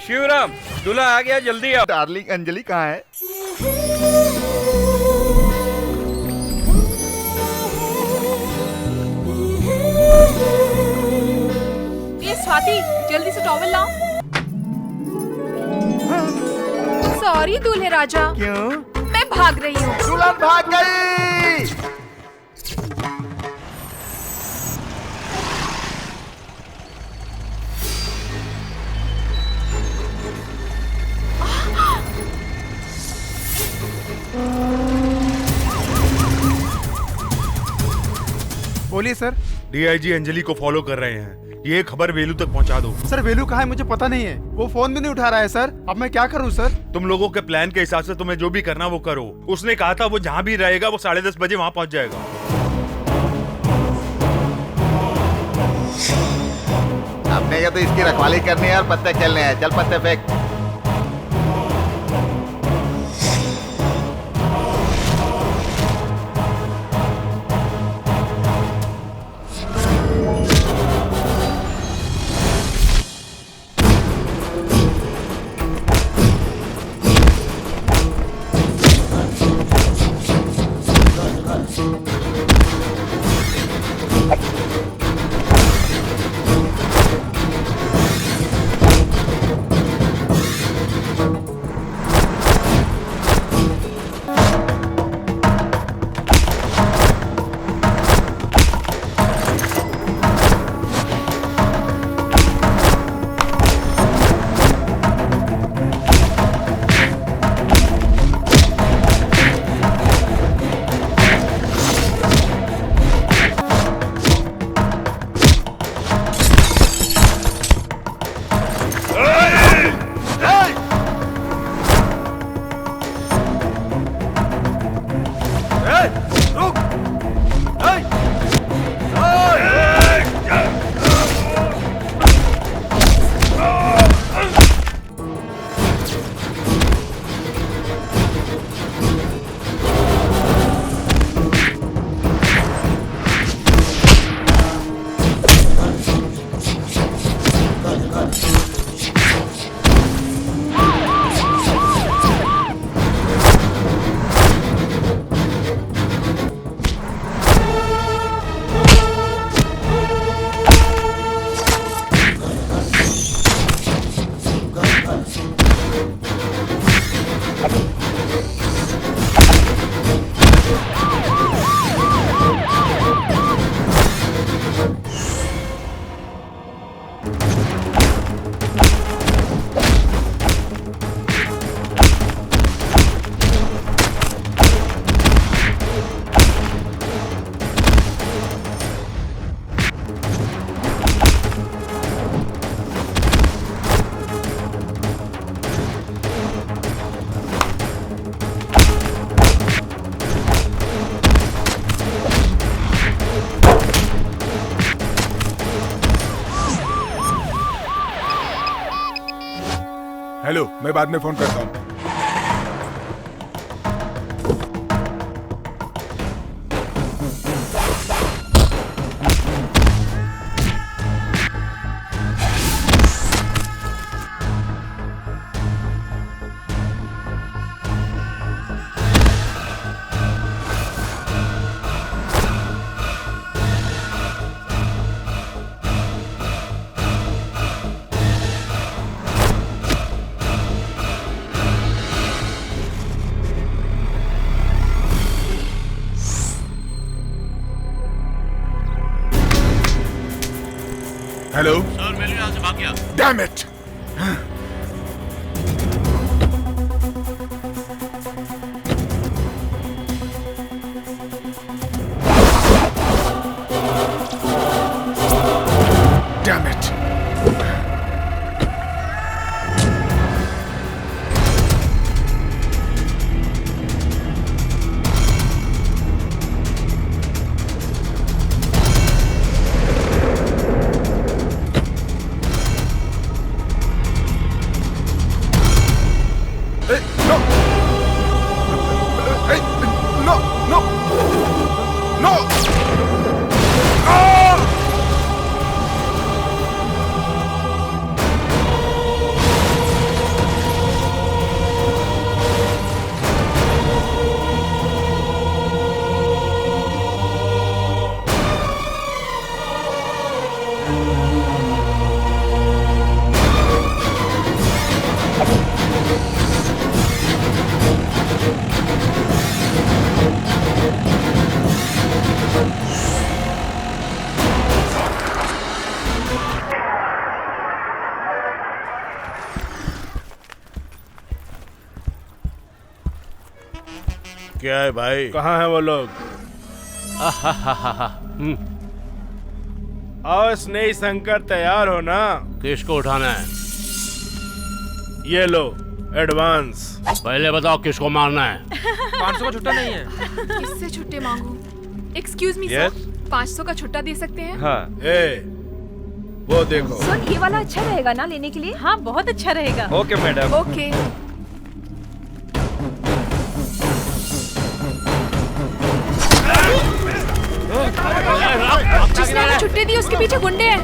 शिवराम, दूल्हा आ गया, जल्दी आओ। डार्लिंग अंजलि कहाँ है? ये स्वाति, जल्दी से टॉवल लाओ। सॉरी दूल्हे राजा, क्यों? मैं भाग रही हूँ। दुल्हन भाग गई। बोलिए सर। डीआईजी अंजलि को फॉलो कर रहे हैं, ये खबर वेलू तक पहुंचा दो। सर वेलू कहाँ है मुझे पता नहीं है, वो फोन भी नहीं उठा रहा है सर। अब मैं क्या करूँ सर? तुम लोगों के प्लान के हिसाब से तुम्हें जो भी करना वो करो। उसने कहा था वो जहाँ भी रहेगा वो 10:30 बजे वहाँ पहुँच जाएगा। अपने क्या तो इसकी रखवाली करनी है और पत्ते खेलने हैं। चल पत्ते फेंक। हेलो, मैं बाद में फोन करता हूँ। हेलो सर, वेलू यहाँ से भाग गया। Damn it. Damn it. क्या है भाई? कहाँ है वो लोग? और स्नेही शंकर तैयार हो ना? किसको उठाना है? ये लो एडवांस। पहले बताओ किसको मारना है? 500 का छुट्टा नहीं है। किससे छुट्टे मांगू? Excuse me Yes? सर, 500 का छुट्टा दे सकते हैं? हाँ। ए, वो देखो। सर ये वाला अच्छा रहेगा ना लेने के लिए? हाँ बहुत अच्छा रहेगा। Okay madam. ओके। जिसने हमें छुट्टी दी उसके पीछे गुंडे हैं।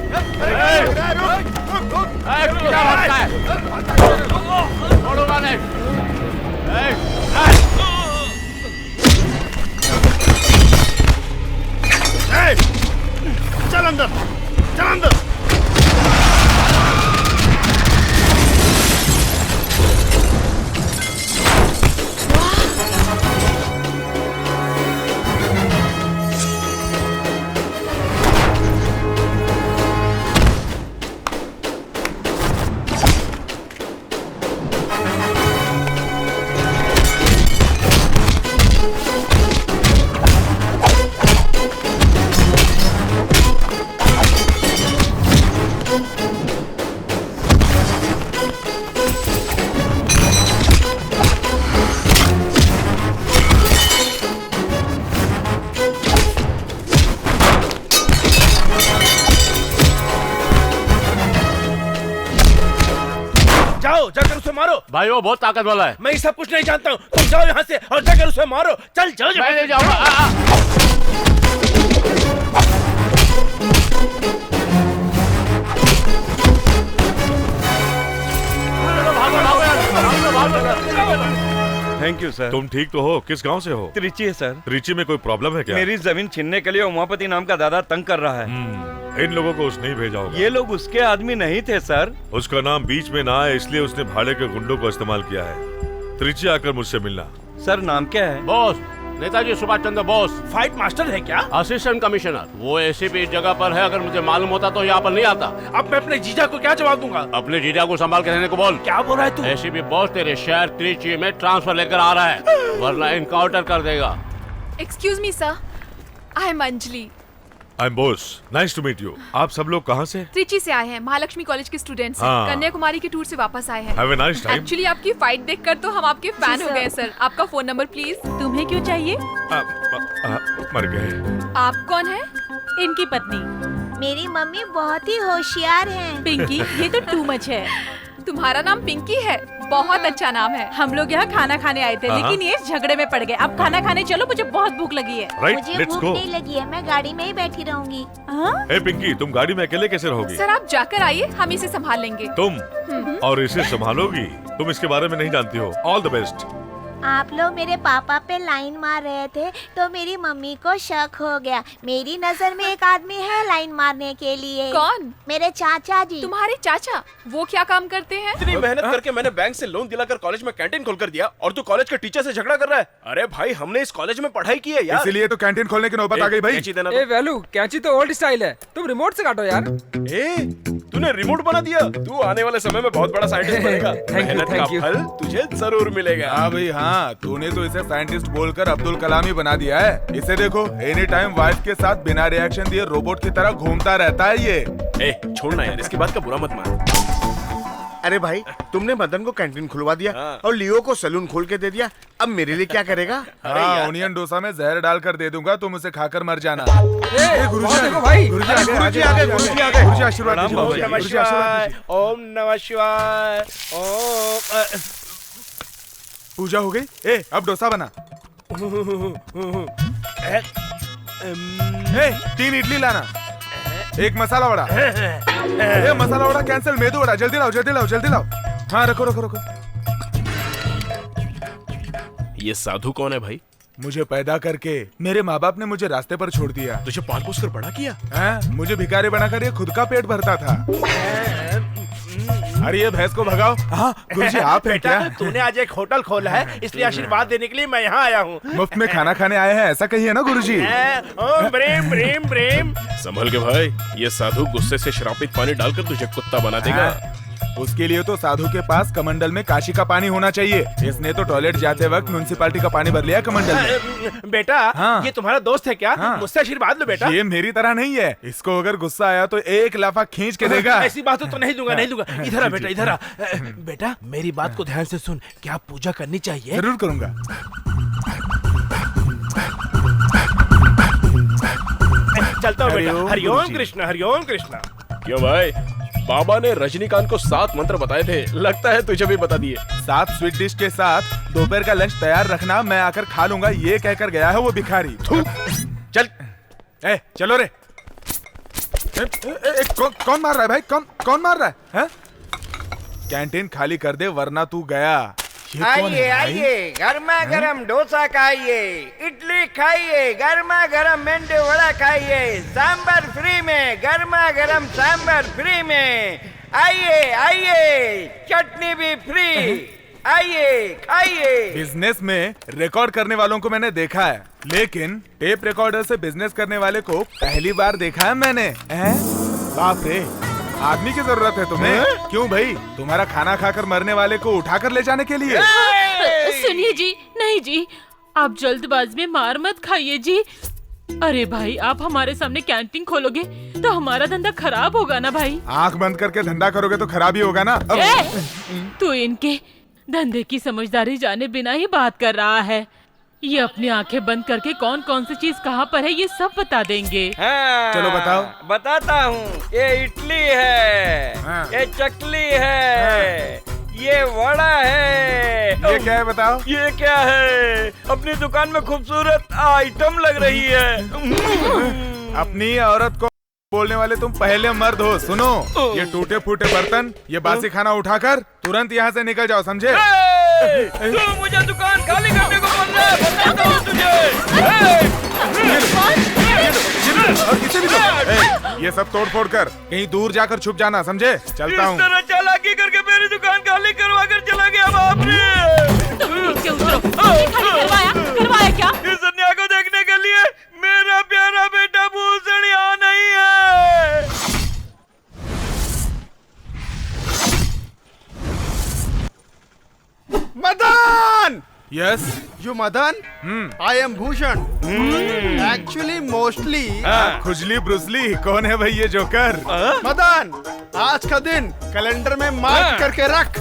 चल अंदर, चल अंदर। जाओ जाकर उसे मारो। भाई वो बहुत ताकत वाला है। मैं ये सब कुछ नहीं जानता हूँ। तुम जाओ यहाँ से और जाकर उसे मारो। चल जाओ। मैं नहीं जाऊंगा। Thank you sir. तुम ठीक तो हो? किस गांव से हो? त्रिची है सर। त्रिची में कोई प्रॉब्लम है क्या? मेरी जमीन छीनने के लिए उमापति नाम का दादा तंग कर रहा है। इन लोगों को उसने ही भेजा होगा। ये लोग उसके आदमी नहीं थे सर। उसका नाम बीच में ना आए इसलिए उसने भाड़े के गुंडों को इस्तेमाल किया है। त्रिची आकर मुझसे मिलना। सर नाम क्या है? Boss, Netaji Subhash Chandra Bose. Fight master है क्या? Assistant commissioner. वो एसीपी इस जगह पर है, अगर मुझे मालूम होता तो यहाँ पर नहीं आता। अब मैं अपने जीजा को क्या जवाब दूंगा? अपने जीजा को संभाल के रहने को बोल। क्या बोल रहा है तू? एसीपी बॉस तेरे शहर त्रिची में ट्रांसफर लेकर आ रहा है, वरना इनकाउंटर कर देगा। Excuse me sir, I am Anjali. I am Bose, nice to meet you. आप सब लोग कहाँ से? त्रिची से आए हैं, महालक्ष्मी कॉलेज के स्टूडेंट्स हैं। हाँ। कन्याकुमारी के टूर से वापस आए हैं। Have a nice time. Actually आपकी फाइट देखकर तो हम आपके फैन हो गए सर। आपका फोन नंबर प्लीज। तुम्हें क्यों चाहिए? मर गए। आप कौन है? इनकी पत्नी। मेरी मम्मी बहुत ही होशियार हैं। पिंकी, ये तो टू मच है। तुम्हारा नाम पिंकी है? बहुत अच्छा नाम है। हम लोग यहाँ खाना खाने आए थे, लेकिन ये झगड़े में पड़ गए। अब खाना खाने चलो, मुझे बहुत भूख लगी है। राइट, मुझे लेट्स भूख गो। नहीं लगी है, मैं गाड़ी में ही बैठी रहूंगी। ए पिंकी, तुम गाड़ी में अकेले कैसे रहोगी? सर आप जाकर आइए, हम इसे संभाल लेंगे। तुम और इसे संभालोगी? तुम इसके बारे में नहीं जानती हो। All the best. आप लोग मेरे पापा पे लाइन मार रहे थे तो मेरी मम्मी को शक हो गया। मेरी नजर में एक आदमी है लाइन मारने के लिए। कौन? मेरे चाचा जी। तुम्हारे चाचा? वो क्या काम करते हैं? इतनी मेहनत करके मैंने बैंक से लोन दिलाकर कॉलेज में कैंटीन खोल कर दिया और तू कॉलेज के टीचर से झगड़ा कर रहा है? अरे भाई हमने इस कॉलेज में पढ़ाई की है यार। इसीलिए तो कैंटीन खोलने की नौबत आ गई भाई। कैंची देना ए वैल्यू, कैंची तो ओल्ड स्टाइल है। तुम रिमोट से काटो यार। ए, तूने रिमोट बना दिया। तू आने वाले समय में बहुत बड़ा साइंटिस्ट बनेगा। मेहनत का फल तुझे जरूर मिलेगा। हाँ भाई हाँ, तूने तो इसे साइंटिस्ट बोलकर अब्दुल कलाम ही बना दिया है। इसे देखो, एनी टाइम वाइफ के साथ बिना रिएक्शन दिए रोबोट की तरह घूमता रहता है ये। ए, छोड़ना यार, इसकी बात का बुरा मत मान। अरे भाई, तुमने मदन को कैंटीन खुलवा दिया और लियो को सैलून खोल के दे दिया। अब मेरे लिए क्या करेगा? हाँ, ओनियन डोसा में जहर डालकर दे दूंगा, तुम उसे खाकर मर जाना। देखो भाई, गुरुजी आ गए, गुरुजी आ गए, गुरुजी आ गए। गुरुजी आशीर्वाद दीजिए, ओम गुरुजी नमः आशीर्वाद शिवाय, दीजिए। ओम नमः शिवाय, ओम। पूजा हो गई? ए, अब डोसा बना। ए, 3 इडली लाना, 1 मसाला वड़ा। ये मसाला वड़ा कैंसिल, मेदू वड़ा। जल्दी लाओ, जल्दी लाओ, जल्दी लाओ। हाँ रखो रखो रखो। ये साधु कौन है भाई? मुझे पैदा करके मेरे माँ बाप ने मुझे रास्ते पर छोड़ दिया। तुझे पाल पोस कर बड़ा किया? मुझे भिखारी बनाकर ये खुद का पेट भरता था। अरे ये भैंस को भगाओ। हाँ गुरुजी, आप हैं क्या? तूने आज एक होटल खोला है, इसलिए आशीर्वाद देने के लिए मैं यहाँ आया हूँ। मुफ्त में खाना खाने आए हैं ऐसा कहिए ना गुरुजी। ओम ब्रेम ब्रेम ब्रेम। संभल के भाई, ये साधु गुस्से से श्रापित पानी डालकर तुझे कुत्ता बना देगा। उसके लिए तो साधु के पास कमंडल में काशी का पानी होना चाहिए। इसने तो टॉयलेट जाते वक्त म्युनिसिपैलिटी का पानी भर लिया कमंडल में। बेटा हाँ। ये तुम्हारा दोस्त है क्या? हाँ। मुझसे आशीर्वाद लो बेटा। ये मेरी तरह नहीं है, इसको अगर गुस्सा आया तो एक लाफा खींच के देगा। ऐसी बातों तो नहीं दूंगा, नहीं दूंगा। इधर आ बेटा, इधर आ। बेटा मेरी बात को ध्यान से सुन, क्या पूजा करनी चाहिए? जरूर करूंगा। चलता हूँ बेटा। हरिओम गुरुजी। कृष्ण, हरिओम कृष्ण। क्यों भाई, बाबा ने रजनीकांत को 7 मंत्र बताए थे, लगता है तुझे भी बता दिए। 7 स्वीट डिश के साथ दोपहर का लंच तैयार रखना, मैं आकर खा लूंगा, ये कहकर गया है वो भिखारी। चल, चलो रे। कौन मार रहा है भाई? कौन मार रहा है? कैंटीन खाली कर दे वरना तू गया। आइए आइए, गर्मा गर्म डोसा खाइए, इडली खाइए, गर्मा गर्म मेंदू वड़ा खाइए, सांबर फ्री में, गर्मा गर्म सांबर फ्री में। आइए आइए, चटनी भी फ्री। आइए खाइए। बिजनेस में रिकॉर्ड करने वालों को मैंने देखा है, लेकिन टेप रिकॉर्डर से बिजनेस करने वाले को पहली बार देखा है मैंने। बाप रे, आदमी की जरूरत है तुम्हें? क्यों भाई, तुम्हारा खाना खाकर मरने वाले को उठाकर ले जाने के लिए? सुनिए जी, नहीं जी, आप जल्दबाजी में मार मत खाइए जी। अरे भाई, आप हमारे सामने कैंटीन खोलोगे तो हमारा धंधा खराब होगा ना भाई। आंख बंद करके धंधा करोगे तो खराब ही होगा ना। तू इनके धंधे की समझदारी जाने बिना ही बात कर रहा है। ये अपनी आंखें बंद करके कौन कौन सी चीज कहाँ पर है ये सब बता देंगे। हाँ, चलो बताओ। बताता हूँ। ये इडली है, ये चकली है, ये वड़ा है। ये क्या है बताओ? ये क्या है? अपनी दुकान में खूबसूरत आइटम लग रही है। अपनी औरत को बोलने वाले तुम पहले मर्द हो। सुनो, ये टूटे फूटे बर्तन, ये बासी खाना उठाकर तुरंत यहाँ से निकल जाओ, समझे? तू मुझे दुकान खाली करने को बोल रहा है, बताता हूँ तुझे। ये सब तोड़ फोड़ कर कहीं दूर जाकर छुप जाना, समझे? चलता हूँ। इस तरह चालाकी करके मेरी दुकान खाली करवा कर चला गया बाप रे। करवाया क्या? इस अन्याय को देखने के लिए मेरा प्यारा बेटा भूषण यहाँ नहीं है। Madan! Yes, you Madan? I am Bhushan. Actually mostly खुजली ब्रुसली। कौन है भाई ये जोकर? मदन, आज का दिन कैलेंडर में मार्क करके रख।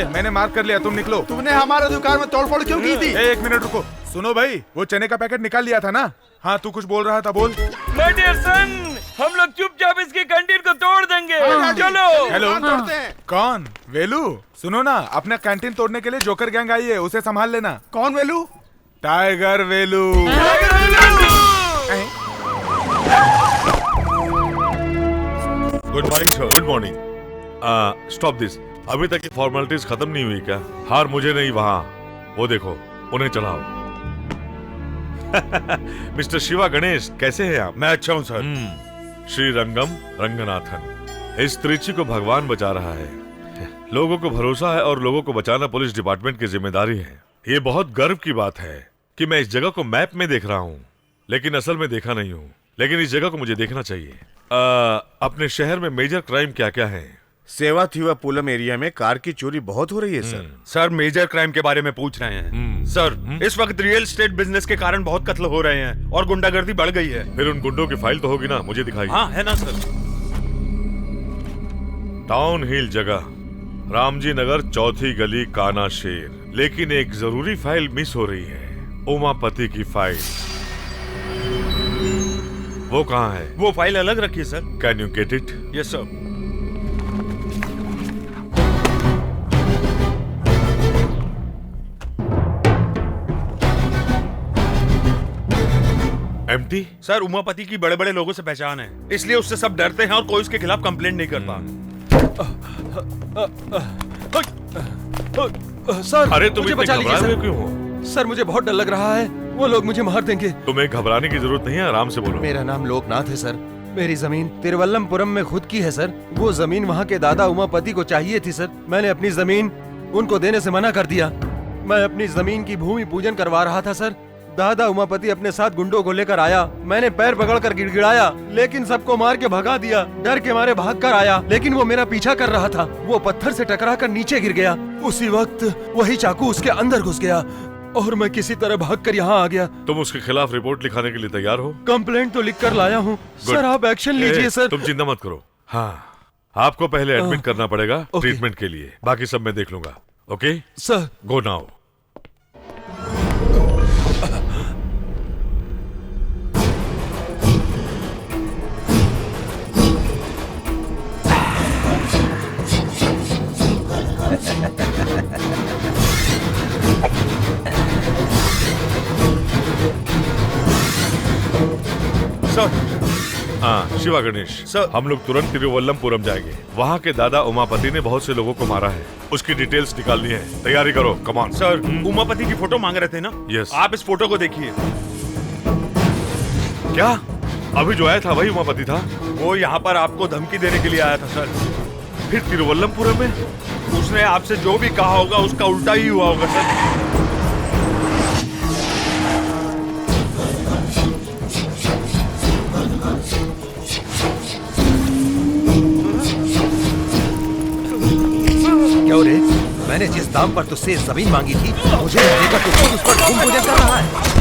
मैंने मार्क कर लिया, तुम निकलो। तुमने हमारे दुकान में तोड़फोड़ क्यों की थी? एक मिनट रुको। सुनो भाई, वो चने का पैकेट निकाल लिया था ना? हाँ, तू कुछ बोल रहा था, बोल। माय डियर सन, हम लोग चुपचाप इसकी कैंटीन को तोड़ देंगे। चलो। हेलो, कौन? वेलू? सुनो ना, अपना कैंटीन तोड़ने के लिए जोकर गैंग आई है, उसे संभाल लेना। कौन Velu? Tiger Velu. Good morning sir. Good morning. Stop this. अभी तक की फॉर्मेलिटीज खत्म नहीं हुई क्या? हार मुझे नहीं, वहाँ वो देखो, उन्हें चढ़ाओ। मिस्टर शिवा गणेश, कैसे हैं आप? मैं अच्छा हूँ सर। श्री रंगम रंगनाथन, इस त्रिची को भगवान बचा रहा है। लोगों को भरोसा है और लोगों को बचाना पुलिस डिपार्टमेंट की जिम्मेदारी है। ये बहुत गर्व की बात है कि मैं इस जगह को मैप में देख रहा हूँ, लेकिन असल में देखा नहीं हूँ। लेकिन इस जगह को मुझे देखना चाहिए। अपने शहर में मेजर क्राइम क्या क्या है? सेवाथिवापुलम एरिया में कार की चोरी बहुत हो रही है सर। सर, मेजर क्राइम के बारे में पूछ रहे हैं। सर, इस वक्त रियल एस्टेट बिजनेस के कारण बहुत कत्ल हो रहे हैं और गुंडागर्दी बढ़ गई है। फिर उन गुंडों की फाइल तो होगी ना, मुझे दिखाइए। हाँ, है ना सर। टाउन हिल जगह, रामजी नगर, चौथी गली, काना शेर। लेकिन एक जरूरी फाइल मिस हो रही है, उमापति की फाइल। वो कहाँ है? वो फाइल अलग रखिए sir. Can you get it? Yes sir. Empty? Sir, Umapati की बड़े बड़े लोगों से पहचान है, इसलिए उससे सब डरते हैं और कोई उसके खिलाफ कंप्लेंट नहीं करता। सर, अरे तुम मुझे इतने बचा लीजिए घबरा सर। रहे क्यों हो? सर, मुझे बहुत डर लग रहा है, वो लोग मुझे मार देंगे। तुम्हें घबराने की जरूरत नहीं है, आराम से बोलो। मेरा नाम लोकनाथ है सर। मेरी जमीन तिरुवल्लमपुरम में खुद की है सर। वो जमीन वहाँ के दादा उमापति को चाहिए थी सर। मैंने अपनी जमीन उनको देने से मना कर दिया। मैं अपनी जमीन की भूमि पूजन करवा रहा था सर। दादा उमापति अपने साथ गुंडों को लेकर आया। मैंने पैर पकड़कर गिड़गिड़ाया, लेकिन सबको मार के भगा दिया। डर के मारे भाग कर आया, लेकिन वो मेरा पीछा कर रहा था। वो पत्थर से टकराकर नीचे गिर गया। उसी वक्त वही चाकू उसके अंदर घुस गया और मैं किसी तरह भागकर यहाँ आ गया। तुम उसके खिलाफ रिपोर्ट लिखाने के लिए तैयार हो? कंप्लेंट तो लिख कर लाया हूँ सर, आप एक्शन लीजिए सर। तुम चिंता मत करो। हाँ, आपको पहले एडमिट करना पड़ेगा ट्रीटमेंट के लिए, बाकी सब मैं देख लूंगा। Okay sir, go now. Sir. हाँ शिवा गणेश सर, हम लोग तुरंत तिरुवल्लमपुरम जाएंगे। वहाँ के दादा उमापति ने बहुत से लोगों को मारा है, उसकी डिटेल्स निकालनी है। तैयारी करो, कम ऑन। सर, उमापति की फोटो मांग रहे थे ना? यस। आप इस फोटो को देखिए। क्या अभी जो आया था वही उमापति था? वो यहाँ पर आपको धमकी देने के लिए आया था सर। फिर तिरुवल्लमपुरम में उसने आपसे जो भी कहा होगा उसका उल्टा ही हुआ होगा सर। क्यों रे? मैंने जिस दाम पर तुझसे जमीन मांगी थी, मुझे देकर तू खुद उस पर घूम गुजर कर रहा है।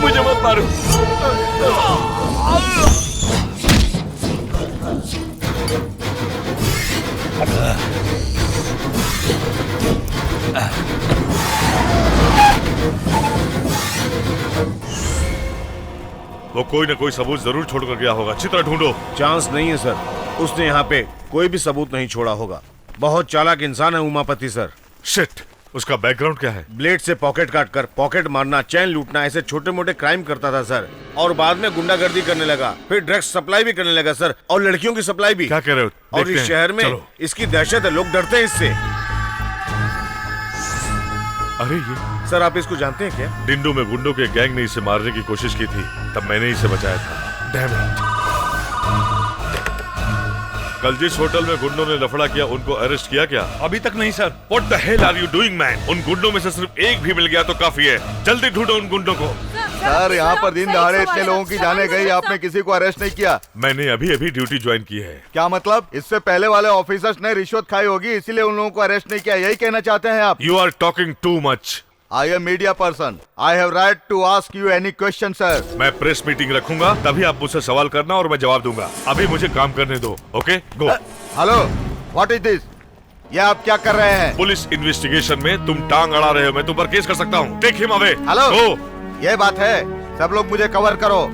मुझे मत मारो। वो कोई न कोई सबूत जरूर छोड़कर गया होगा। चित्र ढूंढो। चांस नहीं है सर, उसने यहाँ पे कोई भी सबूत नहीं छोड़ा होगा। बहुत चालाक इंसान है उमापति सर। शिट, उसका बैकग्राउंड क्या है? ब्लेड से पॉकेट काटकर पॉकेट मारना, चैन लूटना, ऐसे छोटे मोटे क्राइम करता था सर। और बाद में गुंडागर्दी करने लगा, फिर ड्रग्स सप्लाई भी करने लगा सर, और लड़कियों की सप्लाई भी। क्या कह रहे हो? और इस शहर में इसकी दहशत है, लोग डरते हैं इससे। अरे ये सर, आप इसको जानते हैं क्या? डिंडो में गुंडों के गैंग ने इसे मारने की कोशिश की थी, तब मैंने इसे बचाया था। Damn it. कल जिस होटल में गुंडों ने लफड़ा किया, उनको अरेस्ट किया क्या? अभी तक नहीं sir. What the hell are you doing, man? उन गुंडों में से सिर्फ एक भी मिल गया तो काफी है। जल्दी ढूंढो उन गुंडों को। सर, यहाँ पर दिन दहाड़े इतने लोगों की जाने गई, आपने किसी को अरेस्ट नहीं किया? मैंने अभी अभी ड्यूटी ज्वाइन की है। क्या मतलब? इससे पहले वाले ऑफिसर्स ने रिश्वत खाई होगी, इसीलिए उन लोगों को अरेस्ट नहीं किया, यही कहना चाहते हैं आप? You are talking too much. I am media person. I have right to ask you any question, sir. मैं प्रेस मीटिंग रखूंगा, तभी आप मुझसे सवाल करना और मैं जवाब दूंगा। अभी मुझे काम करने दो। Okay, go. Hello, what is this? ये आप क्या कर रहे हैं? पुलिस इन्वेस्टिगेशन में तुम टांग अड़ा रहे हो, मैं तुम पर केस कर सकता हूँ। Take him away. Hello, go. ये बात है, सब लोग मुझे कवर करो।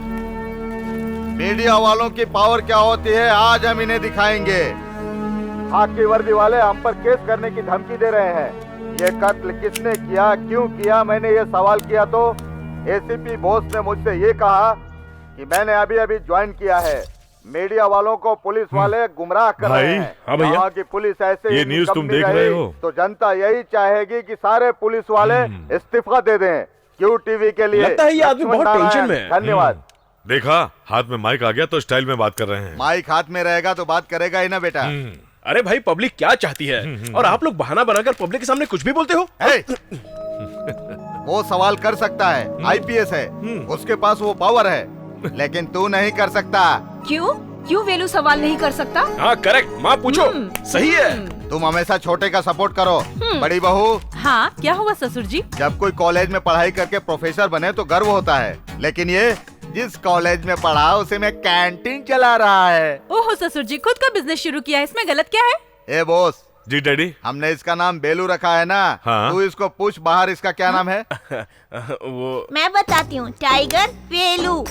मीडिया वालों की पावर क्या होती है, आज हम इन्हें दिखाएंगे। खाकी वर्दी वाले हम पर केस करने की धमकी दे रहे हैं। ये कत्ल किसने किया, क्यों किया? मैंने ये सवाल किया तो एसीपी बोस ने मुझसे ये कहा कि मैंने अभी अभी ज्वाइन किया है। मीडिया वालों को पुलिस वाले गुमराह कर रहे हैं। हाँ भैया, कहा कि पुलिस ऐसे ये न्यूज़ तुम देख रहे हो तो जनता यही चाहेगी कि सारे पुलिस वाले इस्तीफा दे दें। क्यू टीवी के लिए लगता है ये आदमी बहुत टेंशन में है। धन्यवाद। देखा, हाथ में माइक आ गया तो स्टाइल में बात कर रहे हैं। माइक हाथ में रहेगा तो बात करेगा ही ना बेटा। अरे भाई, पब्लिक क्या चाहती है और आप लोग बहाना बनाकर पब्लिक के सामने कुछ भी बोलते हो। वो सवाल कर सकता है, आईपीएस है, उसके पास वो पावर है, लेकिन तू नहीं कर सकता। क्यों? क्यों वेलू सवाल नहीं कर सकता? हाँ करेक्ट, माँ पूछो। सही है। तुम हमेशा छोटे का सपोर्ट करो। बड़ी बहू। हाँ, क्या हुआ ससुर जी? जब कोई कॉलेज में पढ़ाई करके प्रोफेसर बने तो गर्व होता है, लेकिन ये जिस कॉलेज में पढ़ा उसे में कैंटीन चला रहा है। ओहो ससुर जी, खुद का बिजनेस शुरू किया है, इसमें गलत क्या है? ए बॉस। जी डैडी। हमने इसका नाम बेलू रखा है ना। हाँ? तू इसको पूछ बाहर इसका क्या नाम है। वो मैं बताती हूँ, टाइगर बेलू।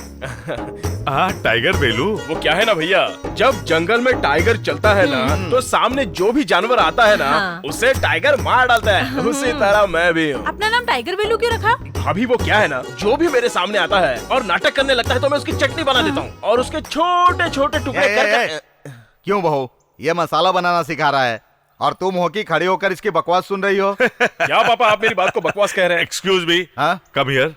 टाइगर बेलू। वो क्या है ना भैया, जब जंगल में टाइगर चलता है ना तो सामने जो भी जानवर आता है ना उसे टाइगर मार डालता है। उसी तरह मैं भी हूँ। अपना नाम टाइगर बेलू क्यों रखा? अभी वो क्या है ना, जो भी मेरे सामने आता है और नाटक करने लगता है तो मैं उसकी चटनी बना देता हूँ और उसके छोटे छोटे टुकड़े करके। क्यों बहू, ये मसाला बनाना सिखा रहा है? और तुम हो कि खड़ी होकर इसकी बकवास सुन रही हो? क्या पापा आप मेरी बात को बकवास कह रहे हैं? Excuse me, come here.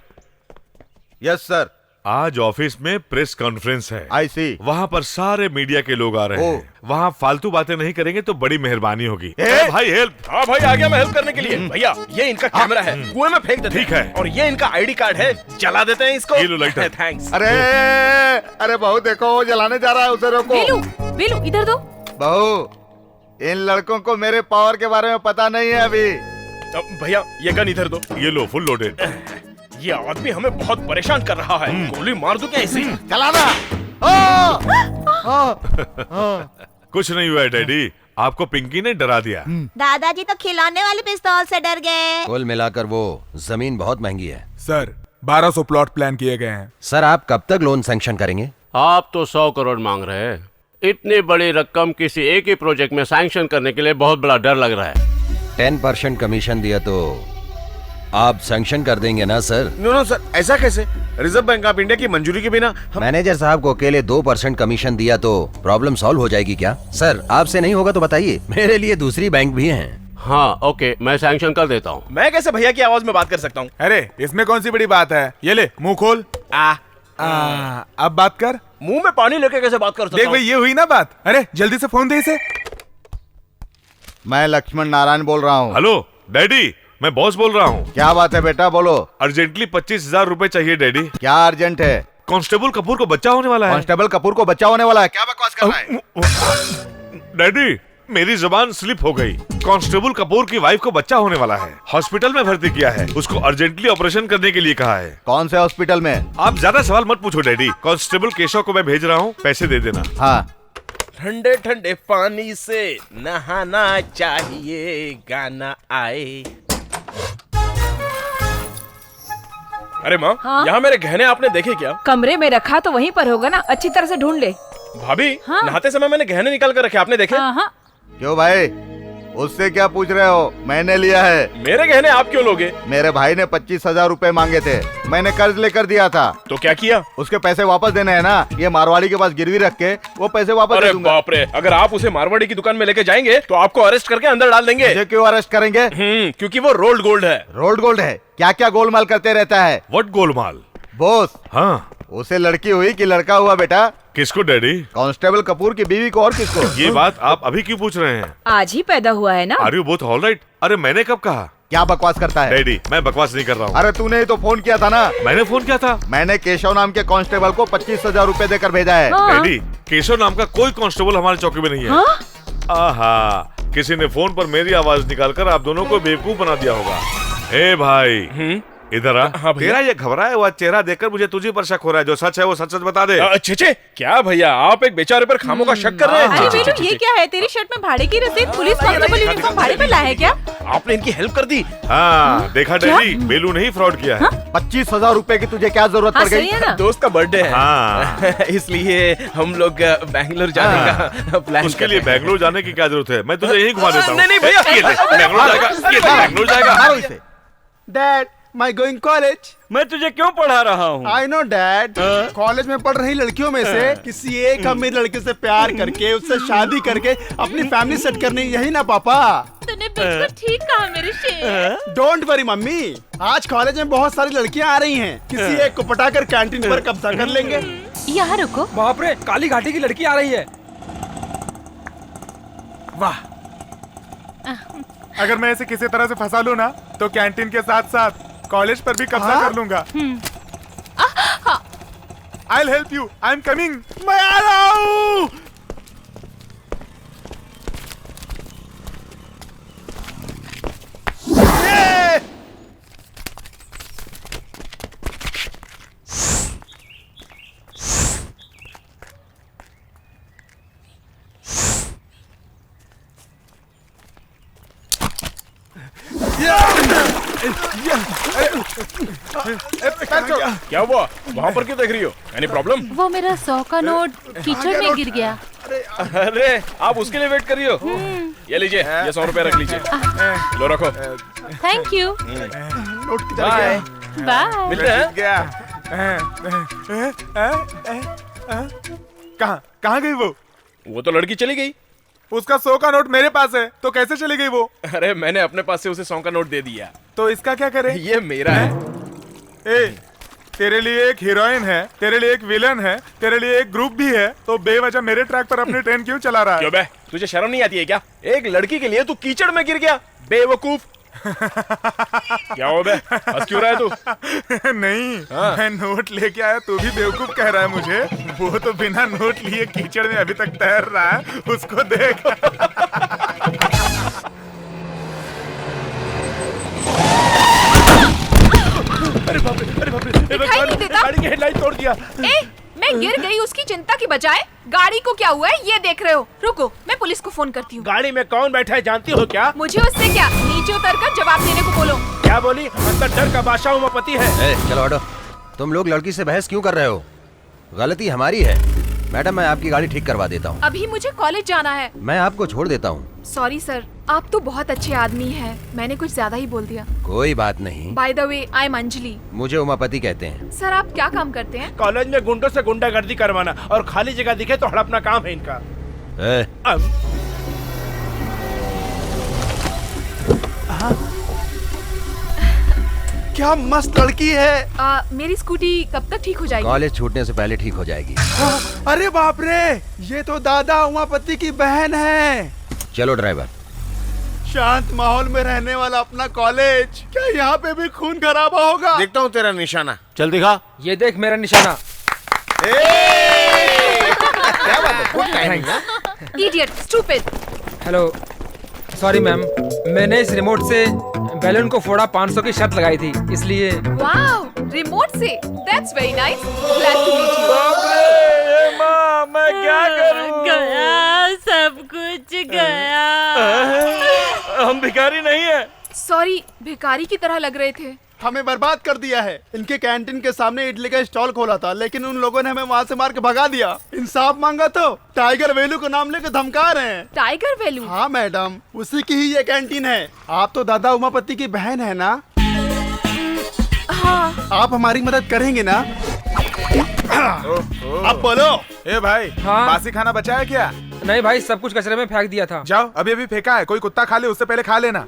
Yes sir. आज ऑफिस में प्रेस कॉन्फ्रेंस है। आई सी। वहाँ पर सारे मीडिया के लोग आ रहे हैं। वहाँ फालतू बातें नहीं करेंगे तो बड़ी मेहरबानी होगी। भाई हेल्प। हाँ भाई आ गया मैं हेल्प करने के लिए। भैया ये इनका कैमरा है, कुएं में फेंक देते हैं। ठीक है। और ये इनका आईडी कार्ड है, जला देते हैं इसको। ये लो लाइटर। थैंक्स। अरे बहू देखो वो जलाने जा रहा है, उसे रोको। वेलू इधर दो। बहू इन लड़कों को मेरे पावर के बारे में पता नहीं है अभी। भैया ये गन इधर दो। ये लो फुल लोडेड। ये आदमी हमें बहुत परेशान कर रहा है। गोली मार दूं क्या इसे? चलाना। कुछ नहीं हुआ है डैडी, आपको पिंकी ने डरा दिया। दादाजी तो खिलौने वाली पिस्तौल से डर गए। कुल मिलाकर वो जमीन बहुत महंगी है। सर 1200 प्लॉट प्लान किए गए हैं। सर आप कब तक लोन सैंक्शन करेंगे? आप तो 100 करोड़ मांग रहे हैं। इतनी बड़ी रकम किसी एक ही प्रोजेक्ट में सैंक्शन करने के लिए बहुत बड़ा डर लग रहा है। 10% कमीशन दिया तो आप सैंक्शन कर देंगे ना सर? नो सर, ऐसा कैसे? रिजर्व बैंक ऑफ इंडिया की मंजूरी के बिना मैनेजर साहब को अकेले 2% कमीशन दिया तो प्रॉब्लम सॉल्व हो जाएगी क्या? सर आपसे नहीं होगा तो बताइए, मेरे लिए दूसरी बैंक भी हैं। हाँ ओके, मैं सैंक्शन कर देता हूँ। मैं कैसे भैया की आवाज में बात कर सकता हूँ? अरे इसमें कौन सी बड़ी बात है? ये ले मुंह खोल। अब बात कर। मुंह में पानी लेके कैसे बात कर सकता देख भाई ये हुई ना बात। अरे जल्दी से फोन दे इसे। मैं लक्ष्मण नारायण बोल रहा हूँ। हेलो डैडी, मैं बॉस बोल रहा हूँ। क्या बात है बेटा, बोलो। अर्जेंटली 25,000 रुपए चाहिए डैडी। क्या अर्जेंट है? कांस्टेबल कपूर को बच्चा होने वाला है। कांस्टेबल कपूर को बच्चा होने वाला है? क्या बकवास कर रहा है? डैडी मेरी जुबान स्लिप हो गई। कांस्टेबल कपूर की वाइफ को बच्चा होने वाला है, हॉस्पिटल में भर्ती किया है, उसको अर्जेंटली ऑपरेशन करने के लिए कहा है। कौन से हॉस्पिटल में? आप ज्यादा सवाल मत पूछो डैडी। कांस्टेबल केशव को मैं भेज रहा हूँ, पैसे दे देना। हाँ। ठंडे ठंडे पानी से नहाना चाहिए, गाना आए। अरे माँ, हाँ? यहाँ मेरे गहने आपने देखे क्या? कमरे में रखा तो वहीं पर होगा ना, अच्छी तरह से ढूंढ ले। भाभी हाँ? नहाते समय मैंने गहने निकाल कर रखे, आपने देखे? हाँ। क्यों भाई, उससे क्या पूछ रहे हो? मैंने लिया है। मेरे गहने आप क्यों लोगे? मेरे भाई ने 25,000 रुपए मांगे थे, मैंने कर्ज लेकर दिया था। तो क्या किया? उसके पैसे वापस देने हैं ना, ये मारवाड़ी के पास गिरवी रख के वो पैसे वापस दे दूंगा। बाप रे, अगर आप उसे मारवाड़ी की दुकान में लेके जाएंगे तो आपको अरेस्ट करके अंदर डाल देंगे। मुझे क्यों अरेस्ट करेंगे? क्योंकि वो रोल्ड गोल्ड है। रोल्ड गोल्ड है? क्या क्या गोलमाल करते रहता है? व्हाट गोलमाल? बॉस। हाँ। उसे लड़की हुई कि लड़का हुआ बेटा? किसको डैडी? कांस्टेबल कपूर की बीवी को। और किसको? ये बात आप अभी क्यों पूछ रहे हैं? आज ही पैदा हुआ है ना। Are you both alright? अरे मैंने कब कहा? क्या बकवास करता है? डैडी मैं बकवास नहीं कर रहा हूँ। अरे तूने ही तो फोन किया था ना। मैंने फोन किया था। मैंने केशव नाम के कांस्टेबल को 25,000 रुपए देकर भेजा है। डैडी केशव नाम का कोई कांस्टेबल हमारे चौकी में नहीं है। आहा, किसी ने फोन पर मेरी आवाज निकालकर आप दोनों को बेवकूफ बना दिया होगा। ए भाई इधर आ। हाँ तेरा ये घबराया हुआ चेहरा देखकर मुझे तुझे पर शक हो रहा है। जो सच है वो सच सच बता दे। छे क्या भैया, आप एक बेचारे पर खामों का शक कर रहे हैं? अरे बेटू ये क्या है? तेरी शर्ट में भाड़े की रसीद, पुलिस कांस्टेबल यूनिफॉर्म भाड़े पे लाया है क्या? आपने इनकी हेल्प कर दी। हाँ देखा डैडी, बेलू नहीं फ्रॉड किया है। 25,000 रुपए की तुझे क्या जरूरत पड़ गई? दोस्त का बर्थडे है। हाँ। इसलिए हम लोग बैंगलोर जाने का प्लान। उसके लिए बैंगलोर जाने की क्या जरूरत है? मैं तुझे यहीं घुमा देता हूँ। नहीं भैया, बैंगलोर जाएगा, बैंगलोर जाएगा। Dad my going college. मैं तुझे क्यों पढ़ा रहा हूँ? I know dad. कॉलेज में पढ़ रही लड़कियों में से किसी एक अमीर लड़के से प्यार करके उससे शादी करके अपनी फैमिली सेट करनी, यही ना पापा? तूने बिल्कुल ठीक कहा मेरे शेर। डोंट वरी मम्मी, आज कॉलेज में बहुत सारी लड़कियाँ आ रही हैं। किसी एक को पटाकर कैंटीन पर कब्जा कर लेंगे। यहाँ रुको। बाप रे, काली घाटी की लड़की आ रही है। वाह, अगर मैं इसे किसी तरह से फंसा लूं ना तो कैंटीन के साथ साथ कॉलेज पर भी कब्जा कर लूंगा। I'll help you. I'm coming. मैं आ रहा हूँ। क्या हुआ? वहाँ पर क्यों देख रही हो? Any problem? वो मेरा 100 का नोट कीचड़ में गिर गया। अरे आप उसके लिए वेट कर रही हो? ये लीजिए, ये 100 रुपए रख लीजिए। लो रखो। Thank you. नोट की तरह बाय। मिलते हैं। कहाँ कहाँ गई वो? वो तो लड़की चली गई। उसका 100 का नोट मेरे पास है, तो कैसे चली गई वो? अरे मैंने अपने पास से उसे 100 का नोट दे दिया। तो इसका क्या करे? ये मेरा है। ए, तेरे लिए एक हीरोइन है, तेरे लिए एक विलन है, तेरे लिए एक ग्रुप भी है, तो बेवजह मेरे ट्रैक पर अपनी ट्रेन क्यों चला रहा है? क्यों बे, तुझे शर्म नहीं आती है क्या? एक लड़की के लिए तू कीचड़ में गिर गया, बेवकूफ। क्या हो बे, हंस क्यों रहा है तू? नहीं, मैं नोट लेके आया, तू भी बेवकूफ कह रहा है मुझे? वो तो बिना नोट लिए कीचड़ में अभी तक तैर रहा है, उसको देख। अरे बाप रे, अरे बाप रे, दिखाई नहीं देता? गाड़ी की हेडलाइट तोड़ दिया। मैं गिर गई उसकी चिंता की बजाय गाड़ी को क्या हुआ है ये देख रहे हो। रुको, मैं पुलिस को फोन करती हूँ। गाड़ी में कौन बैठा है जानती हो क्या? मुझे उससे क्या, नीचे उतर कर जवाब देने को बोलो। क्या बोली? अंदर डर का बादशाह उमापति है। चलो हटो, तुम लोग लड़की से बहस क्यों कर रहे हो? गलती हमारी है। मैडम, मैं आपकी गाड़ी ठीक करवा देता हूँ। अभी मुझे कॉलेज जाना है। मैं आपको छोड़ देता हूँ। सॉरी सर, आप तो बहुत अच्छे आदमी हैं। मैंने कुछ ज्यादा ही बोल दिया। कोई बात नहीं। By the way, I am Anjali. मुझे उमापति कहते हैं। सर, आप क्या काम करते हैं? कॉलेज में गुंडों से गुंडागर्दी करवाना और खाली जगह दिखे तो हड़पना काम है इनका। क्या मस्त लड़की है। मेरी स्कूटी कब तक ठीक हो जाएगी? कॉलेज छूटने से पहले ठीक हो जाएगी। अरे बाप रे, ये तो दादा उमापति की बहन है। चलो ड्राइवर। शांत माहौल में रहने वाला अपना कॉलेज, क्या यहाँ पे भी खून खराबा होगा? देखता हूँ तेरा निशाना। चल दिखा। ये देख मेरा निशाना। क्या बात है, गुड टाइमिंग है। Idiot, stupid. Hello, sorry ma'am, मैंने इस रिमोट से बैलून को फोड़ा, 500 की शर्त लगाई थी, इसलिए। वाओ, रिमोट से? That's very nice. Glad to meet you. बाप रे, माँ, मैं क्या करूँ? गया, सब कुछ गया। हम भिखारी नहीं है। सॉरी, भिखारी की तरह लग रहे थे। हमें बर्बाद कर दिया है। इनके कैंटीन के सामने इडली का स्टॉल खोला था, लेकिन उन लोगों ने हमें वहाँ से मार के भगा दिया। इंसाफ मांगा तो टाइगर वेलू को नाम लेकर धमका रहे हैं। टाइगर वेलू? हाँ मैडम, उसी की ही ये कैंटीन है। आप तो दादा उमापति की बहन है ना? हाँ। आप हमारी मदद करेंगे ना? अब बोलो। ए भाई, हाँ? बासी खाना बचा है क्या? नहीं भाई, सब कुछ कचरे में फेंक दिया था। जाओ, अभी अभी फेंका है, कोई कुत्ता खा ले, उससे पहले खा लेना।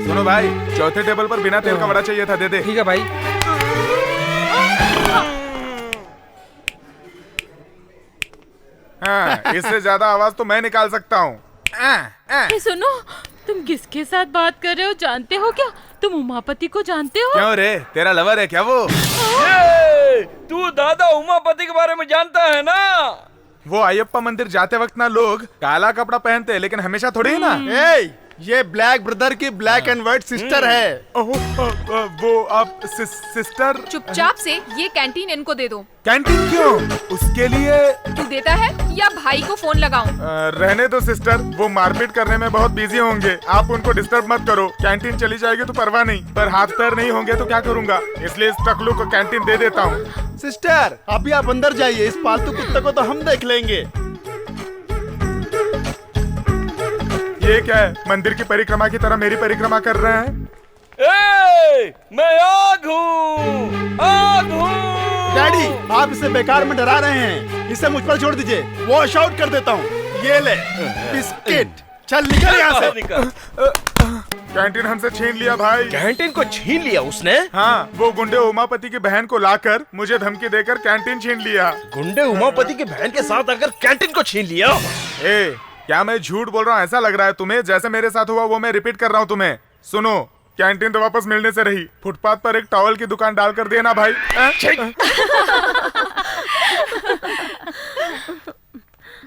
सुनो भाई, चौथे टेबल पर बिना तेल का वड़ा चाहिए था, दे दे। ठीक है भाई। हाँ, इससे ज्यादा आवाज तो मैं निकाल सकता हूँ। सुनो, तुम किसके साथ बात कर रहे हो जानते हो क्या? तुम उमापति को जानते हो? क्यों रे, तेरा लवर है क्या वो? तू दादा उमापति के बारे में जानता है ना? वो अयप्पा मंदिर जाते वक्त ना लोग काला कपड़ा पहनते हैं, लेकिन हमेशा थोड़ी है ना। ये ब्लैक ब्रदर की ब्लैक एंड व्हाइट सिस्टर है। वो आप सिस्टर? चुपचाप से ये कैंटीन इनको दे दो। कैंटीन क्यों? उसके लिए तू देता है या भाई को फोन लगाऊं? रहने दो सिस्टर, वो मारपीट करने में बहुत बिजी होंगे, आप उनको डिस्टर्ब मत करो। कैंटीन चली जाएगी तो परवाह नहीं, पर हाथ पैर नहीं होंगे तो क्या करूँगा, इसलिए इस टकलू को कैंटीन दे देता हूँ। सिस्टर, अभी आप अंदर जाइए, इस पालतू कुत्ते को तो हम देख लेंगे। ये क्या है, मंदिर की परिक्रमा की तरह मेरी परिक्रमा कर रहे हैं? मैं आग हूँ, आग हूँ। डैडी, आप इसे बेकार में डरा रहे हैं, इसे मुझ पर छोड़ दीजिए, वॉश आउट कर देता हूँ। ये ले बिस्किट, चल निकल यहाँ से। कैंटीन हमसे छीन लिया भाई। कैंटीन को छीन लिया उसने? हाँ, वो गुंडे उमापति की बहन को लाकर मुझे धमकी देकर कैंटीन छीन लिया। गुंडे उमापति की बहन के साथ आकर कैंटीन को छीन लिया? क्या मैं झूठ बोल रहा हूँ? ऐसा लग रहा है तुम्हें? जैसे मेरे साथ हुआ वो मैं रिपीट कर रहा हूँ तुम्हें। सुनो, कैंटीन तो वापस मिलने से रही, फुटपाथ पर एक टॉवल की दुकान डाल कर देना भाई।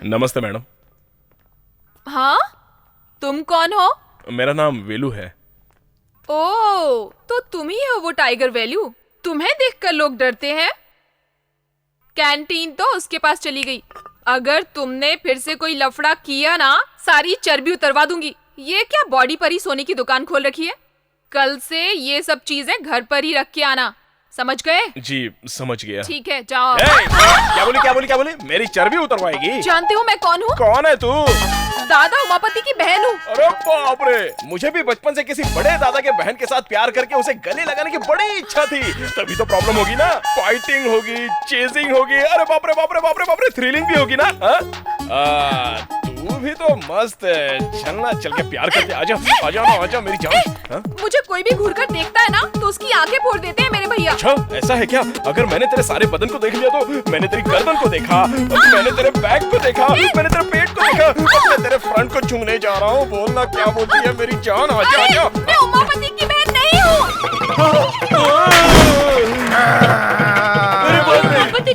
नमस्ते मैडम। हाँ, तुम कौन हो? मेरा नाम वेलू है। ओ, तो तुम ही हो वो टाइगर वेलू? तुम्हें देखकर लोग डरते हैं। कैंटीन तो उसके पास चली गई। अगर तुमने फिर से कोई लफड़ा किया ना, सारी चर्बी उतरवा दूंगी। ये क्या बॉडी पर ही सोने की दुकान खोल रखी है? कल से ये सब चीजें घर पर ही रख के आना, समझ गए? जी समझ गया। ठीक है, जाओ। क्या बोली? मेरी चर्बी उतरवाएगी? जानते हो मैं कौन हूँ? कौन है तू? दादा उमापति की बहन हूँ। अरे बाप रे, मुझे भी बचपन से किसी बड़े दादा के बहन के साथ प्यार करके उसे गले लगाने की बड़ी इच्छा थी। तभी तो प्रॉब्लम होगी ना, फाइटिंग होगी, चेजिंग होगी, अरे बाप रे बाप रे बाप रे बाप रे, थ्रिलिंग भी होगी ना। तू भी तो मस्त है, चलना चल के प्यार करते। आजा आजा ना, आजा मेरी जान। मुझे कोई भी घूर कर देखता है ना तो उसकी आंखें फोड़ देते हैं मेरे भैया। अच्छा ऐसा है क्या? अगर मैंने तेरे सारे बदन को देख लिया तो मैंने तेरी गर्दन को देखा, मैंने तेरे बैक को देखा, मैंने तेरे पेट को देखा, अब मैं तेरे फ्रंट को चूमने जा रहा हूँ। बोलना क्या बोलती है मेरी जान? आजा आजा। मैं उमापति की बहन नहीं हूँ।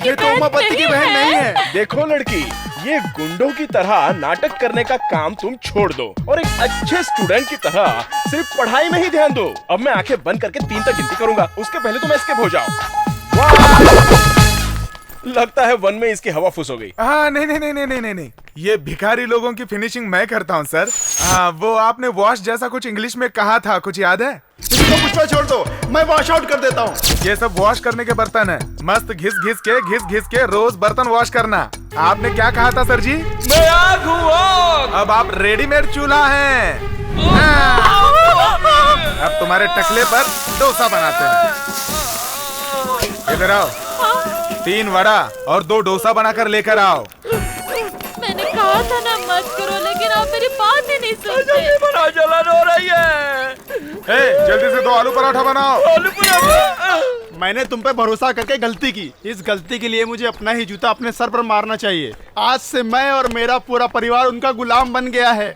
ये तो उमापति की बहन नहीं है। देखो लड़की, ये गुंडों की तरह नाटक करने का काम तुम छोड़ दो और एक अच्छे स्टूडेंट की तरह सिर्फ पढ़ाई में ही ध्यान दो। अब मैं आंखें बंद करके 3 तक गिनती करूंगा, उसके पहले तुम एस्केप हो जाओ। लगता है 1 में इसकी हवा फुस हो गई। हाँ नहीं नहीं नहीं नहीं नहीं नहीं, ये भिखारी लोगों की फिनिशिंग मैं करता हूँ सर। वो आपने वॉश जैसा कुछ इंग्लिश में कहा था, कुछ याद है? इसको मुझ पर छोड़ दो, मैं वॉश आउट कर देता हूँ। ये सब वॉश करने के बर्तन है, मस्त घिस घिस के रोज बर्तन वॉश करना। आपने क्या कहा था सर जी? मैं आग हूँ आग। अब आप रेडीमेड चूल्हा हैं। अब तुम्हारे टकले पर डोसा बनाते हैं। इधर आओ, 3 वड़ा और 2 डोसा बनाकर लेकर आओ। मैंने कहा था ना मत करो, लेकिन आप मेरी बात ही नहीं सुनते। बड़ा जलन हो रही है। जल्दी से 2 आलू पराठा बनाओ। आलू पराठा। मैंने तुम पे भरोसा करके गलती की, इस गलती के लिए मुझे अपना ही जूता अपने सर पर मारना चाहिए। आज से मैं और मेरा पूरा परिवार उनका गुलाम बन गया है।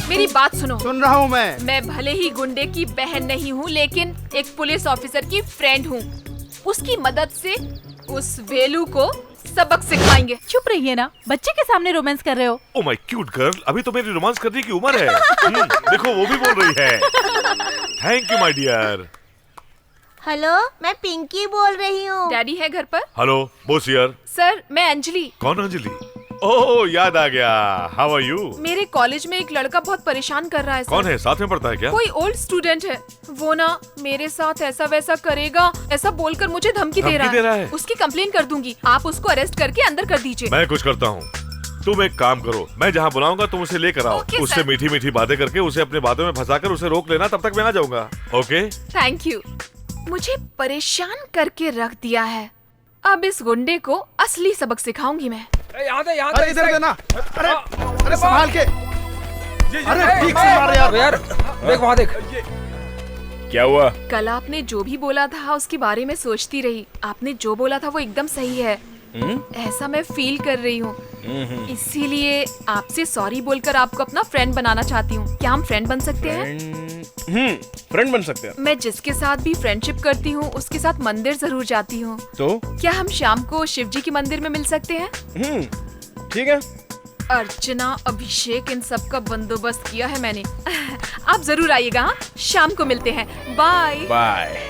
मेरी बात सुनो। सुन रहा हूँ मैं भले ही गुंडे की बहन नहीं हूँ, लेकिन एक पुलिस ऑफिसर की फ्रेंड हूँ। उसकी मदद से उस वेलू को सबक सिखाएंगे। चुप रहिए ना, बच्चे के सामने रोमांस कर रहे हो। ओह माय क्यूट गर्ल, अभी तो मेरी रोमांस करने की उम्र है। देखो वो भी बोल रही है। Thank you my dear. Hello, मैं पिंकी बोल रही हूँ। डैडी है घर पर? Hello Bose here. सर मैं अंजलि। कौन अंजलि? ओह याद आ गया। How are you? मेरे कॉलेज में एक लड़का बहुत परेशान कर रहा है। कौन है? साथ में पढ़ता है क्या? कोई ओल्ड स्टूडेंट है। वो ना मेरे साथ ऐसा वैसा करेगा, ऐसा बोलकर मुझे धमकी दे रहा है। उसकी कंप्लेन कर दूंगी, आप उसको अरेस्ट करके अंदर कर दीजिए। मैं कुछ करता हूँ, तुम एक काम करो, मैं जहाँ बुलाऊंगा तुम उसे लेकर आओ। उससे मीठी मीठी बातें करके उसे अपने बातों में फंसाकर उसे रोक लेना, तब तक मैं आ जाऊंगा। ओके? Thank you. मुझे परेशान करके रख दिया है, अब इस गुंडे को असली सबक सिखाऊंगी मैं। अरे इधर देना। अरे संभाल के। अरे ठीक से मार यार। देख वहाँ देख। क्या हुआ? कल आपने जो भी बोला था उसके बारे में सोचती रही। आपने जो बोला था वो एकदम सही है। ऐसा मैं फील कर रही हूँ, इसीलिए आपसे सॉरी बोलकर आपको अपना फ्रेंड बनाना चाहती हूँ। क्या हम फ्रेंड बन सकते हैं? फ्रेंड बन सकते हैं। मैं जिसके साथ भी फ्रेंडशिप करती हूँ उसके साथ मंदिर जरूर जाती हूँ। तो क्या हम शाम को शिव जी के मंदिर में मिल सकते हैं? ठीक है। अर्चना, अभिषेक, इन सब का बंदोबस्त किया है मैंने। आप जरूर आइएगा। हाँ, शाम को मिलते हैं। Bye bye.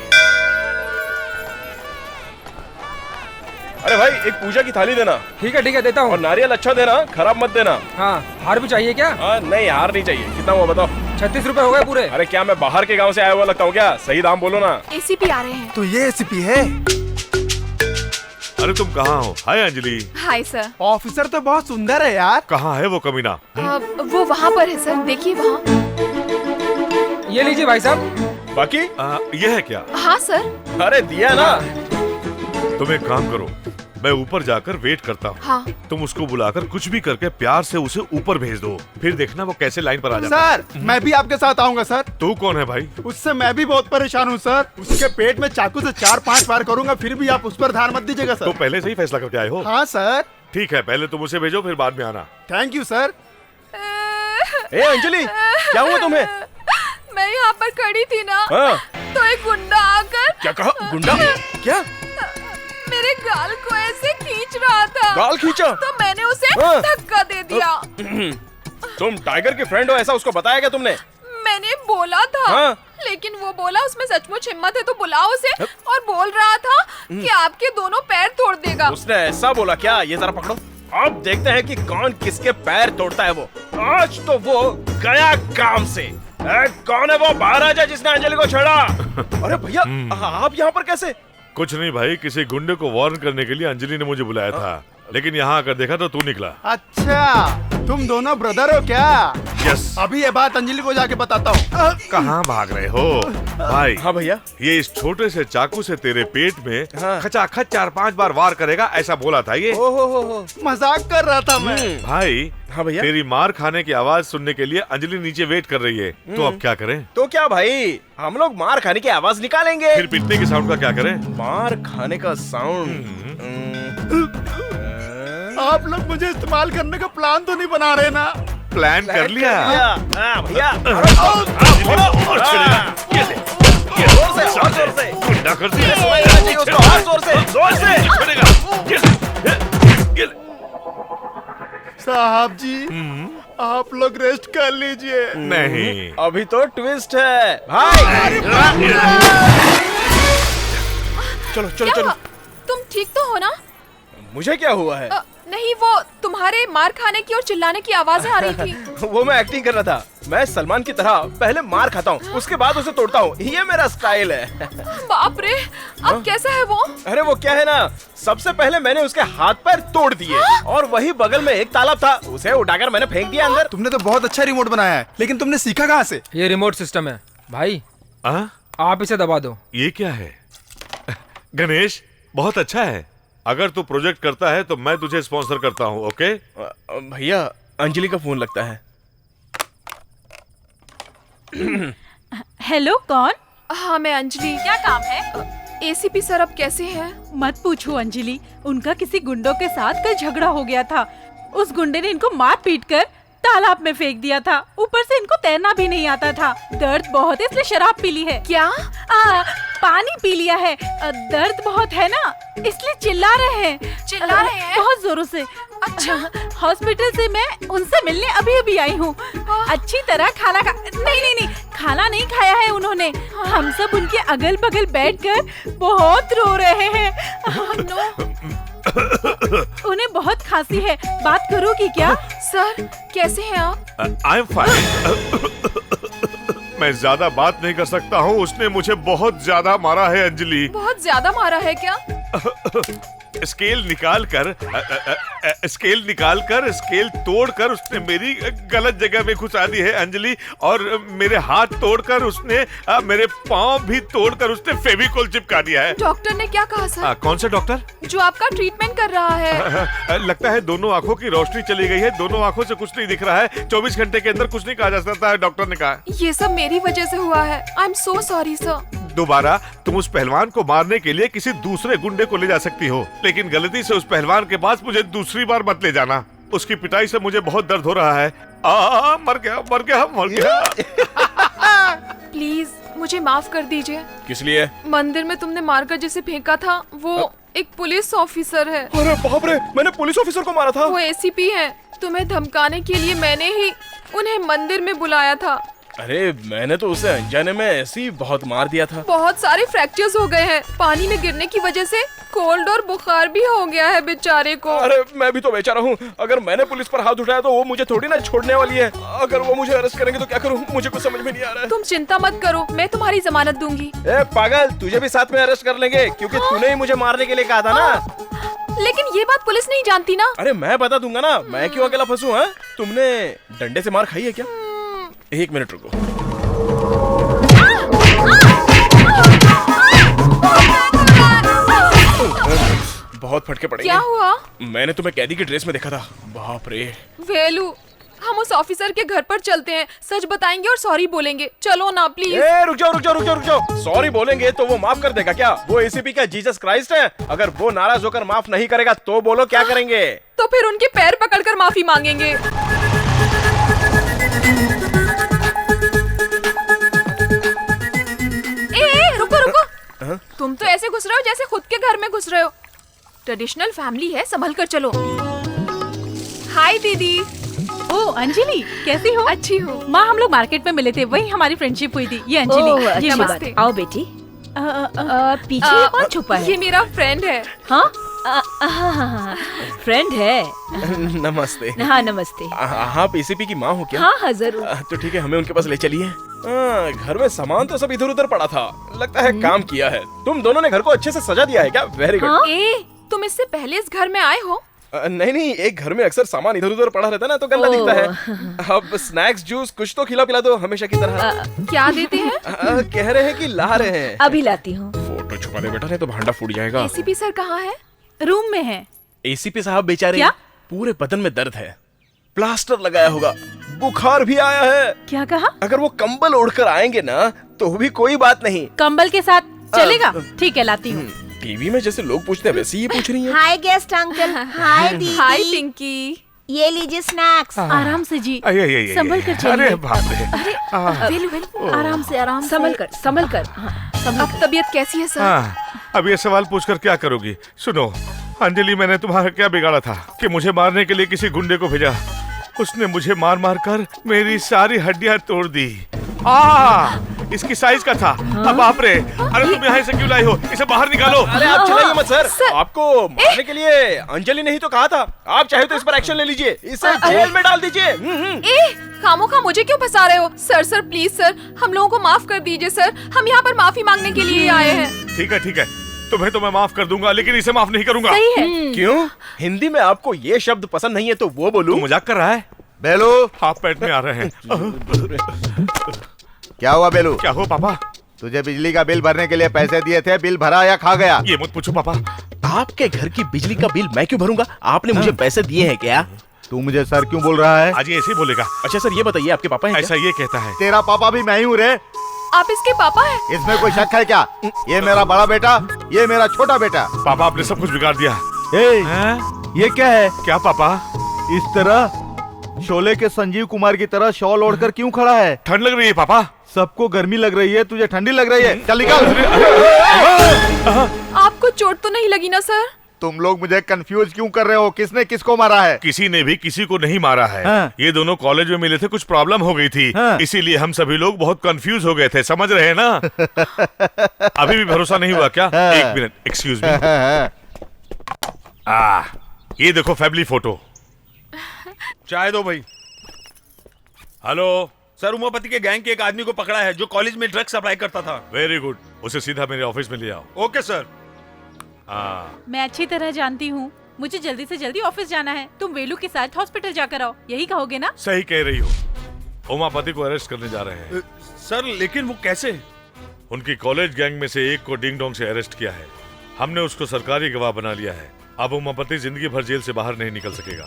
अरे भाई एक पूजा की थाली देना। ठीक है देता हूँ। और नारियल अच्छा देना, खराब मत देना। हाँ, हार भी चाहिए क्या? नहीं हार नहीं चाहिए। कितना हुआ बताओ? 36 रुपए हो गए पूरे। अरे क्या मैं बाहर के गांव से आया हुआ लगता हूँ क्या? सही दाम बोलो ना। एसीपी आ रहे हैं। तो ये एसीपी है? अरे तुम कहाँ हो? Hi Anjali. Hi sir. Officer तो बहुत सुंदर है यार। कहाँ है वो कमीना? वो वहाँ पर है सर, देखिए वहाँ। ये लीजिए भाई साहब। बाकी ये है क्या? हाँ सर। अरे दिया ना। तुम एक काम करो, मैं ऊपर जाकर वेट करता हूँ। हाँ। तुम उसको बुलाकर कुछ भी करके प्यार से उसे ऊपर भेज दो, फिर देखना वो कैसे लाइन पर आ जाता है। सर मैं भी आपके साथ आऊंगा सर। तू कौन है भाई? उससे मैं भी बहुत परेशान हूँ सर। उसके पेट में चाकू से 4-5 बार करूंगा, फिर भी आप उस पर ध्यान मत दीजिएगा सर। तो पहले से ही फैसला करके आए हो? हाँ सर। ठीक है, पहले तुम उसे भेजो, फिर बाद में आना। Thank you sir. ए अंजलि, क्या हुआ तुम्हें? मैं यहाँ पर खड़ी थी ना, तो एक गुंडा आकर। क्या कहा? गुंडा? क्या? मेरे गाल को ऐसे खींच रहा था। गाल खींचा? तो मैंने उसे धक्का दे दिया। तुम टाइगर की फ्रेंड हो ऐसा उसको बताया क्या तुमने? मैंने बोला था, लेकिन वो बोला उसमें सचमुच हिम्मत है तो बुलाओ उसे, और बोल रहा था कि आपके दोनों पैर तोड़ देगा। उसने ऐसा बोला क्या? ये जरा पकड़ो, अब देखते हैं कि कौन किसके पैर तोड़ता है। वो आज तो वो गया काम से। कौन है वो? बाहर आ जा जिसने अंजलि को छेड़ा। अरे भैया आप यहाँ पर कैसे? कुछ नहीं भाई, किसी गुंडे को वार्न करने के लिए अंजलि ने मुझे बुलाया था, लेकिन यहाँ आकर देखा तो तू निकला। अच्छा तुम दोनों ब्रदर हो क्या? यस। अभी ये बात अंजलि को जाके बताता हूँ। कहाँ भाग रहे हो भाई? हाँ भैया। ये इस छोटे से चाकू से तेरे पेट में खचाखच 4-5 बार वार करेगा, ऐसा बोला था ये। ओहो, मजाक कर रहा था मैं। भाई हाँ भैया। तेरी मार खाने की आवाज सुनने के लिए अंजलि नीचे वेट कर रही है, तो अब क्या करें? तो क्या भाई, हम लोग मार खाने की आवाज निकालेंगे। फिर पीटने के साउंड का क्या करें? मार खाने का साउंड। आप लोग मुझे इस्तेमाल करने का प्लान तो नहीं बना रहे ना? प्लान कर लिया। भैया गुंडा कर साहब जी, आप लोग रेस्ट कर लीजिए। नहीं, अभी तो ट्विस्ट है भाई। चलो चलो चलो। तुम ठीक तो हो ना? मुझे क्या हुआ है? नहीं, वो तुम्हारे मार खाने की और चिल्लाने की आवाजें आ रही थी। वो मैं एक्टिंग कर रहा था। मैं सलमान की तरह पहले मार खाता हूँ, उसके बाद उसे तोड़ता हूँ, ये मेरा स्टाइल है। बाप रे, अब कैसा है वो? अरे वो क्या है ना, सबसे पहले मैंने उसके हाथ पैर तोड़ दिए और वही बगल में एक तालाब था, उसे उठाकर मैंने फेंक दिया अंदर। तुमने तो बहुत अच्छा रिमोट बनाया है, लेकिन तुमने सीखा कहाँ से? ये रिमोट सिस्टम है भाई। आप इसे दबा दो। ये क्या है? गणेश, बहुत अच्छा है। अगर तू प्रोजेक्ट करता है तो मैं तुझे स्पॉन्सर करता हूँ, ओके? भैया, अंजलि का फोन लगता है। हेलो, कौन? हाँ, मैं अंजलि। क्या काम है? एसीपी सर अब कैसे हैं? मत पूछो अंजलि, उनका किसी गुंडों के साथ कल झगड़ा हो गया था। उस गुंडे ने इनको मार पीट कर तालाब में फेंक दिया था। ऊपर से इनको तैरना भी नहीं आता था। दर्द बहुत है इसलिए शराब पी ली है। क्या? पानी पी लिया है। दर्द बहुत है ना, इसलिए चिल्ला रहे हैं। बहुत जोरों से। अच्छा। हॉस्पिटल से मैं उनसे मिलने अभी अभी आई हूँ। अच्छी तरह खाना नहीं, खाना नहीं खाया है उन्होंने। हम सब उनके अगल बगल बैठकर बहुत रो रहे हैं। उन्हें बहुत खांसी है, बात करोगी क्या? सर, कैसे हैं आप? I am fine. मैं ज्यादा बात नहीं कर सकता हूँ, उसने मुझे बहुत ज्यादा मारा है अंजलि। बहुत ज्यादा मारा है क्या? स्केल निकाल कर स्केल तोड़कर उसने मेरी गलत जगह में घुसा दी है अंजलि, और मेरे हाथ तोड़कर उसने मेरे पाँव भी तोड़कर उसने फेविकोल चिपका दिया है। डॉक्टर ने क्या कहा सर? कौन सा डॉक्टर? जो आपका ट्रीटमेंट कर रहा है। लगता है दोनों आंखों की रोशनी चली गई है, दोनों आंखों से कुछ नहीं दिख रहा है। 24 घंटे के अंदर कुछ नहीं कहा जा सकता है, डॉक्टर ने कहा। ये सब मेरी वजह से हुआ है। I am so sorry sir. दोबारा तुम उस पहलवान को मारने के लिए किसी दूसरे गुंडे को ले जा सकती हो, लेकिन गलती से उस पहलवान के पास मुझे दूसरी बार मत ले जाना। उसकी पिटाई से मुझे बहुत दर्द हो रहा है। मर गया। प्लीज मुझे माफ कर दीजिए। किस लिए? मंदिर में तुमने मारकर जिसे फेंका था वो एक पुलिस ऑफिसर है। अरे बाप रे, मैंने पुलिस ऑफिसर को मारा था। वो एसीपी है। तुम्हें धमकाने के लिए मैंने ही उन्हें मंदिर में बुलाया था। अरे मैंने तो उसे अनजाने में ऐसे ही बहुत मार दिया था। बहुत सारे फ्रैक्चर्स हो गए हैं। पानी में गिरने की वजह से कोल्ड और बुखार भी हो गया है बेचारे को। अरे मैं भी तो बेचारा हूँ। अगर मैंने पुलिस पर हाथ उठाया तो वो मुझे थोड़ी ना छोड़ने वाली है। अगर वो मुझे अरेस्ट करेंगे तो क्या करूँ, मुझे कुछ समझ में नहीं आ रहा है। तुम चिंता मत करो, मैं तुम्हारी जमानत दूंगी। ए पागल, तुझे भी साथ में अरेस्ट कर लेंगे, क्योंकि तूने ही मुझे मारने के लिए कहा था ना। लेकिन ये बात पुलिस नहीं जानती ना। अरे मैं बता दूंगा ना, मैं क्यों अकेला फंसूं? हाँ, तुमने डंडे से मार खाई है क्या? 1 मिनट रुको। बहुत फटके पड़ेंगे। क्या हुआ? मैंने तुम्हें कैदी की ड्रेस में देखा था। बाप रे। वेलू, हम उस ऑफिसर के घर पर चलते हैं, सच बताएंगे और सॉरी बोलेंगे। चलो ना प्लीज। रुक जाओ। सॉरी बोलेंगे तो वो माफ कर देगा क्या? वो एसीपी क्या जीसस क्राइस्ट है? अगर वो नाराज होकर माफ नहीं करेगा तो बोलो क्या करेंगे? तो फिर उनके पैर पकड़कर माफी मांगेंगे। रुको। तुम तो ऐसे घुस रहे हो जैसे खुद के घर में घुस रहे हो। ट्रेडिशनल फैमिली है, संभल कर चलो। हाय दीदी। ओ अंजलि, कैसी हो? अच्छी हूँ। माँ, हम लोग मार्केट में मिले थे, वही हमारी फ्रेंडशिप हुई थी। ये अंजलि। ये नमस्ते। आओ बेटी। पीछे कौन छुपा है? ये मेरा फ्रेंड है। हाँ, फ्रेंड है। नमस्ते। हाँ नमस्ते। आप एसीपी की माँ हो क्या? हाँ जरूर। तो ठीक है, हमें उनके पास ले चलिए। घर में सामान तो सब इधर उधर पड़ा था, लगता है काम किया है। तुम दोनों ने घर को अच्छे से सजा दिया है क्या? Very good. तुम इससे पहले इस घर में आए हो? नहीं नहीं, एक घर में अक्सर सामान इधर उधर पड़ा रहता है ना, तो गंदा दिखता है। अब स्नैक्स जूस कुछ तो खिला पिला दो हमेशा की तरह। क्या देते हैं? कह रहे हैं कि ला रहे हैं। अभी लाती हूँ। फोटो छुपा दे बेटा, नहीं तो भांडा फूट जाएगा। एसीपी सर कहाँ है? रूम में है। एसीपी साहब बेचारे क्या? पूरे बदन में दर्द है, प्लास्टर लगाया होगा, बुखार भी आया है। क्या कहा? अगर वो कंबल ओढ़कर आएंगे ना तो भी कोई बात नहीं। कंबल के साथ चलेगा? ठीक है, लाती हूँ। टीवी में जैसे लोग पूछते हैं वैसे ही पूछ रही हैं। हाय गेस्ट अंकल। हाय दीदी। हाय पिंकी। ये लीजिए स्नैक्स। आराम से जी, संभल कर चलिए। अरे बाप रे। अरे वेलू वेलू, आराम से संभल कर संभल कर। अब तबीयत कैसी है सर? अब ये सवाल पूछकर क्या करोगी? सुनो अंजलि, मैंने तुम्हारा क्या बिगाड़ा था कि मुझे मारने के लिए किसी गुंडे को भेजा? उसने मुझे मार मार कर मेरी सारी हड्डियां तोड़ दी। इसकी साइज का था। अब बाप रे, अरे तुम यहाँ से क्यों लाई हो? इसे बाहर निकालो। अरे आप चलाइए मत सर, आपको मारने के लिए अंजलि ने ही तो कहा था। आप चाहे तो इस पर एक्शन ले लीजिए, इसे जेल में डाल दीजिए। खामोखा मुझे क्यों फंसा रहे हो? सर सर प्लीज सर, हम लोगों को माफ कर दीजिए सर, हम यहाँ पर माफी मांगने के लिए आए हैं। ठीक है ठीक है, तुम्हें तो मैं माफ कर दूंगा, लेकिन इसे माफ नहीं करूंगा। सही है। क्यों? हिंदी में आपको ये शब्द पसंद नहीं है तो वो बोलूं? तू मजाक कर रहा है? बेलू, हाथ पेट में आ रहे हैं। क्या हुआ बेलू? क्या हुआ पापा? तुझे बिजली का बिल भरने के लिए पैसे दिए थे, बिल भरा या खा गया? ये मत पूछो पापा। आपके घर की बिजली का बिल मैं क्यों भरूंगा? आपने मुझे पैसे दिए हैं क्या? तू मुझे सर क्यों बोल रहा है? आज ये ऐसे ही बोलेगा। अच्छा सर, ये बताइए आपके पापा हैं? ऐसा ये कहता है। तेरा पापा भी मैं ही हूँ रे। आप इसके पापा हैं? इसमें कोई शक है क्या? ये मेरा बड़ा बेटा, ये मेरा छोटा बेटा। पापा आपने सब कुछ बिगाड़ दिया। ये क्या है? क्या पापा? इस तरह शोले के संजीव कुमार की तरह शॉल ओढ़कर क्यों खड़ा है? ठंड लग रही है पापा। सबको गर्मी लग रही है, तुझे ठंडी लग रही है? चल निकल। आपको चोट तो नहीं लगी ना सर? तुम लोग मुझे कंफ्यूज क्यों कर रहे हो? किसने किसको मारा है? किसी ने भी किसी को नहीं मारा है। ये दोनों कॉलेज में मिले थे, कुछ प्रॉब्लम हो गई थी, इसीलिए हम सभी लोग बहुत कंफ्यूज हो गए थे, समझ रहे हैं ना? अभी भी भरोसा नहीं हुआ क्या? एक मिनट, एक्सक्यूज मी। ये देखो फैमिली फोटो। चाय दो भाई। हेलो सर, उमापति के गैंग के एक आदमी को पकड़ा है जो कॉलेज में ड्रग्स सप्लाई करता था। वेरी गुड, उसे सीधा मेरे ऑफिस में ले आओ। Okay sir. मैं अच्छी तरह जानती हूँ, मुझे जल्दी से जल्दी ऑफिस जाना है। तुम वेलू के साथ हॉस्पिटल जाकर आओ, यही कहोगे ना? सही कह रही हो। उमापति को अरेस्ट करने जा रहे हैं। सर लेकिन वो कैसे? उनकी कॉलेज गैंग में से एक को डिंग डोंग से अरेस्ट किया है। हमने उसको सरकारी गवाह बना लिया है। अब उमापति जिंदगी भर जेल से बाहर नहीं निकल सकेगा।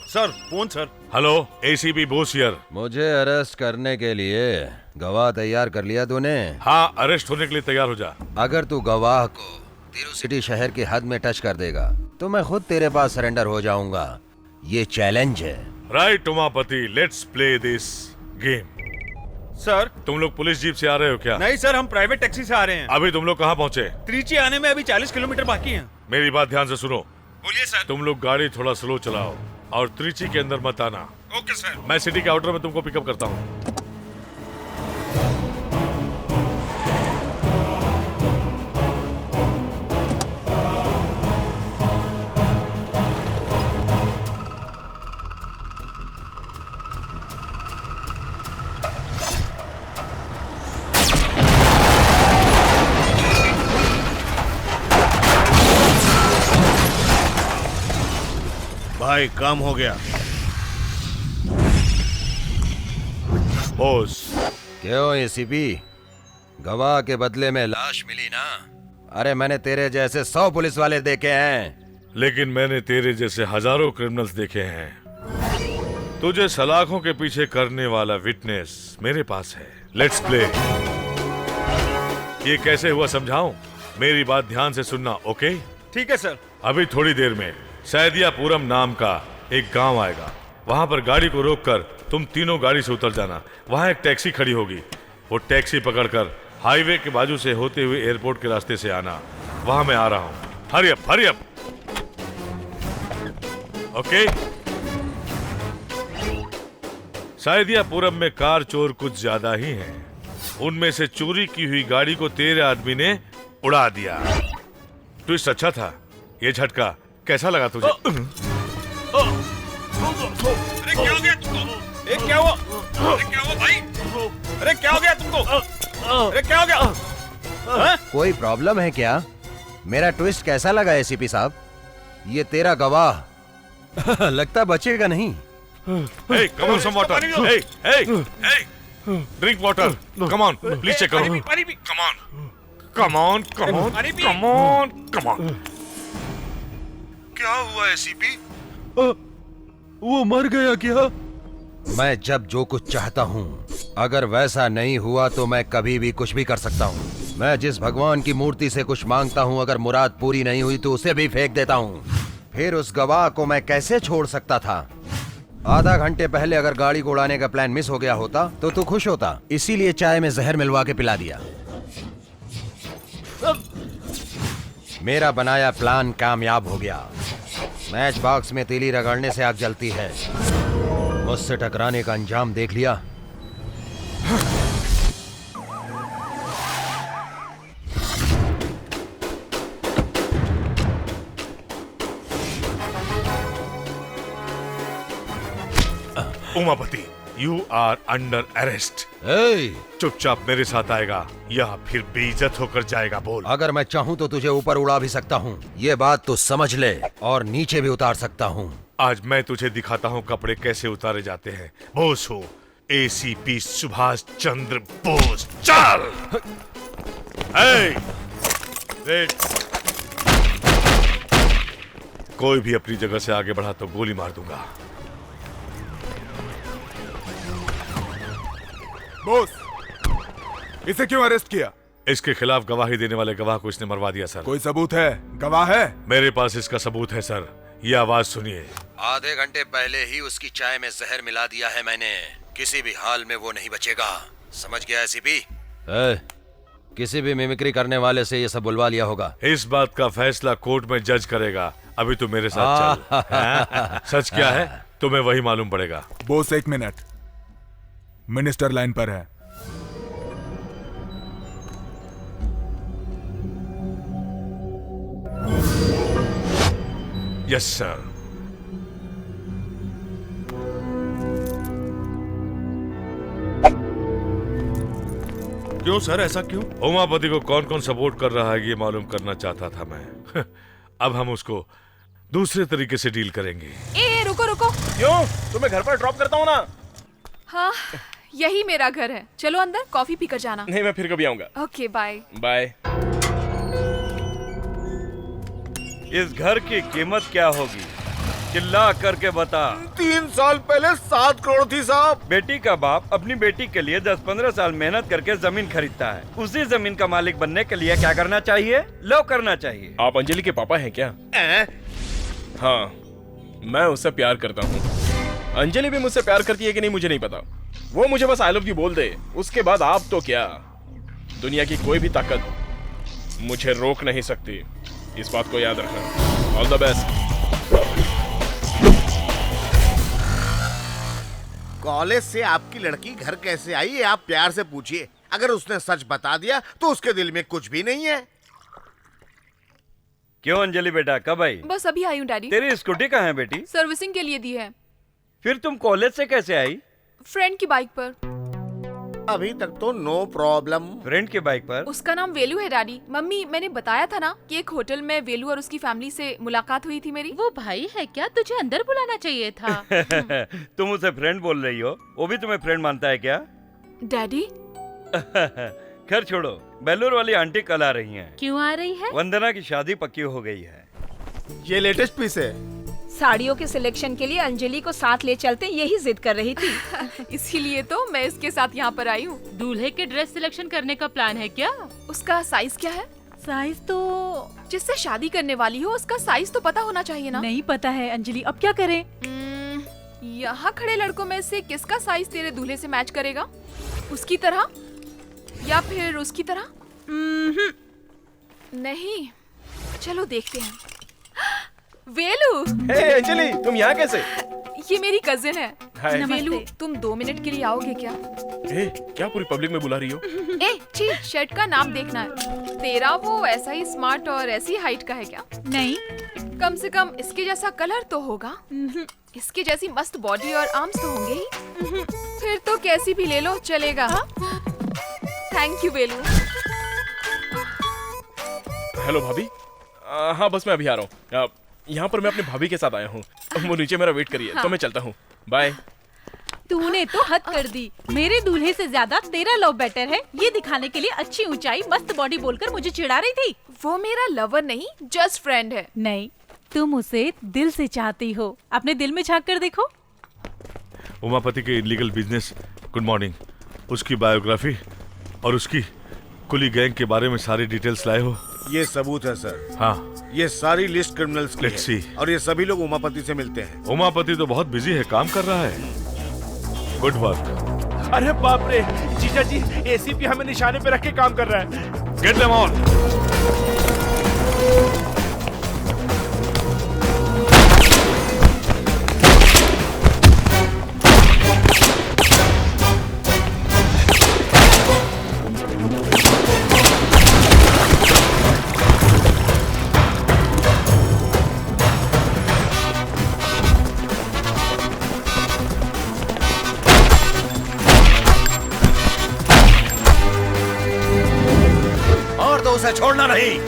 Sir phone sir. Hello, ACP Bose here. मुझे अरेस्ट करने के लिए गवाह तैयार कर लिया तूने? हाँ, अरेस्ट होने के लिए तैयार हो जा। अगर तू गवाह को तिरुसिटी शहर की हद में टच कर देगा तो मैं खुद तेरे पास सरेंडर हो जाऊंगा। ये चैलेंज है। Right Umapati, let's play this game. Sir, तुम लोग पुलिस जीप से आ रहे हो क्या? नहीं सर, हम प्राइवेट टैक्सी से आ रहे हैं। अभी तुम लोग कहाँ पहुँचे? त्रिची आने में अभी 40 किलोमीटर बाकी है। मेरी बात ध्यान से सुनो। बोलिए सर। तुम लोग गाड़ी थोड़ा स्लो चलाओ और त्रिची के अंदर मत आना। Okay sir. मैं सिटी के आउटर में तुमको पिकअप करता हूँ। भाई काम हो गया। बॉस। क्यों एसीपी, गवाह के बदले में लाश मिली ना? अरे मैंने तेरे जैसे 100 पुलिस वाले देखे हैं, लेकिन मैंने तेरे जैसे हजारों क्रिमिनल्स देखे हैं। तुझे सलाखों के पीछे करने वाला विटनेस मेरे पास है। Let's play. ये कैसे हुआ समझाऊं? मेरी बात ध्यान से सुनना, ओके? ठीक है सर। अभी थोड़ी देर में सैदियापुरम नाम का एक गांव आएगा। वहां पर गाड़ी को रोककर तुम तीनों गाड़ी से उतर जाना। वहां एक टैक्सी खड़ी होगी, वो टैक्सी पकड़कर हाईवे के बाजू से होते हुए एयरपोर्ट के रास्ते से आना। वहां मैं आ रहा हूं। Hurry up, hurry up. Okay? Saidiyapuram में कार चोर कुछ ज्यादा ही हैं। उनमें से चोरी की हुई गाड़ी को तेरे आदमी ने उड़ा दिया। ट्विस्ट अच्छा था। ये झटका कैसा लगा तुझे? अरे क्या हो गया तुमको? ए, क्या हुआ? अरे क्या हुआ भाई? अरे क्या हो गया तुमको? अरे क्या हो गया? कोई प्रॉब्लम है क्या? मेरा ट्विस्ट कैसा लगा एसीपी साहब? ये तेरा गवाह लगता बचेगा नहीं। Hey, come on, some water. Hey, hey, hey. Drink water. Come on, please check करो. Come on. Come on, come on, come on, come on. क्या हुआ है सीपी? वो मर गया क्या? मैं जब जो कुछ चाहता हूँ, अगर वैसा नहीं हुआ तो मैं कभी भी कुछ भी कर सकता हूँ। मैं जिस भगवान की मूर्ति से कुछ मांगता हूँ, अगर मुराद पूरी नहीं हुई तो उसे भी फेंक देता हूँ। फिर उस गवाह को मैं कैसे छोड़ सकता था? आधा घंटे पहले अगर गाड़ी को उड़ाने का प्लान मिस हो गया होता तो तू खुश होता, इसीलिए चाय में जहर मिलवा के पिला दिया। मेरा बनाया प्लान कामयाब हो गया। मैच बॉक्स में तीली रगड़ने से आग जलती है, मुझसे टकराने का अंजाम देख लिया। Umapati, you are under arrest. चुपचाप मेरे साथ आएगा या फिर बेइज्जत होकर जाएगा। बोल। अगर मैं चाहूँ तो तुझे ऊपर उड़ा भी सकता हूँ, ये बात तो समझ ले, और नीचे भी उतार सकता हूँ। आज मैं तुझे दिखाता हूँ कपड़े कैसे उतारे जाते हैं। बोस हो ACP सुभाष चंद्र बोस। चल। कोई भी अपनी जगह से आगे बढ़ा तो गोली मार दूंगा। बॉस, इसे क्यों अरेस्ट किया? इसके खिलाफ गवाही देने वाले गवाह को इसने मरवा दिया सर। कोई सबूत है? गवाह है? मेरे पास इसका सबूत है सर। ये आवाज सुनिए। आधे घंटे पहले ही उसकी चाय में जहर मिला दिया है मैंने। किसी भी हाल में वो नहीं बचेगा, समझ गया एसीपी? किसी भी मिमिक्री करने वाले से ये सब बुलवा लिया होगा। इस बात का फैसला कोर्ट में जज करेगा। अभी तू मेरे साथ चल। सच क्या है तुम्हें वही मालूम पड़ेगा। Boss, 1 minute. मिनिस्टर लाइन पर है। Yes sir. क्यों सर, ऐसा क्यों? उमापति को कौन कौन सपोर्ट कर रहा है ये मालूम करना चाहता था मैं। अब हम उसको दूसरे तरीके से डील करेंगे। रुको रुको। क्यों? तुम्हें घर पर ड्रॉप करता हूँ ना। हाँ, यही मेरा घर है। चलो अंदर कॉफी पीकर जाना। नहीं, मैं फिर कभी आऊंगा। Okay, bye bye. इस घर की कीमत क्या होगी? चिल्ला करके बता। 3 साल पहले 7 करोड़ थी साहब। बेटी का बाप अपनी बेटी के लिए 10-15 साल मेहनत करके जमीन खरीदता है। उसी जमीन का मालिक बनने के लिए क्या करना चाहिए? लो करना चाहिए। आप अंजलि के पापा हैं क्या? हाँ, मैं उससे प्यार करता हूँ। अंजलि भी मुझसे प्यार करती है कि नहीं मुझे नहीं पता। वो मुझे बस आई लव यू बोल दे, उसके बाद आप तो क्या, दुनिया की कोई भी ताकत मुझे रोक नहीं सकती। इस बात को याद रखना। All the best. कॉलेज से आपकी लड़की घर कैसे आई, ये आप प्यार से पूछिए। अगर उसने सच बता दिया तो उसके दिल में कुछ भी नहीं है। क्यों अंजलि बेटा, कब आई? बस अभी आई हूँ डैडी। तेरी स्कूटी कहाँ है बेटी? सर्विसिंग के लिए दी है। फिर तुम कॉलेज से कैसे आई? फ्रेंड की बाइक पर। अभी तक तो नो प्रॉब्लम। फ्रेंड की बाइक पर? उसका नाम वेलू है डैडी। मम्मी, मैंने बताया था ना कि एक होटल में वेलू और उसकी फैमिली से मुलाकात हुई थी मेरी। वो भाई है क्या? तुझे अंदर बुलाना चाहिए था। तुम उसे फ्रेंड बोल रही हो, वो भी तुम्हें फ्रेंड मानता है क्या? डैडी। खैर छोड़ो, बेलूर वाली आंटी कल आ रही हैं। क्यों आ रही है? वंदना की शादी पक्की हो गई है। ये लेटेस्ट पीस है। साड़ियों के सिलेक्शन के लिए अंजलि को साथ ले चलते, यही जिद कर रही थी। इसीलिए तो मैं इसके साथ यहाँ पर आई हूँ। दूल्हे के ड्रेस सिलेक्शन करने का प्लान है क्या? उसका साइज क्या है? साइज तो जिससे शादी करने वाली हो उसका साइज तो पता होना चाहिए ना। नहीं पता है अंजलि, अब क्या करें? यहाँ खड़े लड़कों में से किसका साइज तेरे दूल्हे से मैच करेगा? उसकी तरह या फिर उसकी तरह? नहीं, चलो देखते हैं। वेलू। अंजलि, तुम यहाँ कैसे? ये मेरी कजिन है। हाय। वेलू, तुम 2 मिनट के लिए आओगे क्या? क्या पूरी पब्लिक में बुला रही हो? छी, शर्ट का नाप देखना है। तेरा वो ऐसा ही स्मार्ट और ऐसी हाइट का है क्या? नहीं, कम से कम इसके जैसा कलर तो होगा। इसके जैसी मस्त बॉडी और आर्म्स तो होंगे ही। फिर तो कैसी भी ले लो, चलेगा। Thank you Velu. हेलो भाभी। हाँ, बस मैं अभी आ रहा हूँ। यहाँ पर मैं अपनी भाभी के साथ आया हूँ। वो नीचे मेरा वेट करिए। तो मैं चलता हूँ। बाय। तूने तो हद कर दी। मेरे दूल्हे से ज्यादा तेरा लव बेटर है, ये दिखाने के लिए अच्छी ऊंचाई मस्त बॉडी बोलकर मुझे चिढ़ा रही थी। वो मेरा लवर नहीं, जस्ट फ्रेंड है। नहीं, तुम उसे दिल से चाहती हो। अपने दिल में झांक कर देखो। उमापति के इलीगल बिजनेस, गुड मॉर्निंग, उसकी बायोग्राफी और उसकी कुली गैंग के बारे में सारी डिटेल्स लाए हो? ये सबूत है सर। हाँ, ये सारी लिस्ट क्रिमिनल्स की Let's है see. और ये सभी लोग उमापति से मिलते हैं। उमापति तो बहुत बिजी है, काम कर रहा है। Good work. अरे बाप रे, जीजा जी एसीपी हमें निशाने पे रख के काम कर रहा है। Get them on. उसे छोड़ना नहीं।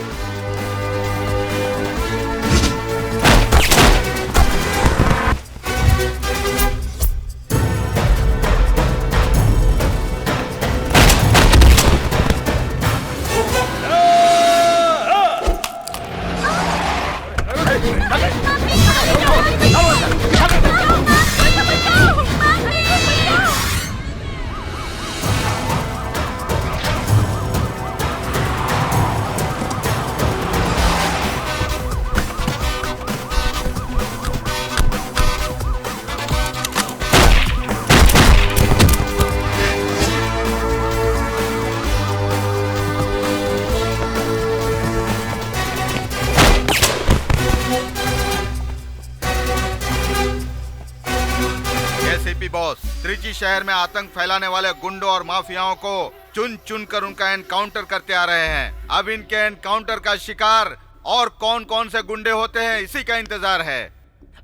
बॉस, त्रिची शहर में आतंक फैलाने वाले गुंडों और माफियाओं को चुन चुन कर उनका एनकाउंटर करते आ रहे हैं। अब इनके एनकाउंटर का शिकार और कौन कौन से गुंडे होते हैं, इसी का इंतजार है।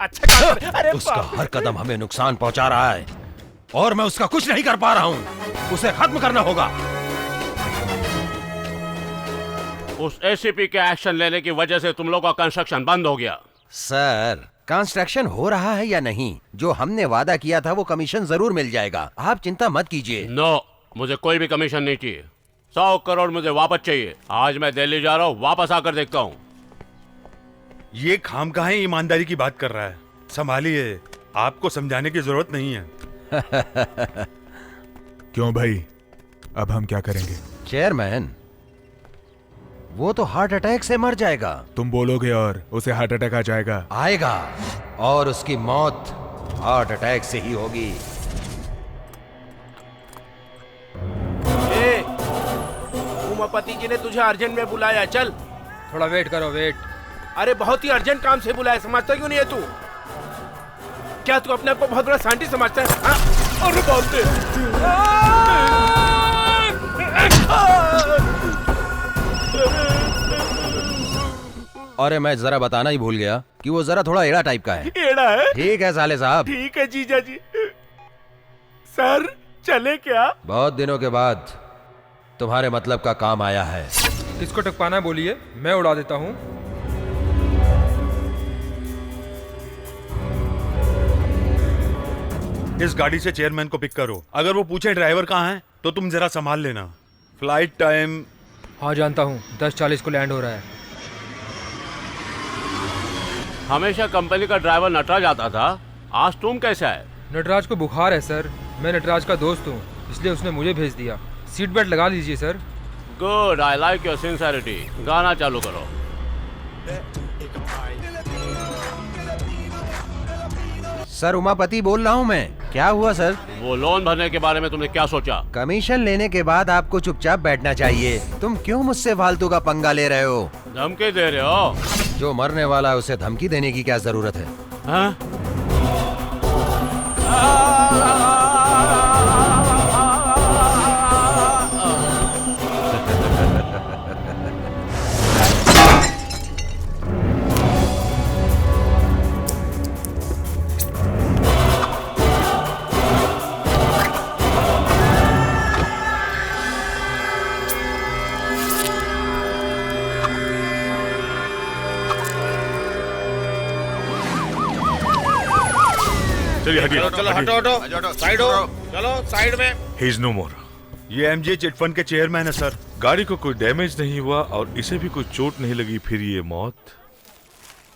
अच्छा, उसका हर कदम हमें नुकसान पहुंचा रहा है और मैं उसका कुछ नहीं कर पा रहा हूं। उसे खत्म करना होगा। उस एसीपी के एक्शन लेने की वजह से तुम लोग का कंस्ट्रक्शन बंद हो गया। सर, कंस्ट्रक्शन हो रहा है या नहीं, जो हमने वादा किया था वो कमीशन जरूर मिल जाएगा। आप चिंता मत कीजिए। नो, मुझे कोई भी कमीशन नहीं चाहिए। 100 करोड़ मुझे वापस चाहिए। आज मैं दिल्ली जा रहा हूँ, वापस आकर देखता हूँ। ये खामखा ईमानदारी की बात कर रहा है, संभालिए, आपको समझाने की जरूरत नहीं है। क्यों भाई, अब हम क्या करेंगे? चेयरमैन, वो तो हार्ट अटैक से मर जाएगा। तुम बोलोगे और उसे हार्ट अटैक आ जाएगा? आएगा, और उसकी मौत हार्ट अटैक से ही होगी। उमापति जी ने तुझे अर्जेंट में बुलाया, चल। थोड़ा वेट करो, वेट। अरे बहुत ही अर्जेंट काम से बुलाया, समझता क्यों नहीं है तू? क्या तू अपने आप को बहुत बड़ा साइंटिस्ट समझता है? हाँ? अरे बाप रे! अरे मैं जरा बताना ही भूल गया कि वो जरा थोड़ा एड़ा टाइप का है। एड़ा है? ठीक है साले साहब। ठीक है जीजा जी। सर, चले क्या? बहुत दिनों के बाद तुम्हारे मतलब का काम आया है। किसको टपकाना बोलिए, मैं उड़ा देता हूँ। इस गाड़ी से चेयरमैन को पिक करो। अगर वो पूछे ड्राइवर कहाँ है तो तुम जरा संभाल लेना। Flight time? हाँ जानता हूँ, 10:40 को लैंड हो रहा है। हमेशा कंपनी का ड्राइवर नटराज आता था, आज तुम कैसा है? नटराज को बुखार है सर, मैं नटराज का दोस्त हूँ, इसलिए उसने मुझे भेज दिया। सीट बेल्ट लगा लीजिए sir. Good, I like your sincerity. गाना चालू करो। सर, उमापति बोल रहा हूँ मैं। क्या हुआ सर? वो लोन भरने के बारे में तुमने क्या सोचा? कमीशन लेने के बाद आपको चुपचाप बैठना चाहिए। तुम क्यों मुझसे फालतू का पंगा ले रहे हो? धमकी दे रहे हो? जो मरने वाला है उसे धमकी देने की क्या जरूरत है? हाँ? चलिए हटिए। चलो हटो हटो साइड हो, चलो साइड में। ही इज नो मोर। ये एमजे चिटफंड के चेयरमैन है सर। गाड़ी को कोई डैमेज नहीं हुआ और इसे भी कोई चोट नहीं लगी, फिर ये मौत।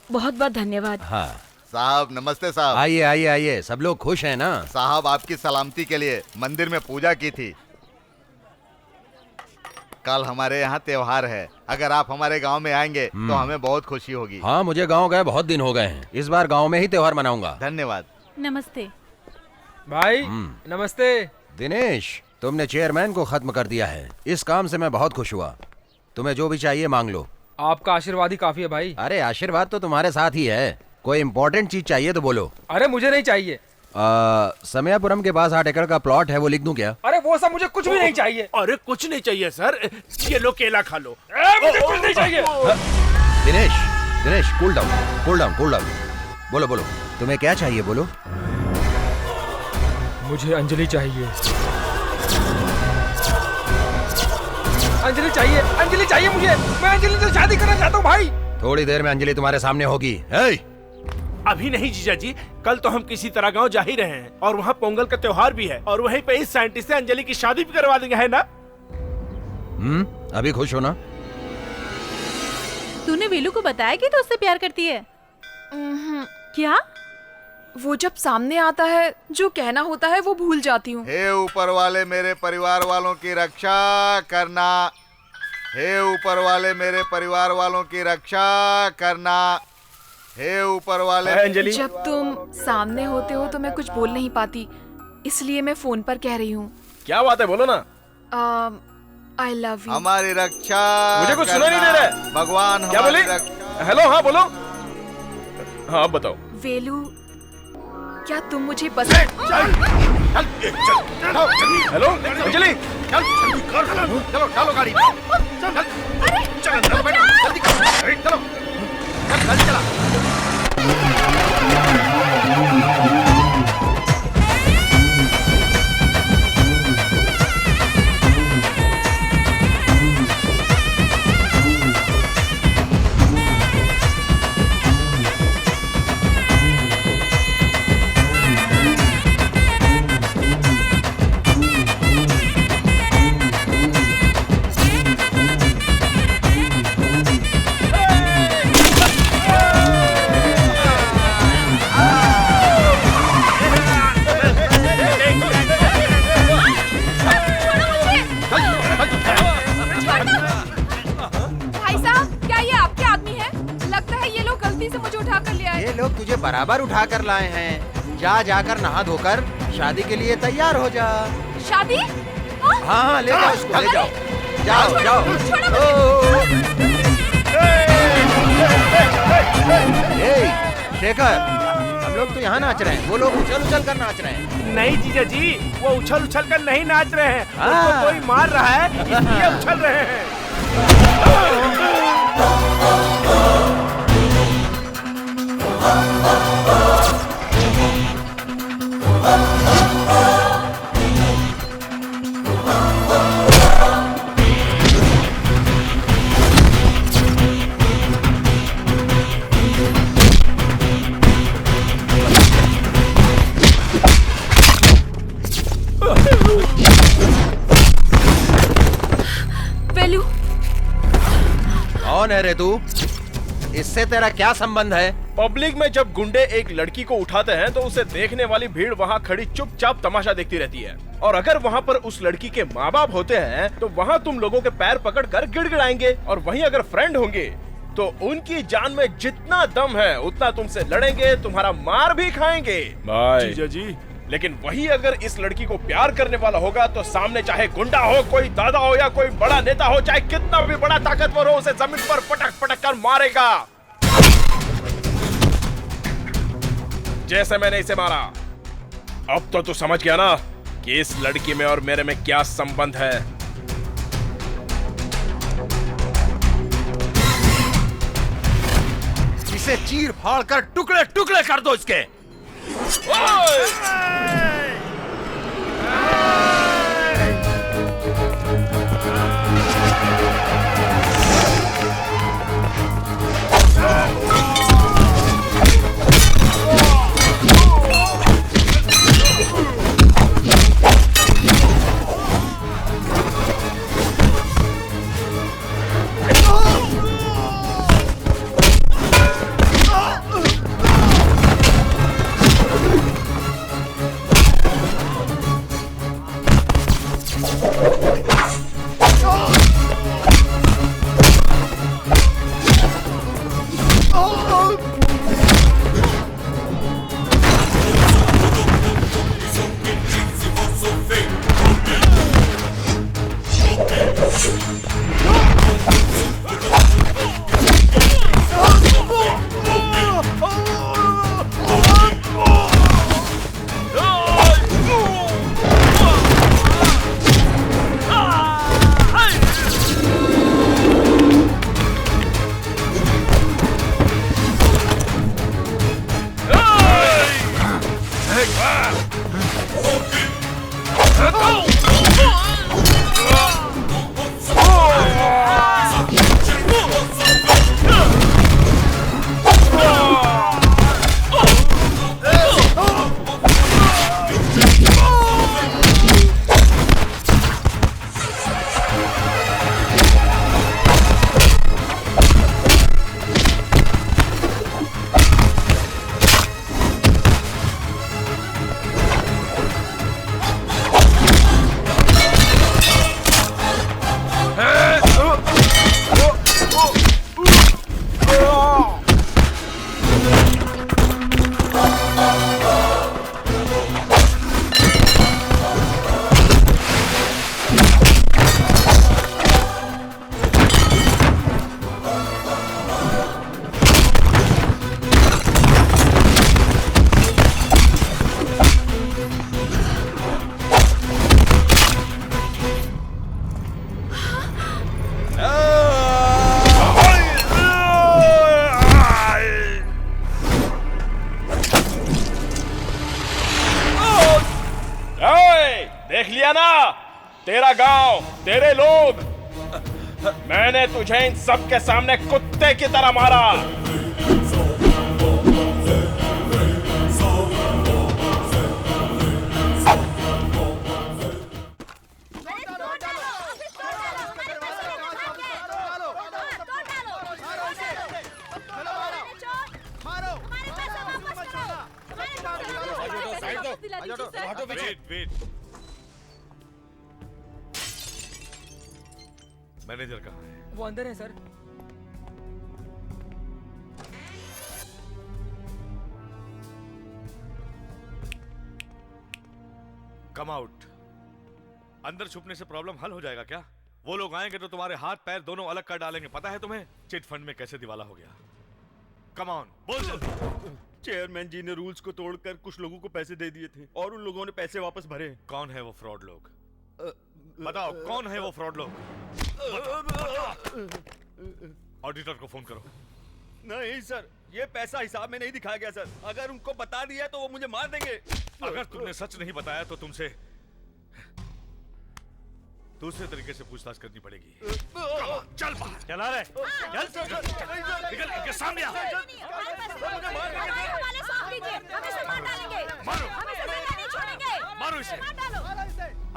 बहुत बहुत धन्यवाद। हाँ साहब नमस्ते साहब। आइए आइए आइए, सब लोग खुश हैं ना? साहब आपकी सलामती के लिए मंदिर में पूजा की थी। कल हमारे यहाँ त्योहार है, अगर आप हमारे गांव में आएंगे तो हमें बहुत खुशी होगी। हाँ, मुझे गांव गए बहुत दिन हो गए हैं, इस बार गांव में ही त्योहार मनाऊंगा। धन्यवाद। नमस्ते भाई। नमस्ते। दिनेश, तुमने चेयरमैन को खत्म कर दिया है। इस काम से मैं बहुत खुश हुआ। तुम्हें जो भी चाहिए मांग लो। आपका आशीर्वाद ही काफी है भाई। अरे आशीर्वाद तो तुम्हारे साथ ही है। कोई इम्पोर्टेंट चीज चाहिए तो बोलो। अरे मुझे नहीं चाहिए। समयापुरम के पास 8 एकड़ का प्लॉट है, वो लिख दूं क्या? अरे वो सब मुझे कुछ भी नहीं चाहिए। अरे कुछ नहीं चाहिए सर, ये लो केला खा लो। मुझे कुछ नहीं चाहिए। Dinesh, Dinesh cool down, cool down, cool down. बोलो बोलो, तुम्हें क्या चाहिए बोलो। मुझे अंजलि चाहिए। अंजलि चाहिए, अंजलि चाहिए मुझे। मैं अंजलि से शादी करना चाहता हूँ भाई। थोड़ी देर में अंजलि तुम्हारे सामने होगी। अभी नहीं जीजा जी, कल तो हम किसी तरह गांव जा ही रहे हैं और वहाँ पोंगल का त्योहार भी है और वहीं पे इस साइंटिस्ट से अंजलि की शादी भी करवा देंगे, है ना? अभी खुश हो ना? तूने वेलू को बताया कि तू उससे प्यार करती है? क्या? वो जब सामने आता है जो कहना होता है वो भूल जाती हूँ। हे ऊपर वाले मेरे परिवार वालों की रक्षा करना। हे ऊपर वाले मेरे परिवार वालों की रक्षा करना। हे ऊपर वाले। अंजलि, जब तुम सामने होते हो तो मैं कुछ बोल नहीं पाती, इसलिए मैं फोन पर कह रही हूँ। क्या बात है, बोलो ना। I love you. हमारी रक्षा। मुझे कुछ सुना नहीं दे रहा है। भगवान क्या बोली? हेलो, हाँ बोलो। हाँ बताओ। वेलू, क्या तुम मुझे पसंद? हेलो अंजलि, चलो डालो गाड़ी। चलो बैठो, जल्दी करो, चलो गाड़ी चला। बराबर उठा कर लाए हैं। जा जाकर नहा धोकर शादी के लिए तैयार हो जा। शादी? हाँ हाँ, ले जाओ उसको, ले जाओ। जाओ जाओ। शेखर, हम लोग तो यहाँ नाच रहे हैं, वो लोग उछल उछल कर नाच रहे हैं। नहीं जीजा जी, वो उछल उछल कर नहीं नाच रहे हैं, उनको कोई मार रहा है इसलिए उछल रहे हैं। वेलू, कौन है रे तू? इससे तेरा क्या संबंध है? पब्लिक में जब गुंडे एक लड़की को उठाते हैं तो उसे देखने वाली भीड़ वहाँ खड़ी चुपचाप तमाशा देखती रहती है, और अगर वहाँ पर उस लड़की के माँ बाप होते हैं तो वहाँ तुम लोगों के पैर पकड़कर गिड़गिड़ाएंगे, और वहीं अगर फ्रेंड होंगे तो उनकी जान में जितना दम है उतना तुमसे लड़ेंगे, तुम्हारा मार भी खाएंगे। जीजा जी, लेकिन वही अगर इस लड़की को प्यार करने वाला होगा तो सामने चाहे गुंडा हो, कोई दादा हो या कोई बड़ा नेता हो, चाहे कितना भी बड़ा ताकतवर हो, उसे जमीन पर पटक पटक कर मारेगा, जैसे मैंने इसे मारा। अब तो तू समझ गया ना कि इस लड़की में और मेरे में क्या संबंध है। इसे चीर फाड़ कर टुकड़े टुकड़े कर दो इसके। दिया ना, तेरा गांव, तेरे लोग, मैंने तुझे इन सब के सामने कुत्ते की तरह मारा। वेट, मैनेजर कहाँ है? वो अंदर है सर। Come out. अंदर छुपने से प्रॉब्लम हल हो जाएगा क्या? वो लोग आएंगे तो तुम्हारे हाथ पैर दोनों अलग कर डालेंगे। पता है तुम्हें चिट फंड में कैसे दिवाला हो गया? कम ऑन, बोल जल्दी। चेयरमैन जी ने रूल्स को तोड़कर कुछ लोगों को पैसे दे दिए थे और उन लोगों ने पैसे वापस भरे। कौन है वो फ्रॉड लोग? बताओ कौन है वो फ्रॉड लोग? ऑडिटर को फोन करो। नहीं सर, ये पैसा हिसाब में नहीं दिखाया गया सर। अगर उनको बता दिया तो वो मुझे मार देंगे। अगर तुमने सच नहीं बताया तो तुमसे दूसरे तरीके से पूछताछ करनी पड़ेगी। चल बाहर। चला रहे चल निकल इनके सामने आ। मारो इसे।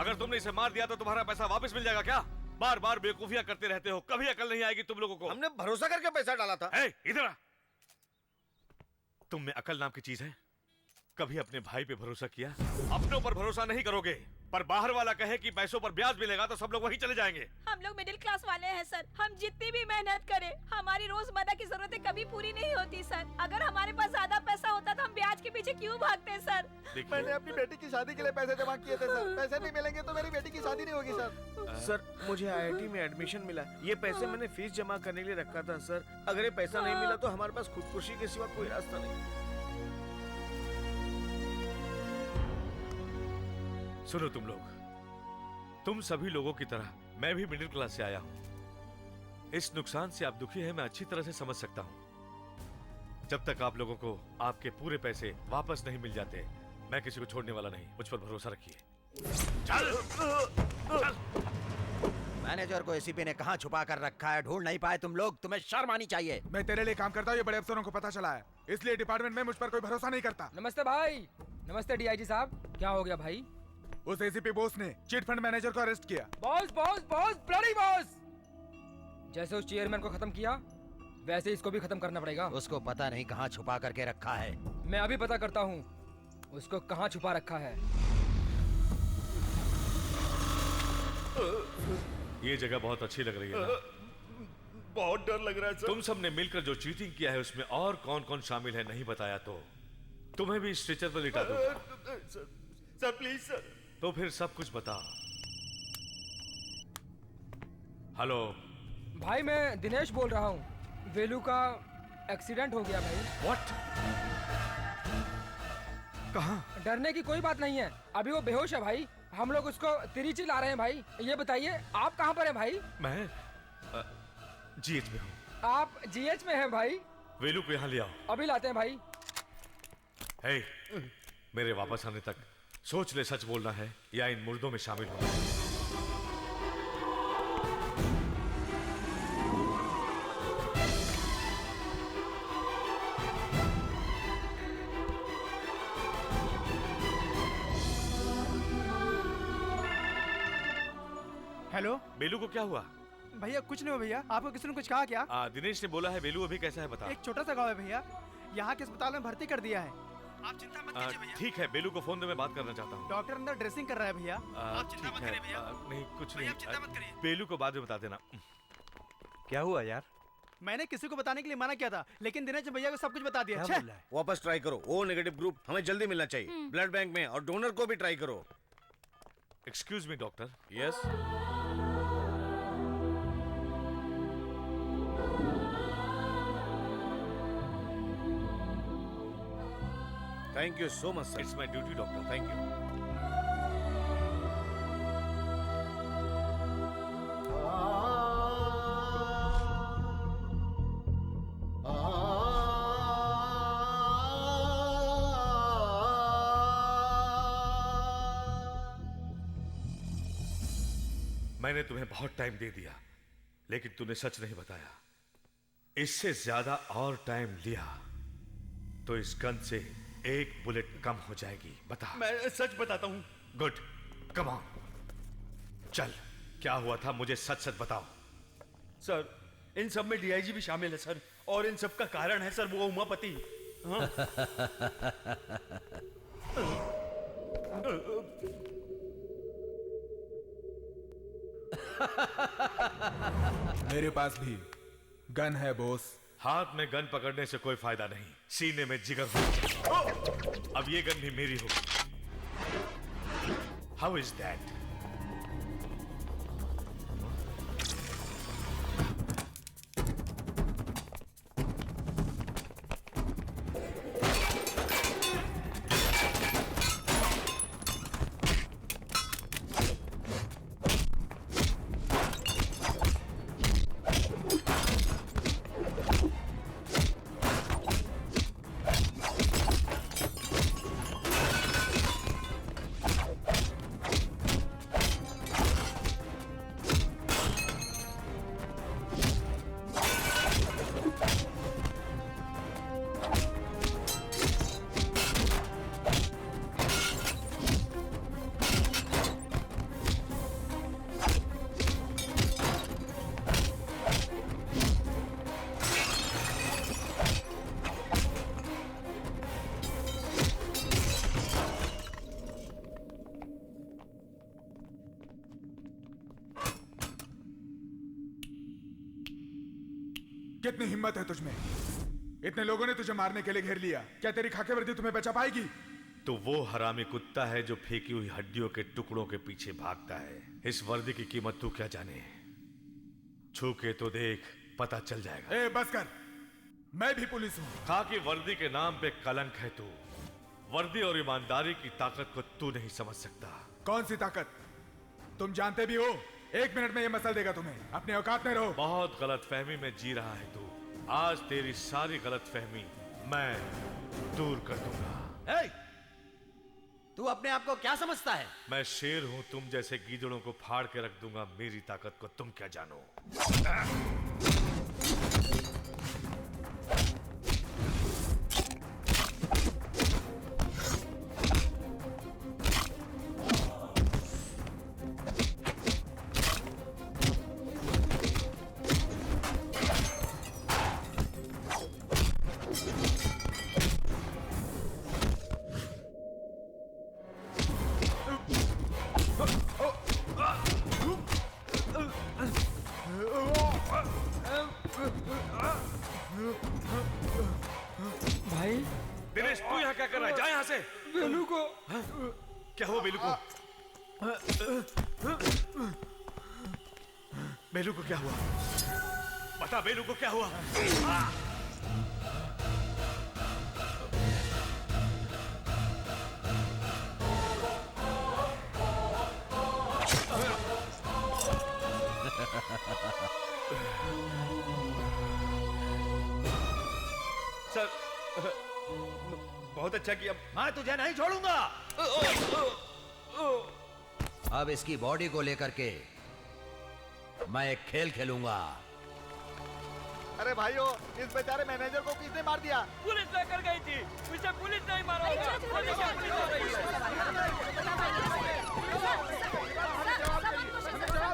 अगर तुमने इसे मार दिया तो तुम्हारा पैसा वापस मिल जाएगा क्या? बार बार बेवकूफियां करते रहते हो, कभी अकल नहीं आएगी तुम लोगों को। हमने भरोसा करके पैसा डाला था। इधर आ। तुम में अकल नाम की चीज है? कभी अपने भाई पे भरोसा किया? अपनों पर भरोसा नहीं करोगे, पर बाहर वाला कहे कि पैसों पर ब्याज मिलेगा तो सब लोग वहीं चले जाएंगे। हम लोग मिडिल क्लास वाले हैं सर। हम जितनी भी मेहनत करें, हमारी रोजमर्रा की जरूरतें कभी पूरी नहीं होती सर। अगर हमारे पास ज्यादा पैसा होता तो हम ब्याज के पीछे क्यों भागते सर? मैंने अपनी बेटी की शादी के लिए पैसे जमा किए थे सर। पैसे नहीं मिलेंगे तो मेरी बेटी की शादी नहीं होगी सर। सर मुझे आईआईटी में एडमिशन मिला। ये पैसे मैंने फीस जमा करने के लिए रखा था सर। अगर ये पैसा नहीं मिला तो हमारे पास खुदकुशी के सिवा कोई रास्ता नहीं। सुनो तुम लोग, तुम सभी लोगों की तरह मैं भी मिडिल क्लास से आया हूं। इस नुकसान से आप दुखी हैं, मैं अच्छी तरह से समझ सकता हूं। जब तक आप लोगों को आपके पूरे पैसे वापस नहीं मिल जाते, मैं किसी को छोड़ने वाला नहीं। मुझ पर भरोसा रखिए। चल। मैनेजर को एसीपी ने कहां छुपा कर रखा है? ढूंढ नहीं पाए तुम लोग? तुम्हें शर्म आनी चाहिए। मैं तेरे लिए काम करता हूँ, ये बड़े अफसरों को पता चला है, इसलिए डिपार्टमेंट में मुझ पर कोई भरोसा नहीं करता। नमस्ते भाई। नमस्ते डीआईजी साहब। क्या हो गया भाई? उस एसीपी बॉस ने चिट फंड मैनेजर को अरेस्ट किया। Boss boss boss bloody boss. जैसे उस चेयरमैन को खत्म किया वैसे इसको भी खत्म करना पड़ेगा। उसको पता नहीं कहाँ छुपा करके रखा है। मैं अभी पता करता हूँ उसको कहाँ छुपा रखा है। ये जगह बहुत अच्छी लग रही है ना? बहुत डर लग रहा है सर। तुम सब ने मिलकर जो चीटिंग किया है उसमें और कौन कौन शामिल है नहीं बताया तो तुम्हें भी स्ट्रेचर पर लिटा दूंगा। Sir please sir. तो फिर सब कुछ बता। हेलो भाई, मैं दिनेश बोल रहा हूँ। वेलू का एक्सीडेंट हो गया भाई। व्हाट? कहाँ? डरने की कोई बात नहीं है, अभी वो बेहोश है भाई। हम लोग उसको तिरुचि ला रहे हैं भाई। ये बताइए आप कहाँ पर हैं भाई? मैं जीएच में हूँ। आप जीएच में हैं भाई? वेलू को यहाँ ले आओ। अभी लाते हैं भाई। हे, मेरे वापस आने तक सोच ले, सच बोलना है या इन मुर्दों में शामिल होना है। हेलो बेलू को क्या हुआ? भैया कुछ नहीं हुआ भैया। आपको किसी ने कुछ कहा क्या? दिनेश ने बोला है। बेलू अभी कैसा है बता। एक छोटा सा गांव है भैया, यहाँ के अस्पताल में भर्ती कर दिया है। आप चिंता मत कीजिए भैया। ठीक है, बेलू को फोन दे, मैं बात करना चाहता हूँ। डॉक्टर अंदर ड्रेसिंग कर रहा है भैया। आप चिंता मत करिए भैया। नहीं कुछ नहीं, आप चिंता मत करिए। बेलू को बाद में बता देना। क्या हुआ यार? मैंने किसी को बताने के लिए मना किया था, लेकिन दिनेश भैया को सब कुछ बता दिया। वापस ट्राई करो। ओ नेगेटिव ग्रुप हमें जल्दी मिलना चाहिए ब्लड बैंक में, और डोनर को भी ट्राई करो। Excuse me doctor. Yes. Thank you so much sir. It's my duty doctor. Thank you. मैंने तुम्हें बहुत टाइम दे दिया, लेकिन तूने सच नहीं बताया। इससे ज्यादा और टाइम लिया तो इस गन से एक बुलेट कम हो जाएगी। बता। मैं सच बताता हूं। गुड, कम ऑन, चल। क्या हुआ था, मुझे सच सच बताओ। सर, इन सब में डीआईजी भी शामिल है सर, और इन सब का कारण है सर वो उमापति। हाँ? मेरे पास भी गन है बॉस। हाथ में गन पकड़ने से कोई फायदा नहीं, सीने में जिगर हो। अब ये गन भी मेरी होगी। How is that? कितनी हिम्मत है तुझमें? इतने लोगों ने तुझे मारने के लिए घेर लिया, क्या तेरी खाकी वर्दी तुम्हें बचा पाएगी? तो वो हरामी कुत्ता है जो फेंकी हुई हड्डियों के टुकड़ों के पीछे भागता है। इस वर्दी की कीमत तू क्या जाने? छू के तो देख, पता चल जाएगा। ए, बस कर, मैं भी पुलिस हूं। खाकी वर्दी के नाम पे कलंक है तू। वर्दी और ईमानदारी की ताकत को तू नहीं समझ सकता। कौन सी ताकत? तुम जानते भी हो, 1 मिनट में ये मसल देगा तुम्हें। अपने औकात में रहो। बहुत गलत फहमी में जी रहा है तू। आज तेरी सारी गलत फहमी मैं दूर कर दूंगा। तू अपने आप को क्या समझता है? मैं शेर हूं, तुम जैसे गीदड़ों को फाड़ के रख दूंगा। मेरी ताकत को तुम क्या जानो? भाई दिनेश, तू यहाँ क्या कर रहा है? जा यहाँ से। बेलू को। हाँ? क्या हुआ बेलू को? बेलू को क्या हुआ? बता, बेलू को क्या हुआ? सर, बहुत अच्छा किया। मैं तुझे नहीं छोड़ूंगा। अब इसकी बॉडी को लेकर के मैं एक खेल खेलूंगा। अरे भाइयों, इस बेचारे मैनेजर को किसने मार दिया? पुलिस लेकर गई थी, उसे पुलिस नहीं मारा होगा।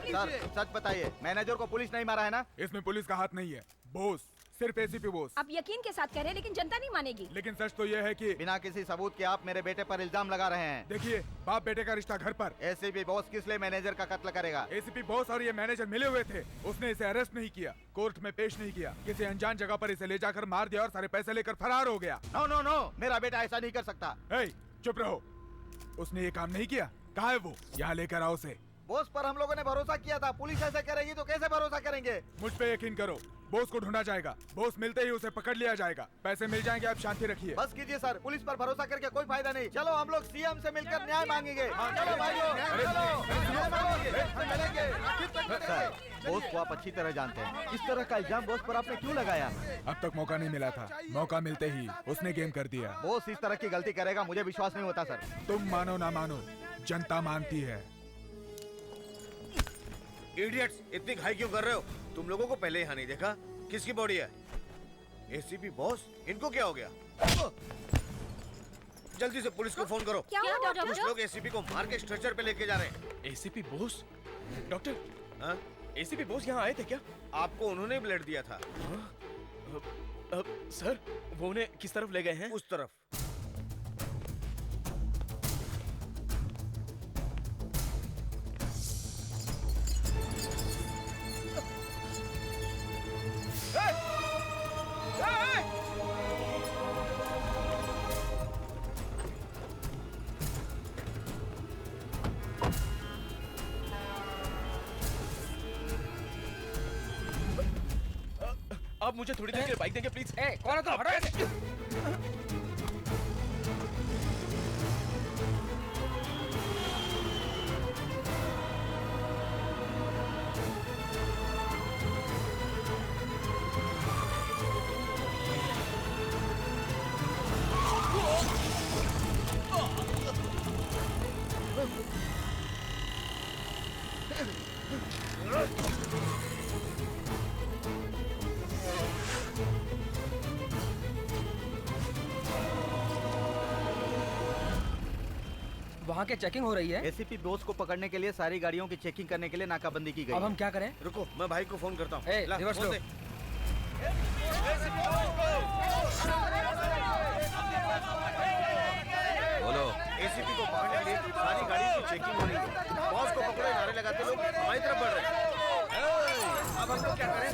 सर, सच बताइए, मैनेजर को पुलिस नहीं मारा है ना? इसमें पुलिस का हाथ नहीं है बॉस, सिर्फ एसीपी बॉस। आप यकीन के साथ कह रहे हैं, लेकिन जनता नहीं मानेगी। लेकिन सच तो यह है कि बिना किसी सबूत के आप मेरे बेटे पर इल्जाम लगा रहे हैं। देखिए, बाप बेटे का रिश्ता घर पर। एसीपी बॉस किस लिए मैनेजर का कत्ल करेगा? एसीपी बॉस और ये मैनेजर मिले हुए थे। उसने इसे अरेस्ट नहीं किया, कोर्ट में पेश नहीं किया, किसी अनजान जगह पर इसे ले जाकर मार दिया और सारे पैसे लेकर फरार हो गया। नो नो नो, मेरा बेटा ऐसा नहीं कर सकता। चुप रहो, उसने ये काम नहीं किया। कहाँ है वो? यहाँ लेकर आओ उसे। बॉस पर हम लोगों ने भरोसा किया था, पुलिस ऐसा करेगी तो कैसे भरोसा करेंगे? मुझ पे यकीन करो, बॉस को ढूंढा जाएगा। बॉस मिलते ही उसे पकड़ लिया जाएगा, पैसे मिल जाएंगे। आप शांति रखिए। बस कीजिए सर, पुलिस पर भरोसा करके कोई फायदा नहीं। चलो हम लोग सीएम से मिलकर न्याय मांगेंगे। चलो भाइयों, चलो। बॉस को आप अच्छी तरह जानते हैं, इस तरह का इल्जाम बॉस पर आपने क्यों लगाया? अब तक मौका नहीं मिला था, मौका मिलते ही उसने गेम कर दिया। बॉस इस तरह की गलती करेगा मुझे विश्वास नहीं होता सर। तुम मानो ना मानो, जनता मानती है। इडियट्स, इतनी घाई क्यों कर रहे हो? तुम लोगों को पहले यहाँ नहीं देखा? किसकी बॉडी है? एसीपी बॉस, इनको क्या हो गया? जल्दी से पुलिस को फोन करो। क्या हुआ, डॉक्टर? कुछ लोग एसीपी को मार के स्ट्रेचर पे लेके जा रहे हैं। एसीपी बोस? डॉक्टर, हाँ? एसीपी बोस यहाँ आए थे क्या? आपको उन्होंने ब्लड दिया था। सर, वो उन्हें किस तरफ ले गए हैं? उस तरफ। आप मुझे थोड़ी देर के लिए बाइक देंगे प्लीज? कौन है तुम? हटो ऐसे। वहाँ के चेकिंग हो रही है। एसीपी बोस को पकड़ने के लिए सारी गाड़ियों की चेकिंग करने के लिए नाकाबंदी की गई। अब हम क्या करें? रुको, मैं भाई को फोन करता हूँ। रिवर्स लो। बोलो। एसीपी को पकड़ने के लिए सारी गाड़ियों की चेकिंग हो रही है। बॉस को पकड़ो, नारे लगाते लोग हमारी तरफ बढ़ रहे हैं। अब हम लोग क्या करें?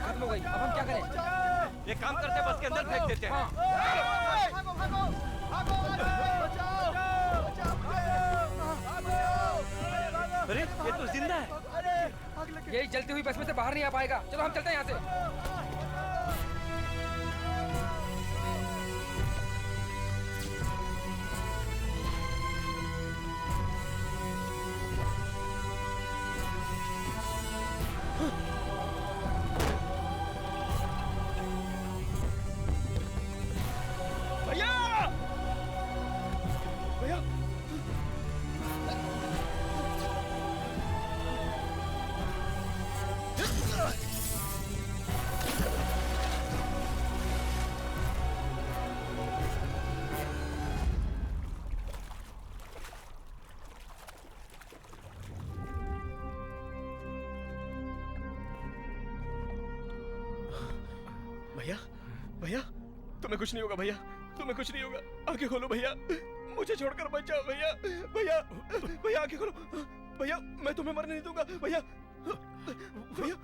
खत्म हो गई। अब हम क्या करें? एक काम करते हैं, बस के अंदर फेंक देते हैं। अरे ये तो जिंदा है। यही जलती हुई बस में से बाहर नहीं आ पाएगा। चलो हम चलते हैं यहाँ से। भैया, भैया, तुम्हें कुछ नहीं होगा भैया, तुम्हें कुछ नहीं होगा। आंखें खोलो भैया, मुझे छोड़कर मत जाओ भैया। भैया, भैया आंखें खोलो भैया, मैं तुम्हें मरने नहीं दूंगा भैया। भैया,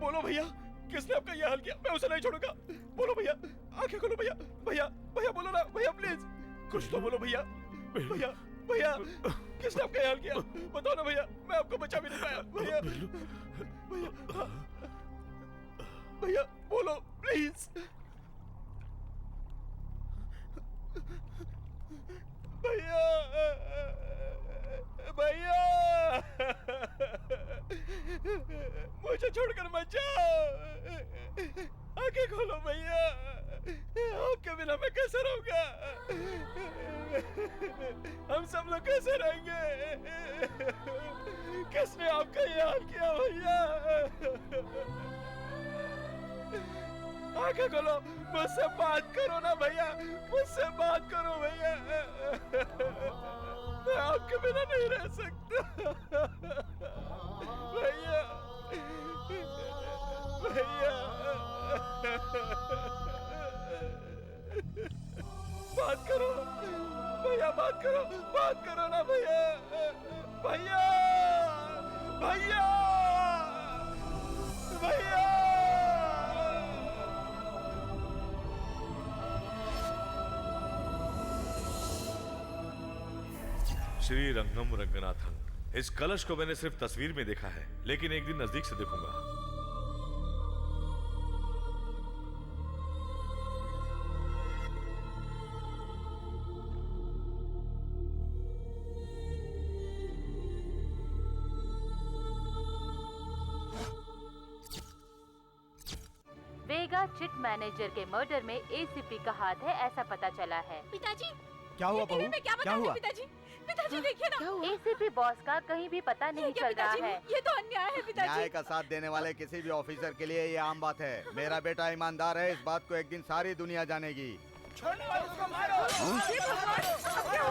बोलो भैया, किसने आपका यह हाल किया? मैं उसे नहीं छोड़ूंगा। बोलो भैया, आंखें खोलो भैया। भैया, भैया बोलो ना भैया, प्लीज कुछ तो बोलो भैया। भैया भैया किसने आपका ख्याल किया? बताओ ना भैया, मैं आपको बचा भी नहीं पाया। भैया भैया भैया बोलो प्लीज। भैया भैया मुझे छोड़कर मत जाओ। आंखें खोलो भैया, आपके बिना मैं कैसे रहूंगा? हम सब लोग कैसे रहेंगे? किसने आपका ये हाल किया भैया? आंखें खोलो, मुझसे बात करो ना भैया, मुझसे बात करो भैया। मैं आपके बिना नहीं रह सकता भैया भैया। बात करो भैया, बात करो ना भैया। भैया भैया भैया। श्री रंगम रंगनाथन, इस कलश को मैंने सिर्फ तस्वीर में देखा है, लेकिन एक दिन नजदीक से देखूंगा। वेगा चिट मैनेजर के मर्डर में एसीपी का हाथ है, ऐसा पता चला है। पिताजी क्या हुआ बहू? क्या हुआ? पिताजी देखिए ना, एसीपी बॉस का कहीं भी पता नहीं चल रहा है। ये तो अन्याय है पिताजी। न्याय का साथ देने वाले किसी भी ऑफिसर के लिए ये आम बात है। मेरा बेटा ईमानदार है, इस बात को एक दिन सारी दुनिया जानेगी। छोड़ने वाले उसको मारो। ये भगवान, अब क्या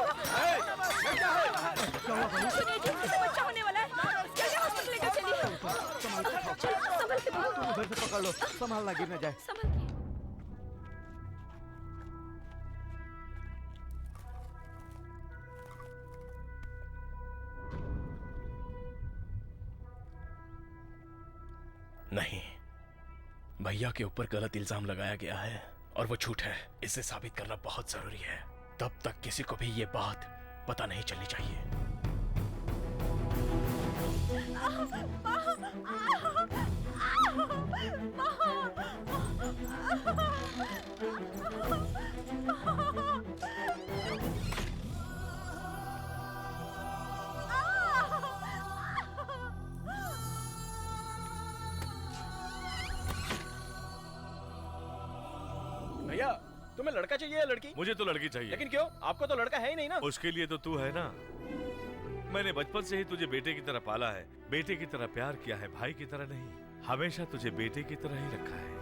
होगा? सुनिए जी, इसे बच्चा होने वाला है। जल्दी हॉस्पिटल लेकर चलिए। संभल के तू उधर से पकड़ लो, संभालना गिर न जाए। संभल के। नहीं, भैया के ऊपर गलत इल्जाम लगाया गया है और वो झूठ है। इसे साबित करना बहुत जरूरी है। तब तक किसी को भी ये बात पता नहीं चलनी चाहिए। भैया तुम्हें लड़का चाहिए या लड़की? मुझे तो लड़की चाहिए। लेकिन क्यों? आपको तो लड़का है ही नहीं ना। उसके लिए तो तू है ना। मैंने बचपन से ही तुझे बेटे की तरह पाला है, बेटे की तरह प्यार किया है, भाई की तरह नहीं। हमेशा तुझे बेटे की तरह ही रखा है।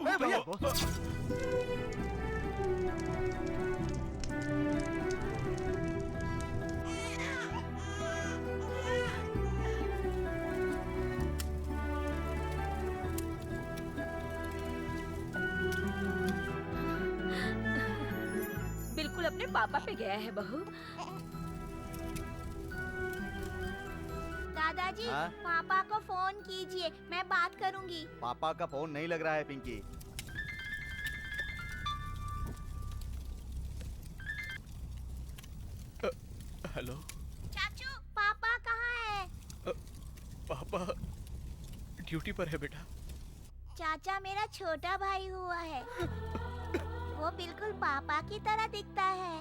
भैया बिल्कुल अपने पापा पे गया है बहू। दादाजी, हाँ? पापा को फोन कीजिए, मैं बात करूंगी। पापा का फोन नहीं लग रहा है पिंकी। हेलो चाचू, पापा कहाँ है? पापा ड्यूटी पर है बेटा। चाचा मेरा छोटा भाई हुआ है। वो बिल्कुल पापा की तरह दिखता है।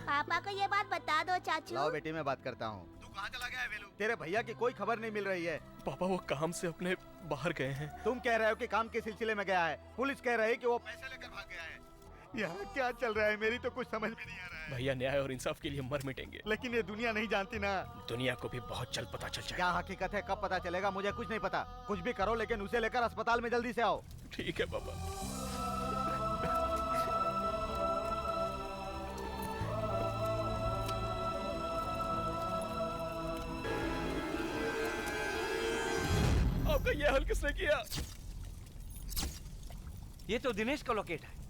पापा को ये बात बता दो चाचू। लाओ बेटी, मैं बात करता हूँ। तू कहाँ चला गया है वेलू? तेरे भैया की कोई खबर नहीं मिल रही है। पापा वो काम से अपने बाहर गए हैं। तुम कह रहे हो कि काम के सिलसिले में गया है, पुलिस कह रही है कि वो पैसे लेकर भाग गया है। यहाँ क्या चल रहा है, मेरी तो कुछ समझ में नहीं आ रहा है। भैया न्याय और इंसाफ के लिए मर मिटेंगे। लेकिन ये दुनिया नहीं जानती ना। दुनिया को भी बहुत जल्द पता चल जाएगा। क्या हकीकत है, कब पता चलेगा, मुझे कुछ नहीं पता। कुछ भी करो, लेकिन उसे लेकर अस्पताल में जल्दी से आओ। ठीक है पापा। आपका ये हल किसने किया? ये तो दिनेश का लोकेट है।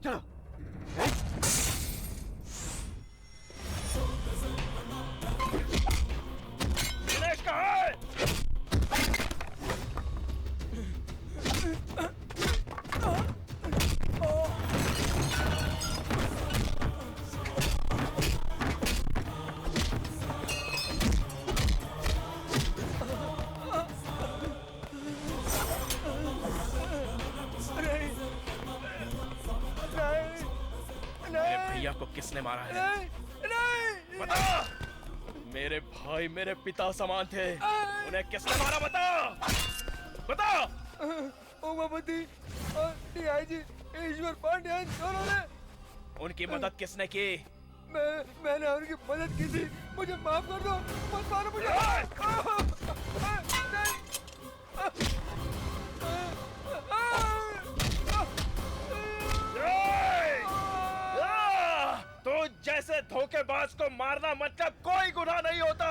चलो। दिनेश कहाँ है? मेरे भैया को किसने मारा है? बता! मेरे भाई मेरे पिता समान थे, उन्हें किसने मारा? बता! बता! उमापति और डीआईजी ईश्वर पांड्यन दोनों ने। उनकी मदद किसने की? मैंने उनकी मदद की थी, मुझे माफ कर दो, मत मारो मुझे। तो जैसे धोखेबाज को मारना मतलब कोई गुनाह नहीं होता।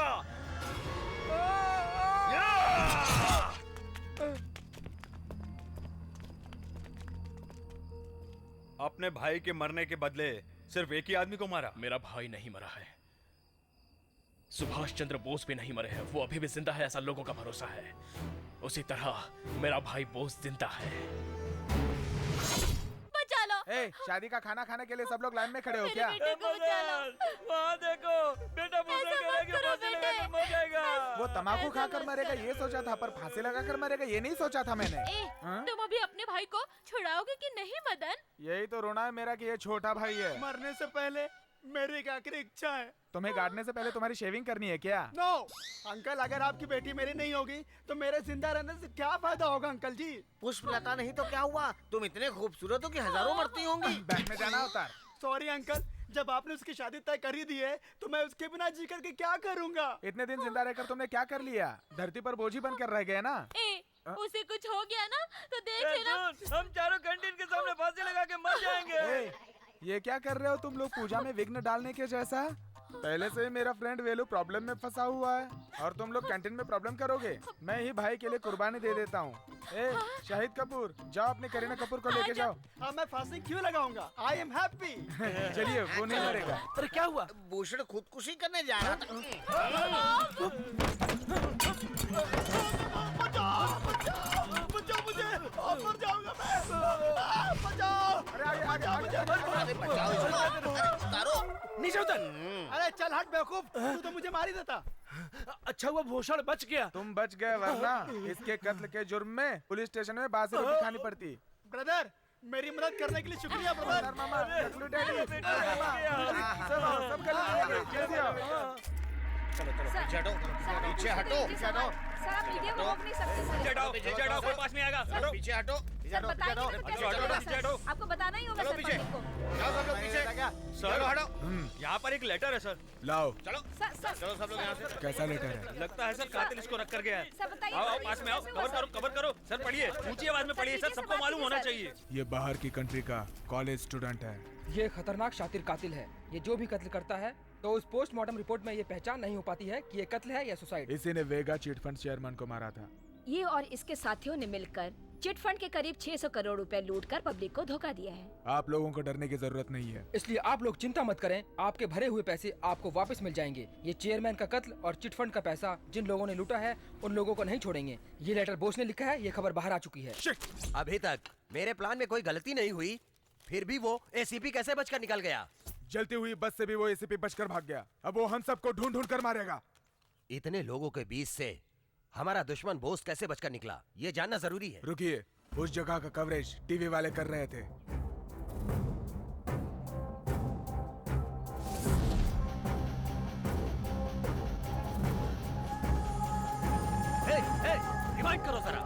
अपने भाई के मरने के बदले सिर्फ एक ही आदमी को मारा? मेरा भाई नहीं मरा है, सुभाष चंद्र बोस भी नहीं मरे हैं, वो अभी भी जिंदा है, ऐसा लोगों का भरोसा है। उसी तरह मेरा भाई बोस जिंदा है। बचा लो। ए, शादी का खाना खाने के लिए सब लोग लाइन में खड़े हो क्या? वहाँ देखो, बेटा मर जाएगा। वो तम्बाकू खाकर मरेगा ये सोचा था, पर फांसी लगाकर मरेगा ये नहीं सोचा था मैंने। तुम अभी अपने भाई को छुड़ाओगे कि नहीं मदन? यही तो रोना है मेरा कि ये छोटा भाई है। मरने से पहले मेरी एक आखिरी इच्छा है। तुम्हें गाड़ने से पहले तुम्हारी शेविंग करनी है क्या? नो अंकल, अगर आपकी बेटी मेरी नहीं होगी तो मेरे जिंदा रहने से क्या फायदा होगा अंकल जी? पुष्पलता नहीं तो क्या हुआ? तुम इतने खूबसूरत हो कि हजारों मरती होंगी। बैंक में जाना होता है। सॉरी अंकल, जब आपने उसकी शादी तय कर ही दी है तो मैं उसके बिना जी करके क्या करूंगा? इतने दिन जिंदा रहकर तुमने क्या कर लिया? धरती पर बोझ ही बनकर रह गए ना। उसे कुछ हो गया ना तो देख लेना। हम चारों कैंटीन के सामने फांसी लगा के मर जाएंगे। ये क्या कर रहे हो तुम लोग, पूजा में विघ्न डालने के जैसा? पहले से ही मेरा फ्रेंड वेलू प्रॉब्लम में फंसा हुआ है और तुम लोग कैंटीन में प्रॉब्लम करोगे। मैं ही भाई के लिए कुर्बानी दे देता हूँ। ए शाहिद कपूर, जाओ अपने करीना कपूर को लेके जाओ। अब मैं फांसी क्यों लगाऊंगा? I am happy. चलिए, वो नहीं मरेगा। अरे क्या हुआ? भूषण खुदकुशी करने जा रहा था। बचाओ मुझे, मर जाऊंगा मैं। बचाओ। नीचे उतर। अरे चल हट बेवकूफ, तू तो मुझे मार ही देता। अच्छा हुआ भूषण बच गया। तुम बच गए, वरना इसके कत्ल के जुर्म में पुलिस स्टेशन में बासी रोटी खानी पड़ती। ब्रदर, मेरी मदद करने के लिए शुक्रिया ब्रदर। मामा, चलो पीछे हटो, पीछे हटो, पीछे हटो। सर आप मीडिया को रोक नहीं सकते सर। पीछे हटो, कोई पास नहीं आएगा। हटो, पीछे हटो, सर बताइए ना फिर कैसे चलेगा सर? आपको बताना ही होगा चलो सर पीछे। पब्लिक को। जाओ सब लोग पीछे। सर हटो। यहाँ पर एक लेटर है सर। लाओ। चलो चलो सब लोग यहाँ से। कैसा लेटर है? लगता है सर कातिल इसको रख कर गया है। सर बताइए। आओ पास में आओ, कवर करो सर, पढ़िए, ऊंची आवाज में पढ़िए सर, सबको मालूम होना चाहिए। ये बाहर की कंट्री का कॉलेज स्टूडेंट है। ये खतरनाक शातिर कातिल है। ये जो भी कत्ल करता है तो उस पोस्टमार्टम रिपोर्ट में ये पहचान नहीं हो पाती है कि ये कत्ल है या सुसाइड। इसी ने वेगा चिट फंड चेयरमैन को मारा था। ये और इसके साथियों ने मिलकर चिट फंड के करीब 600 करोड़ रुपए लूटकर पब्लिक को धोखा दिया है। आप लोगों को डरने की जरूरत नहीं है। इसलिए आप लोग चिंता मत करें, आपके भरे हुए पैसे आपको वापस मिल जाएंगे। ये चेयरमैन का कत्ल और चिट फंड का पैसा जिन लोगों ने लूटा है उन लोगों को नहीं छोड़ेंगे। ये लेटर बॉस ने लिखा है, ये खबर बाहर आ चुकी है। अभी तक मेरे प्लान में कोई गलती नहीं हुई, फिर भी वो एसीपी कैसे बचकर निकल गया? जलती हुई बस से भी वो एसीपी बचकर भाग गया। अब वो हम सबको ढूंढ ढूंढ कर मारेगा। इतने लोगों के बीच से हमारा दुश्मन बॉस कैसे बचकर निकला, ये जानना जरूरी है। रुकिए, उस जगह का कवरेज टीवी वाले कर रहे थे। रिवाइंड करो जरा।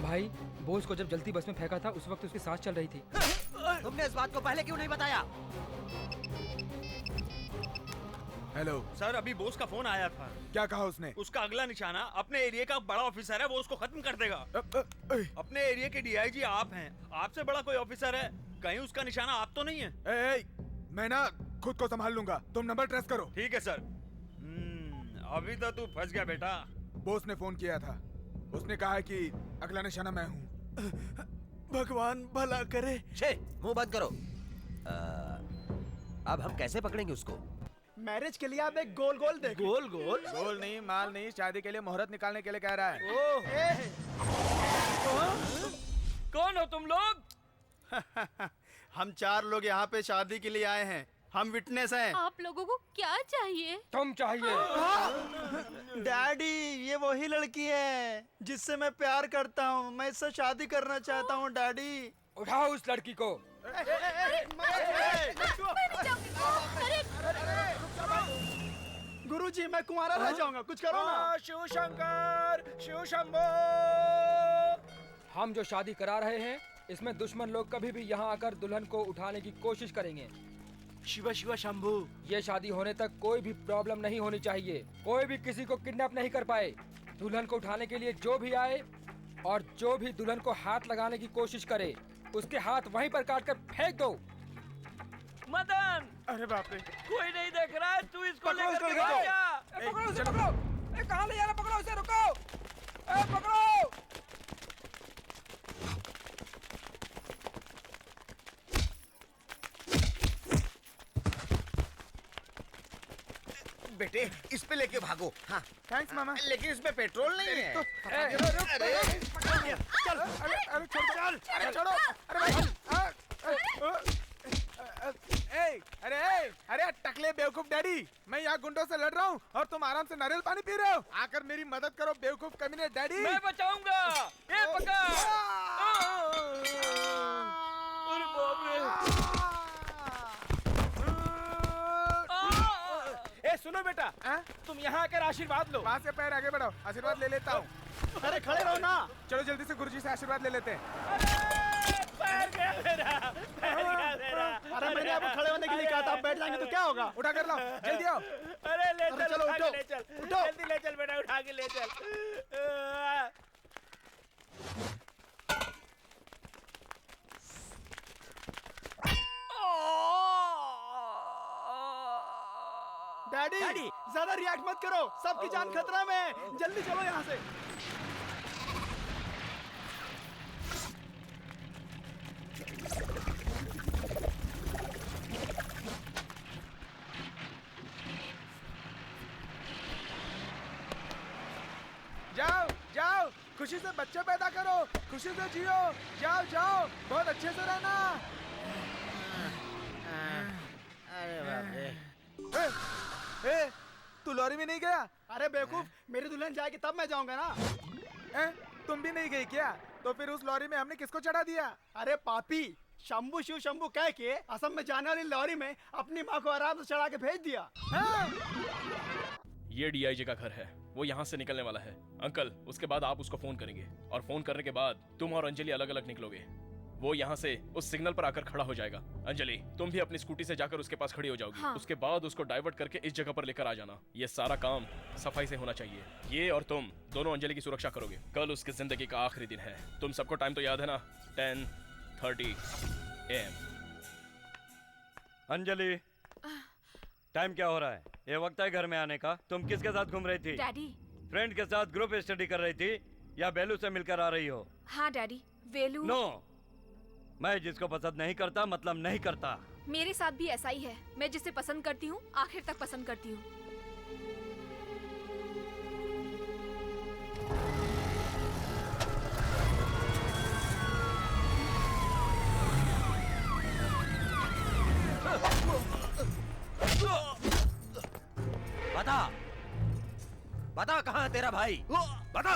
भाई, बॉस को जब जलती बस में फेंका था उस वक्त उसकी सांस चल रही थी। तुमने इस बात को पहले क्यों नहीं बताया? हेलो सर, अभी बॉस का फोन आया था। क्या कहा उसने? उसका अगला निशाना अपने एरिया का बड़ा ऑफिसर है, वो उसको खत्म कर देगा। अपने एरिया के डीआईजी आप हैं, आपसे बड़ा कोई ऑफिसर है? कहीं उसका निशाना आप तो नहीं है? मैं ना खुद को संभाल लूंगा, तुम नंबर ट्रेस करो। ठीक है सर। अभी तो तू फंस गया बेटा। बॉस ने फोन किया था, उसने कहा है कि अगला निशाना मैं हूँ। भगवान भला करे। मुंह बंद करो। अब हम कैसे पकड़ेंगे उसको? मैरिज के लिए आप एक गोल गोल देखो। गोल गोल? गोल नहीं, माल नहीं, शादी के लिए मुहूर्त निकालने के लिए कह रहा है। कौन हो तुम लोग? हम 4 लोग यहाँ पे शादी के लिए आए हैं, हम विटनेस हैं। आप लोगों को क्या चाहिए? तुम चाहिए। डैडी, ये वही लड़की है जिससे मैं प्यार करता हूँ, मैं इससे शादी करना चाहता हूँ। डैडी, उठाओ उस लड़की को। गुरुजी, मैं कुंवारा रह जाऊंगा, कुछ करो ना। शिव शंकर, शिव शंभो। हम जो शादी करा रहे हैं इसमें दुश्मन लोग कभी भी यहाँ आकर दुल्हन को उठाने की कोशिश करेंगे। शिवा शिवा शंभू। ये शादी होने तक कोई भी प्रॉब्लम नहीं होनी चाहिए, कोई भी किसी को किडनैप नहीं कर पाए। दुल्हन को उठाने के लिए जो भी आए और जो भी दुल्हन को हाथ लगाने की कोशिश करे उसके हाथ वहीं पर काट कर फेंक दो। मदन! अरे बाप रे, कोई नहीं देख रहा है, तू इसको लेकर के जाओ। भाग जा। पकड़ो उसे, पकड़ो। कहाँ ले जा रहा? पकड़ो उसे, रुको। पकड़ो। बेटे, इस पे लेके भागो। हाँ थैंक्स मामा। लेकिन इसमें पेट्रोल नहीं है। अरे टकले बेवकूफ डैडी, मैं यहाँ गुंडों से लड़ रहा हूँ और तुम आराम से नारियल पानी पी रहे हो। आकर मेरी मदद करो बेवकूफ कमीने डैडी। मैं बचाऊंगा। ये पकड़। अरे बाप रे। सुनो बेटा, तुम यहाँ आकर आशीर्वाद लो। वहाँ से पैर आगे बढ़ाओ, आशीर्वाद ले लेता हूँ। अरे खड़े रहो ना। चलो जल्दी से गुरुजी से आशीर्वाद ले लेते हैं। पैर गया मेरा, पैर गया मेरा। अरे मैंने आपको खड़े होने के लिए कहा था, आप बैठ जाएंगे तो क्या होगा? उठा कर लाओ, जल्दी आओ। अरे ले चल, चलो उठा उठो, के ले चल, उठो। जल्दी ले चल बेटा, उठा के ले चल। डैडी, ज्यादा रिएक्ट मत करो, सबकी जान खतरा में है। जल्दी चलो यहाँ से। जाओ जाओ, खुशी से बच्चे पैदा करो, खुशी से जियो। जाओ जाओ, बहुत अच्छे से रहना। अरे बाप रे। तू लॉरी में नहीं गया? अरे बेवकूफ, मेरी दुल्हन जाएगी तब मैं जाऊंगा ना। तुम भी नहीं गई क्या? तो फिर उस लॉरी में हमने किसको चढ़ा दिया? अरे पापी, शंभू शिव शंभू कह के असम में जाने वाली लॉरी में अपनी माँ को आराम से चढ़ा के भेज दिया। ये डीआईजी का घर है, वो यहाँ से निकलने वाला है। अंकल, उसके बाद आप उसको फोन करेंगे और फोन करने के बाद तुम और अंजलि अलग अलग निकलोगे। वो यहाँ से उस सिग्नल पर आकर खड़ा हो जाएगा। अंजलि, तुम भी अपनी स्कूटी से जाकर उसके पास खड़ी हो जाओगी। हाँ। उसके बाद उसको डाइवर्ट करके इस जगह पर लेकर आ जाना। ये सारा काम सफाई से होना चाहिए। ये और तुम दोनों अंजलि की सुरक्षा करोगे। कल उसकी जिंदगी का आखिरी दिन है। तुम सबको टाइम तो याद है ना? 10:30 AM। अंजलि, टाइम क्या हो रहा है? ये वक्त है घर में आने का। तुम किसके साथ घूम रही थी? डैडी। फ्रेंड के साथ ग्रुप स्टडी कर रही थी या बेलू से मिलकर आ रही हो? हाँ डैडी, वेलू। नो, मैं जिसको पसंद नहीं करता मतलब नहीं करता। मेरे साथ भी ऐसा ही है। मैं जिसे पसंद करती हूँ आखिर तक पसंद करती हूँ। बता कहाँ है तेरा भाई? बता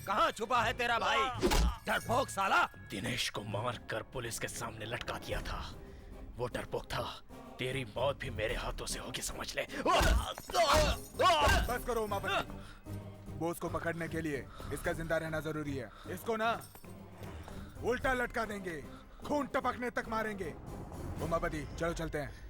कहाँ छुपा है तेरा भाई? डरपोक साला। दिनेश को मार कर पुलिस के सामने लटका दिया था। वो डरपोक था। तेरी मौत भी मेरे हाथों से होगी, समझ ले। बस करो उमापति। बोस को पकड़ने के लिए इसका जिंदा रहना जरूरी है। इसको ना उल्टा लटका देंगे, खून टपकने तक मारेंगे। उमापति चलो चलते हैं।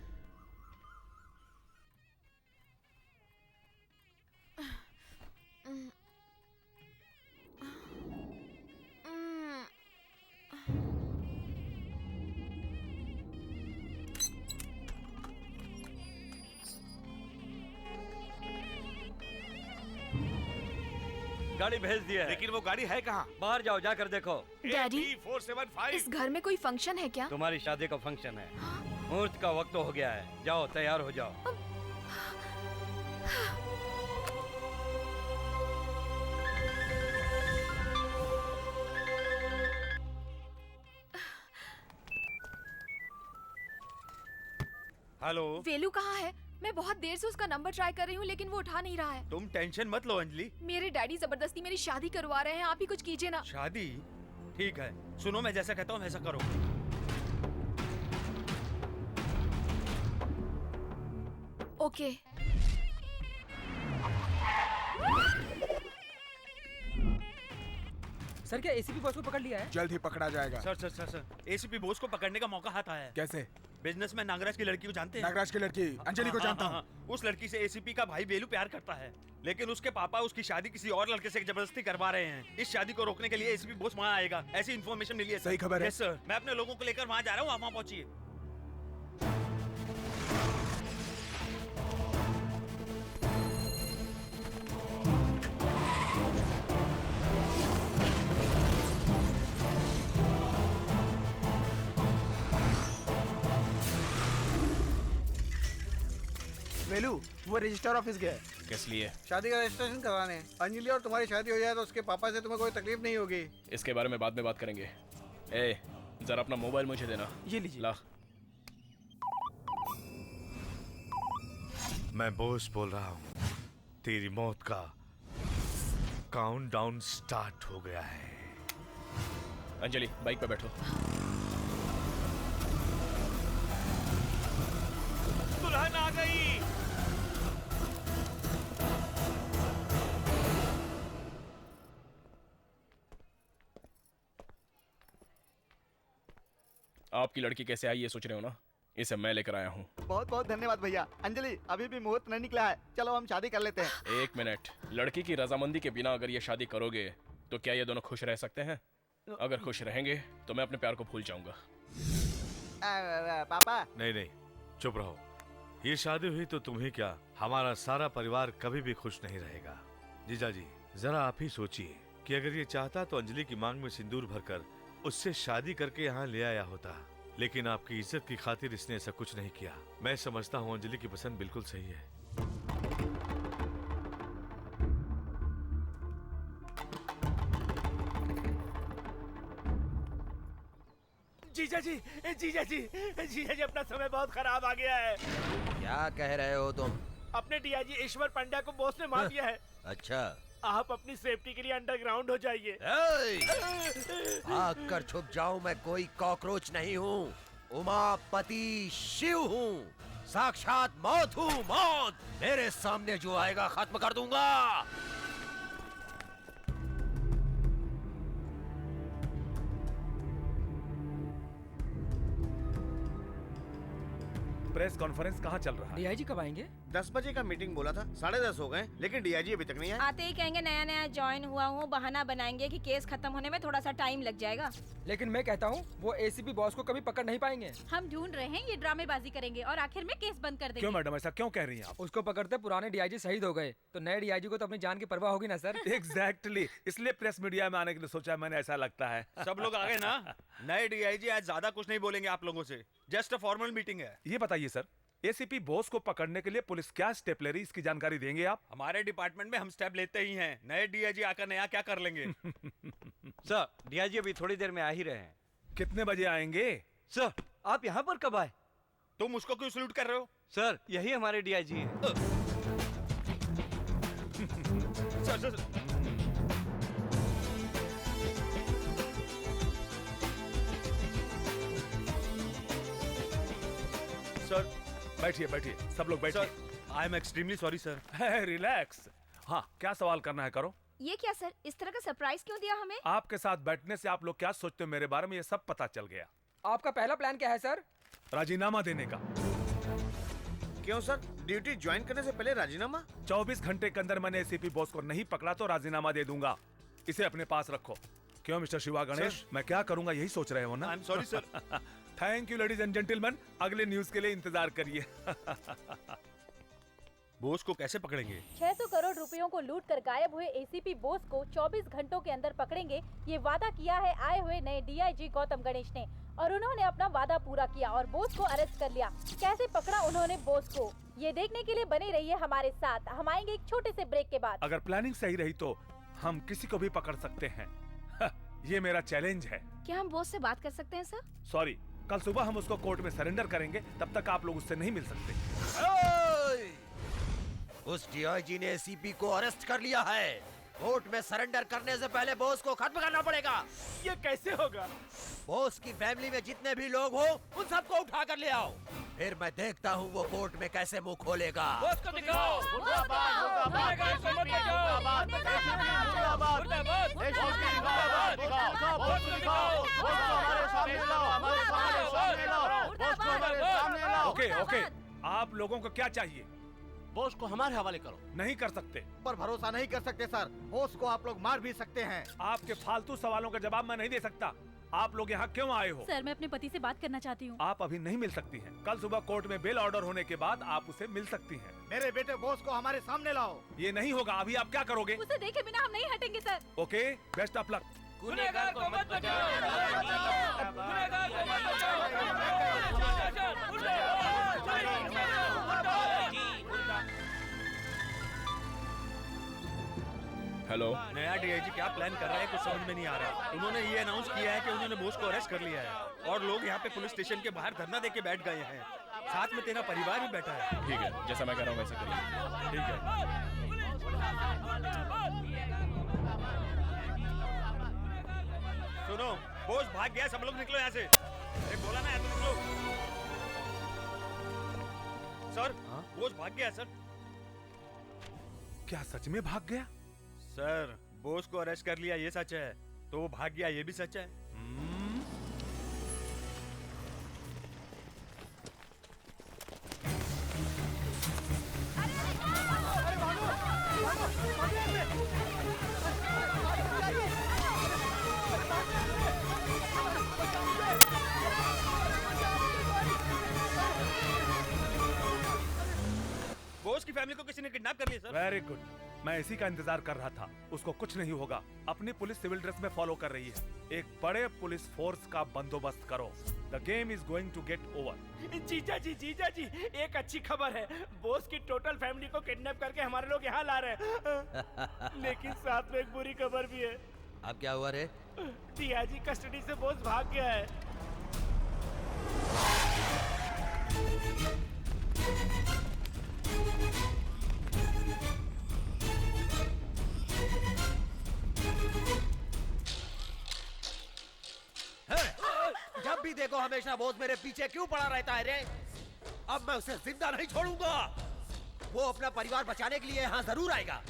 गाड़ी भेज दिया है। लेकिन वो गाड़ी है कहाँ? बाहर जाओ, जाकर देखो। डैडी, 475। इस घर में कोई फंक्शन है क्या? तुम्हारी शादी का फंक्शन है। मुहूर्त का वक्त हो गया है। जाओ तैयार हो जाओ। हेलो, वेलू कहाँ है? मैं बहुत देर से उसका नंबर ट्राई कर रही हूँ लेकिन वो उठा नहीं रहा है। तुम टेंशन मत लो अंजलि। मेरे डैडी जबरदस्ती मेरी शादी करवा रहे हैं, आप ही कुछ कीजिए ना। शादी? ठीक है, सुनो मैं जैसा कहता हूँ वैसा करो। ओके। सर क्या एसीपी बॉस को पकड़ लिया है? जल्द ही पकड़ा जाएगा। सर, एसीपी बॉस को पकड़ने का मौका हाथ आया है। कैसे? बिजनेसमैन नागराज की लड़की को जानते हैं? नागराज की लड़की अंजलि को जानता हूँ। उस लड़की से एसीपी का भाई वेलू प्यार करता है, लेकिन उसके पापा उसकी शादी किसी और लड़के से जबरदस्ती करवा रहे हैं। इस शादी को रोकने के लिए एसीपी बॉस वहाँ आएगा, ऐसी इन्फॉर्मेशन मिली है। सही खबर है? यस सर, मैं अपने लोगों को लेकर वहाँ जा रहा हूँ, आप वहाँ पहुँचिए। वेलू, वो रजिस्टर ऑफिस गया है। किस लिए? शादी का रजिस्ट्रेशन करवाने। अंजलि और तुम्हारी शादी हो जाए तो उसके पापा से तुम्हें कोई तकलीफ नहीं होगी। इसके बारे में बाद में बात करेंगे। ए, जरा अपना मोबाइल मुझे देना। ये लीजिए। ला। मैं बोस बोल रहा हूँ। तेरी मौत का काउंटडाउन स्टार्ट हो गया है। अंजलि बाइक पे बैठो। दुल्हन आ गई। आपकी लड़की कैसे आई ये सोच रहे हो ना? इसे मैं लेकर आया हूँ। बहुत बहुत धन्यवाद भैया। अंजलि, अभी भी मुहूर्त नहीं निकला है, चलो हम शादी कर लेते हैं। एक मिनट, लड़की की रजामंदी के बिना अगर ये शादी करोगे तो क्या ये दोनों खुश रह सकते हैं? अगर खुश रहेंगे तो मैं अपने प्यार को भूल जाऊंगा। पापा। नहीं, चुप रहो। ये शादी हुई तो तुम्हें क्या, हमारा सारा परिवार कभी भी खुश नहीं रहेगा। जीजा जी, जरा आप ही सोचिए कि अगर ये चाहता तो अंजलि की मांग में सिंदूर भरकर उससे शादी करके यहाँ ले आया होता, लेकिन आपकी इज्जत की खातिर इसने ऐसा कुछ नहीं किया। मैं समझता हूँ अंजलि की पसंद बिल्कुल सही है। जीजा जी अपना समय बहुत खराब आ गया है। क्या कह रहे हो तुम? अपने डीआईजी ईश्वर पंड्या को बॉस ने मार दिया है। अच्छा, आप अपनी सेफ्टी के लिए अंडरग्राउंड हो जाइए। भाग कर छुप जाऊं, मैं कोई कॉकरोच नहीं हूँ। उमापति शिव हूँ, साक्षात मौत हूँ। मौत मेरे सामने जो आएगा खत्म कर दूंगा। प्रेस कॉन्फ्रेंस कहाँ चल रहा है? डीआईजी कब आएंगे? 10 बजे का मीटिंग बोला था, 10:30 हो गए, लेकिन डीआईजी अभी तक नहीं आए। आते ही कहेंगे नया नया ज्वाइन हुआ हूँ, बहाना बनाएंगे कि केस खत्म होने में थोड़ा सा टाइम लग जाएगा। लेकिन मैं कहता हूँ वो एसीपी बॉस को कभी पकड़ नहीं पाएंगे। हम ढूंढ रहे हैं, ये ड्रामेबाजी करेंगे और आखिर में केस बंद कर देंगे। क्यों मैडम, ऐसा क्यों कह रही हैं आप? उसको पकड़ते पुराने डीआईजी शहीद हो गए, तो नए डीआईजी को तो अपनी जान की परवाह होगी ना सर। एग्जैक्टली, इसलिए प्रेस मीडिया में आने के लिए सोचा मैंने, ऐसा लगता है। सब लोग आ गए ना? नए डीआईजी आज ज्यादा कुछ नहीं बोलेंगे आप लोगों से, जस्ट अ फॉर्मल मीटिंग है। ये बताइए सर, एसीपी बोस को पकड़ने के लिए पुलिस क्या स्टेप ले रही, इसकी जानकारी देंगे आप? हमारे डिपार्टमेंट में हम स्टेप लेते ही हैं, नए डीआईजी आकर नया क्या कर लेंगे? सर, डीआईजी अभी थोड़ी देर में आ ही रहे हैं। कितने बजे आएंगे? सर, आप यहाँ पर कब आए? तुम उसको क्यों सल्यूट कर रहे हो? सर, यही हमारे डीआईजी हैं। सर, सर बैठिए बैठिए, सब लोग बैठिए। I am extremely sorry sir. Relax. हाँ, क्या सवाल करना है करो। ये क्या सर, इस तरह का सरप्राइज क्यों दिया हमें? आपके साथ बैठने से आप लोग क्या सोचते हो मेरे बारे में, ये सब पता चल गया। आपका पहला प्लान क्या है सर? राजीनामा देने का। क्यों सर, ड्यूटी ज्वाइन करने से पहले राजीनामा? 24 घंटे के अंदर मैंने एसीपी बॉस को नहीं पकड़ा तो राजीनामा दे दूंगा। इसे अपने पास रखो। क्यों मिस्टर शिवा गणेश, मैं क्या करूंगा यही सोच रहे हो ना? I am sorry sir. Thank you ladies and gentleman, अगले न्यूज के लिए इंतजार करिए। बोस को कैसे पकड़ेंगे? 600 करोड़ रुपयों को लूट कर गायब हुए एसीपी बोस को 24 घंटों के अंदर पकड़ेंगे, ये वादा किया है आए हुए नए डीआईजी गौतम गणेश ने, और उन्होंने अपना वादा पूरा किया और बोस को अरेस्ट कर लिया। कैसे पकड़ा उन्होंने बोस को, ये देखने के लिए बने रहिए हमारे साथ। हम आएंगे एक छोटे से ब्रेक के बाद। अगर प्लानिंग सही रही तो हम किसी को भी पकड़ सकते हैं। ये मेरा चैलेंज है। क्या हम बॉस से बात कर सकते हैं सर? सॉरी, कल सुबह हम उसको कोर्ट में सरेंडर करेंगे, तब तक आप लोग उससे नहीं मिल सकते। उस डीआईजी ने एसीपी को अरेस्ट कर लिया है। कोर्ट में सरेंडर करने से पहले बॉस को खत्म करना पड़ेगा। ये कैसे होगा? बॉस की फैमिली में जितने भी लोग हो उन सबको उठा कर ले आओ, फिर मैं देखता हूँ वो कोर्ट में कैसे मुंह खोलेगा। बॉस को दिखाओ। ओके ओके, आप लोगों को क्या चाहिए? बॉस को हमारे हवाले करो। नहीं कर सकते। पर भरोसा नहीं कर सकते सर, बॉस को आप लोग मार भी सकते हैं। आपके फालतू सवालों का जवाब मैं नहीं दे सकता। आप लोग यहाँ क्यों आए हो? सर, मैं अपने पति से बात करना चाहती हूँ। आप अभी नहीं मिल सकती हैं। कल सुबह कोर्ट में बेल ऑर्डर होने के बाद आप उसे मिल सकती हैं। मेरे बेटे बॉस को हमारे सामने लाओ। ये नहीं होगा। अभी आप क्या करोगे? उसे देखे बिना हम नहीं हटेंगे sir. Okay, best of luck. गुनहगार को मत बचाओ। गुनहगार को मत बचाओ। हेलो, नया डीआईजी क्या प्लान कर रहा है कुछ समझ में नहीं आ रहा। उन्होंने ये अनाउंस किया है कि उन्होंने बोस को अरेस्ट कर लिया है और लोग यहाँ पे पुलिस स्टेशन के बाहर धरना देके बैठ गए हैं। साथ में तेरा परिवार भी बैठा है। ठीक है, जैसा मैं कह रहा हूँ वैसा करिए। ठीक है। सुनो, बोस भाग गया, सब लोग निकलो यहाँ से। अरे बोला ना, तुम निकलो। सर, बोस भाग गया सर। क्या सच में भाग गया? सर, बोस को अरेस्ट कर लिया ये सच है, तो वो भाग गया ये भी सच है। बोस की फैमिली को किसी ने किडनैप कर लिया सर। वेरी गुड, मैं इसी का इंतजार कर रहा था। उसको कुछ नहीं होगा। अपनी पुलिस सिविल ड्रेस में फॉलो कर रही है। एक बड़े पुलिस फोर्स का बंदोबस्त करो। The game is going to get over. जीजा जी, एक अच्छी खबर है। बॉस की टोटल फैमिली को किडनैप करके हमारे लोग यहाँ ला रहे हैं। लेकिन साथ में एक बुरी खबर भी है। अब क्या हुआ रे? डीआईजी कस्टडी से बॉस भाग गया है। जब भी देखो हमेशा बॉस मेरे पीछे क्यों पड़ा रहता है रे? अब मैं उसे जिंदा नहीं छोड़ूंगा। वो अपना परिवार बचाने के लिए यहाँ जरूर आएगा।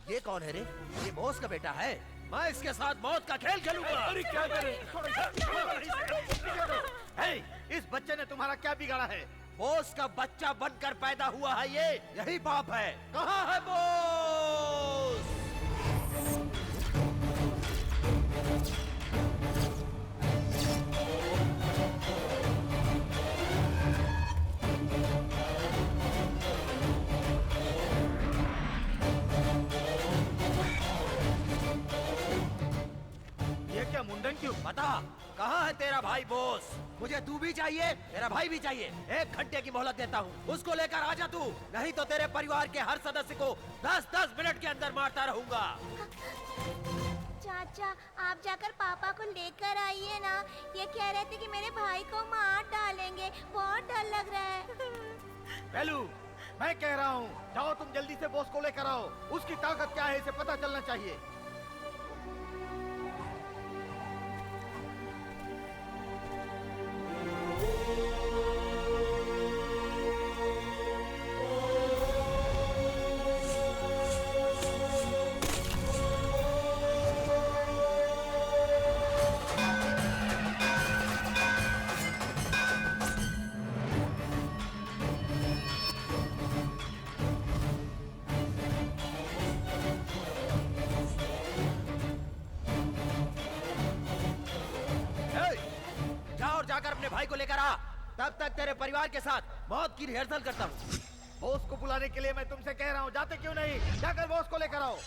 ये कौन है रे? ये बॉस का बेटा है। मैं इसके साथ मौत का खेल खेलूंगा। अरे क्या करें? इस बच्चे ने तुम्हारा क्या बिगाड़ा है? बोस का बच्चा बनकर पैदा हुआ है ये, यही पाप है। कहाँ है बोस? ये क्या मुंडन क्यों? बता, कहाँ है तेरा भाई बोस? मुझे तू भी चाहिए, तेरा भाई भी चाहिए। 1 घंटे की मोहलत देता हूँ, उसको लेकर आ जा तू, नहीं तो तेरे परिवार के हर सदस्य को 10-10 मिनट के अंदर मारता रहूंगा। चाचा, आप जाकर पापा को लेकर आइए ना। ये कह रहे थे कि मेरे भाई को मार डालेंगे, बहुत डर लग रहा है। बेलू, मैं कह रहा हूँ, जाओ तुम जल्दी से बॉस को लेकर आओ। उसकी ताकत क्या है इसे पता चलना चाहिए। जाकर अपने भाई को लेकर आ, तब तक तेरे परिवार के साथ मौत की रिहर्सल करता हूँ। बॉस को बुलाने के लिए मैं तुमसे कह रहा हूँ, जाते क्यों नहीं? जाकर बॉस को लेकर आओ।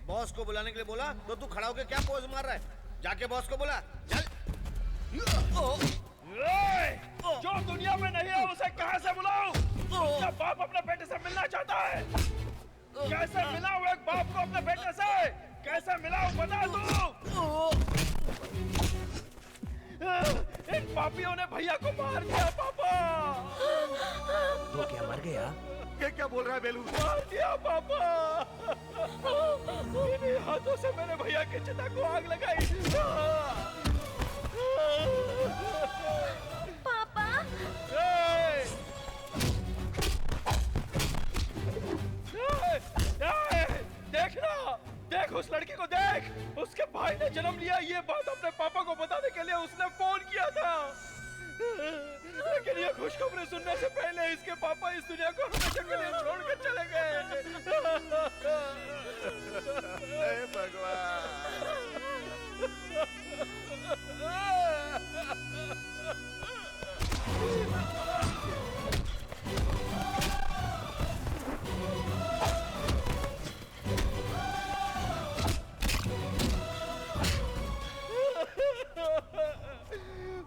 बॉस को बुलाने के लिए बोला तो तू खड़ा होकर क्या पोज मार रहा है? जाके बॉस को बुला, चल। जो दुनिया में नहीं है उसे कहां से बुलाऊं? उसका बाप अपने बेटे से मिलना चाहता है। कैसे मिलाऊं एक बाप को अपने बेटे से? कैसे मिलाऊं बता दो। इन पापियों ने भैया को मार दिया पापा। तो क्या मर गया? ये क्या बोल रहा है बेलू? मार दिया पापा। इन्हीं हाथों से मैंने भैया की चिता को आग लगाई। पापा, देखना, देख उस लड़की को देख। उसके भाई ने जन्म लिया, ये बात अपने पापा को बताने के लिए उसने फोन किया था। लेकिन ये खुशखबरी सुनने से पहले इसके पापा इस दुनिया को हमेशा के लिए छोड़ कर चले गए। हे भगवान।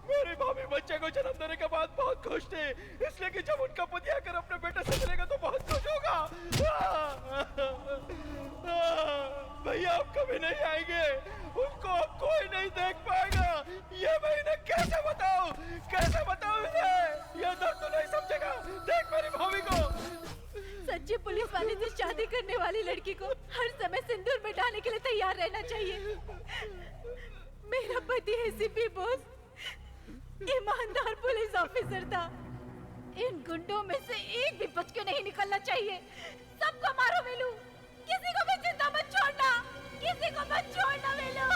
मेरी भाभी बच्चे को जन्म देने के बाद बहुत खुश थे, इसलिए कि जब उनका पति आकर अपने बेटे से मिलेगा तो बहुत खुश होगा। भैया अब कभी नहीं आएंगे, उनको अब कोई नहीं देख पाएगा। ये मैं इन्हें कैसे बताऊं? कैसे बताऊं इन्हें? ये दर्द तो नहीं समझेगा। देख मेरी भाभी को। सच्ची पुलिस वाले से शादी करने वाली लड़की को हर समय सिंदूर मिटाने के लिए तैयार रहना चाहिए। मेरा पति एसीपी बोस ईमानदार पुलिस ऑफिसर था। इन गुंडों में से एक भी बच के नहीं निकलना चाहिए। सबको मारो वेलू, किसी को भी जिंदा मत छोड़ना, किसी को मत छोड़ना वेलू।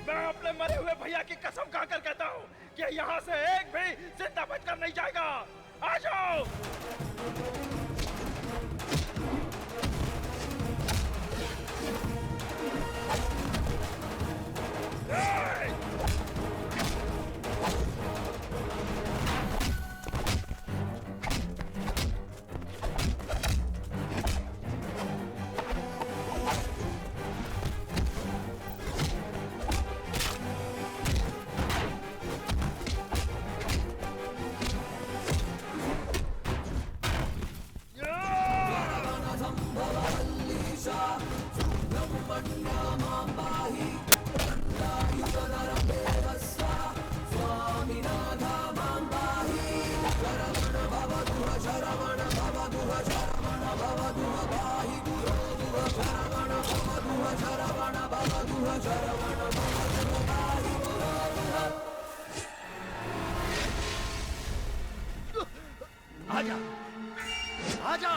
मैं अपने मरे हुए भैया की कसम खाकर कहता हूँ कि यहाँ से एक भी जिंदा बचकर नहीं जाएगा। आ जाओ। आजा, आजा।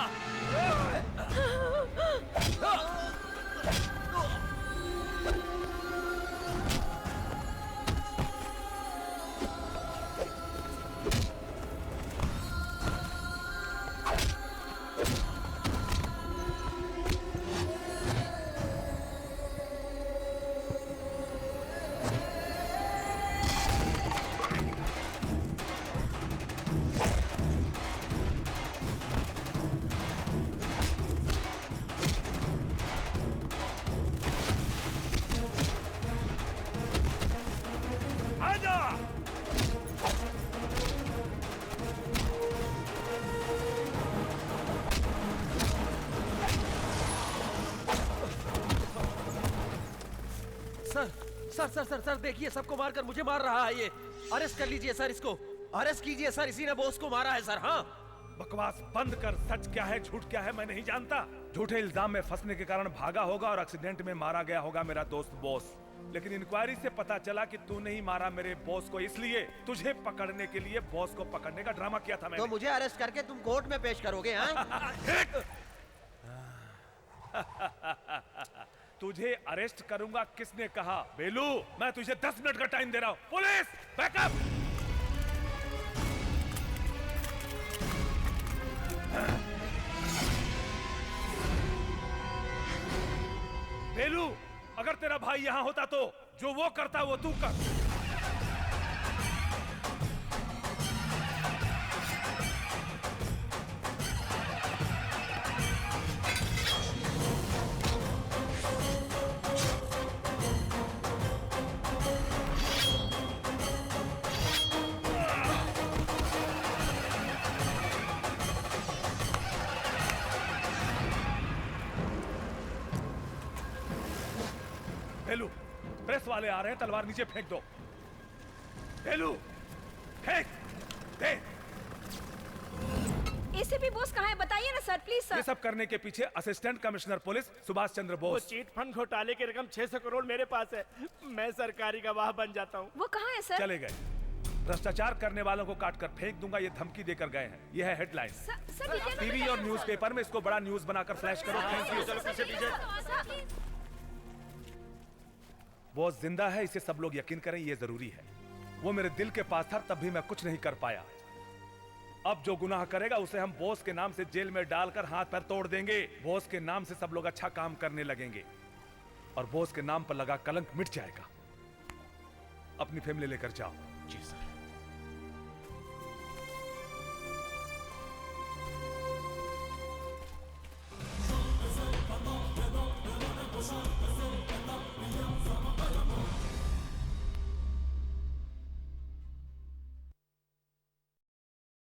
Sir sir sir sir sir देखिए, सबको मारकर मुझे मार रहा है ये। अरेस्ट कर लीजिए सर, इसको अरेस्ट कीजिए सर, इसी ने बॉस को मारा है सर। हाँ, बकवास बंद कर। सच क्या है झूठ क्या है मैं नहीं जानता। झूठे इल्जाम में फंसने के कारण भागा होगा और एक्सीडेंट में मारा गया होगा मेरा दोस्त बॉस। लेकिन इंक्वायरी से पता चला कि तू नहीं मारा मेरे बॉस को, इसलिए तुझे पकड़ने के लिए बॉस को पकड़ने का ड्रामा किया था मैंने। तो मुझे अरेस्ट करके तुम कोर्ट में पेश करोगे? तुझे अरेस्ट करूंगा किसने कहा? बेलू, मैं तुझे 10 मिनट का टाइम दे रहा हूं। Police backup. बेलू, अगर तेरा भाई यहां होता तो जो वो करता वो तू कर। बेलू, प्रेस वाले आ रहे हैं, तलवार नीचे फेंक दो। बेलू, फेंक दे। एसीपी बॉस कहाँ है? बताइए ना सर, प्लीज सर। ये सब करने के पीछे assistant commissioner police Subhash Chandra Bose. Bose. Chit fund घोटाले की रकम 600 करोड़ मेरे पास है। मैं सरकारी गवाह बन जाता हूँ। वो कहाँ है सर? चले गए। भ्रष्टाचार करने वालों को काट कर फेंक दूंगा, ये धमकी देकर गए हैं। ये है हेडलाइन। टीवी और न्यूज़पेपर में इसको बड़ा न्यूज बनाकर फ्लैश करो। बॉस जिंदा है, इसे सब लोग यकीन करें, ये जरूरी है। वो मेरे दिल के पास था, तब भी मैं कुछ नहीं कर पाया। अब जो गुनाह करेगा उसे हम बॉस के नाम से जेल में डालकर हाथ पैर तोड़ देंगे। बॉस के नाम से सब लोग अच्छा काम करने लगेंगे और बॉस के नाम पर लगा कलंक मिट जाएगा। अपनी फैमिली लेकर जाओ। जी सर।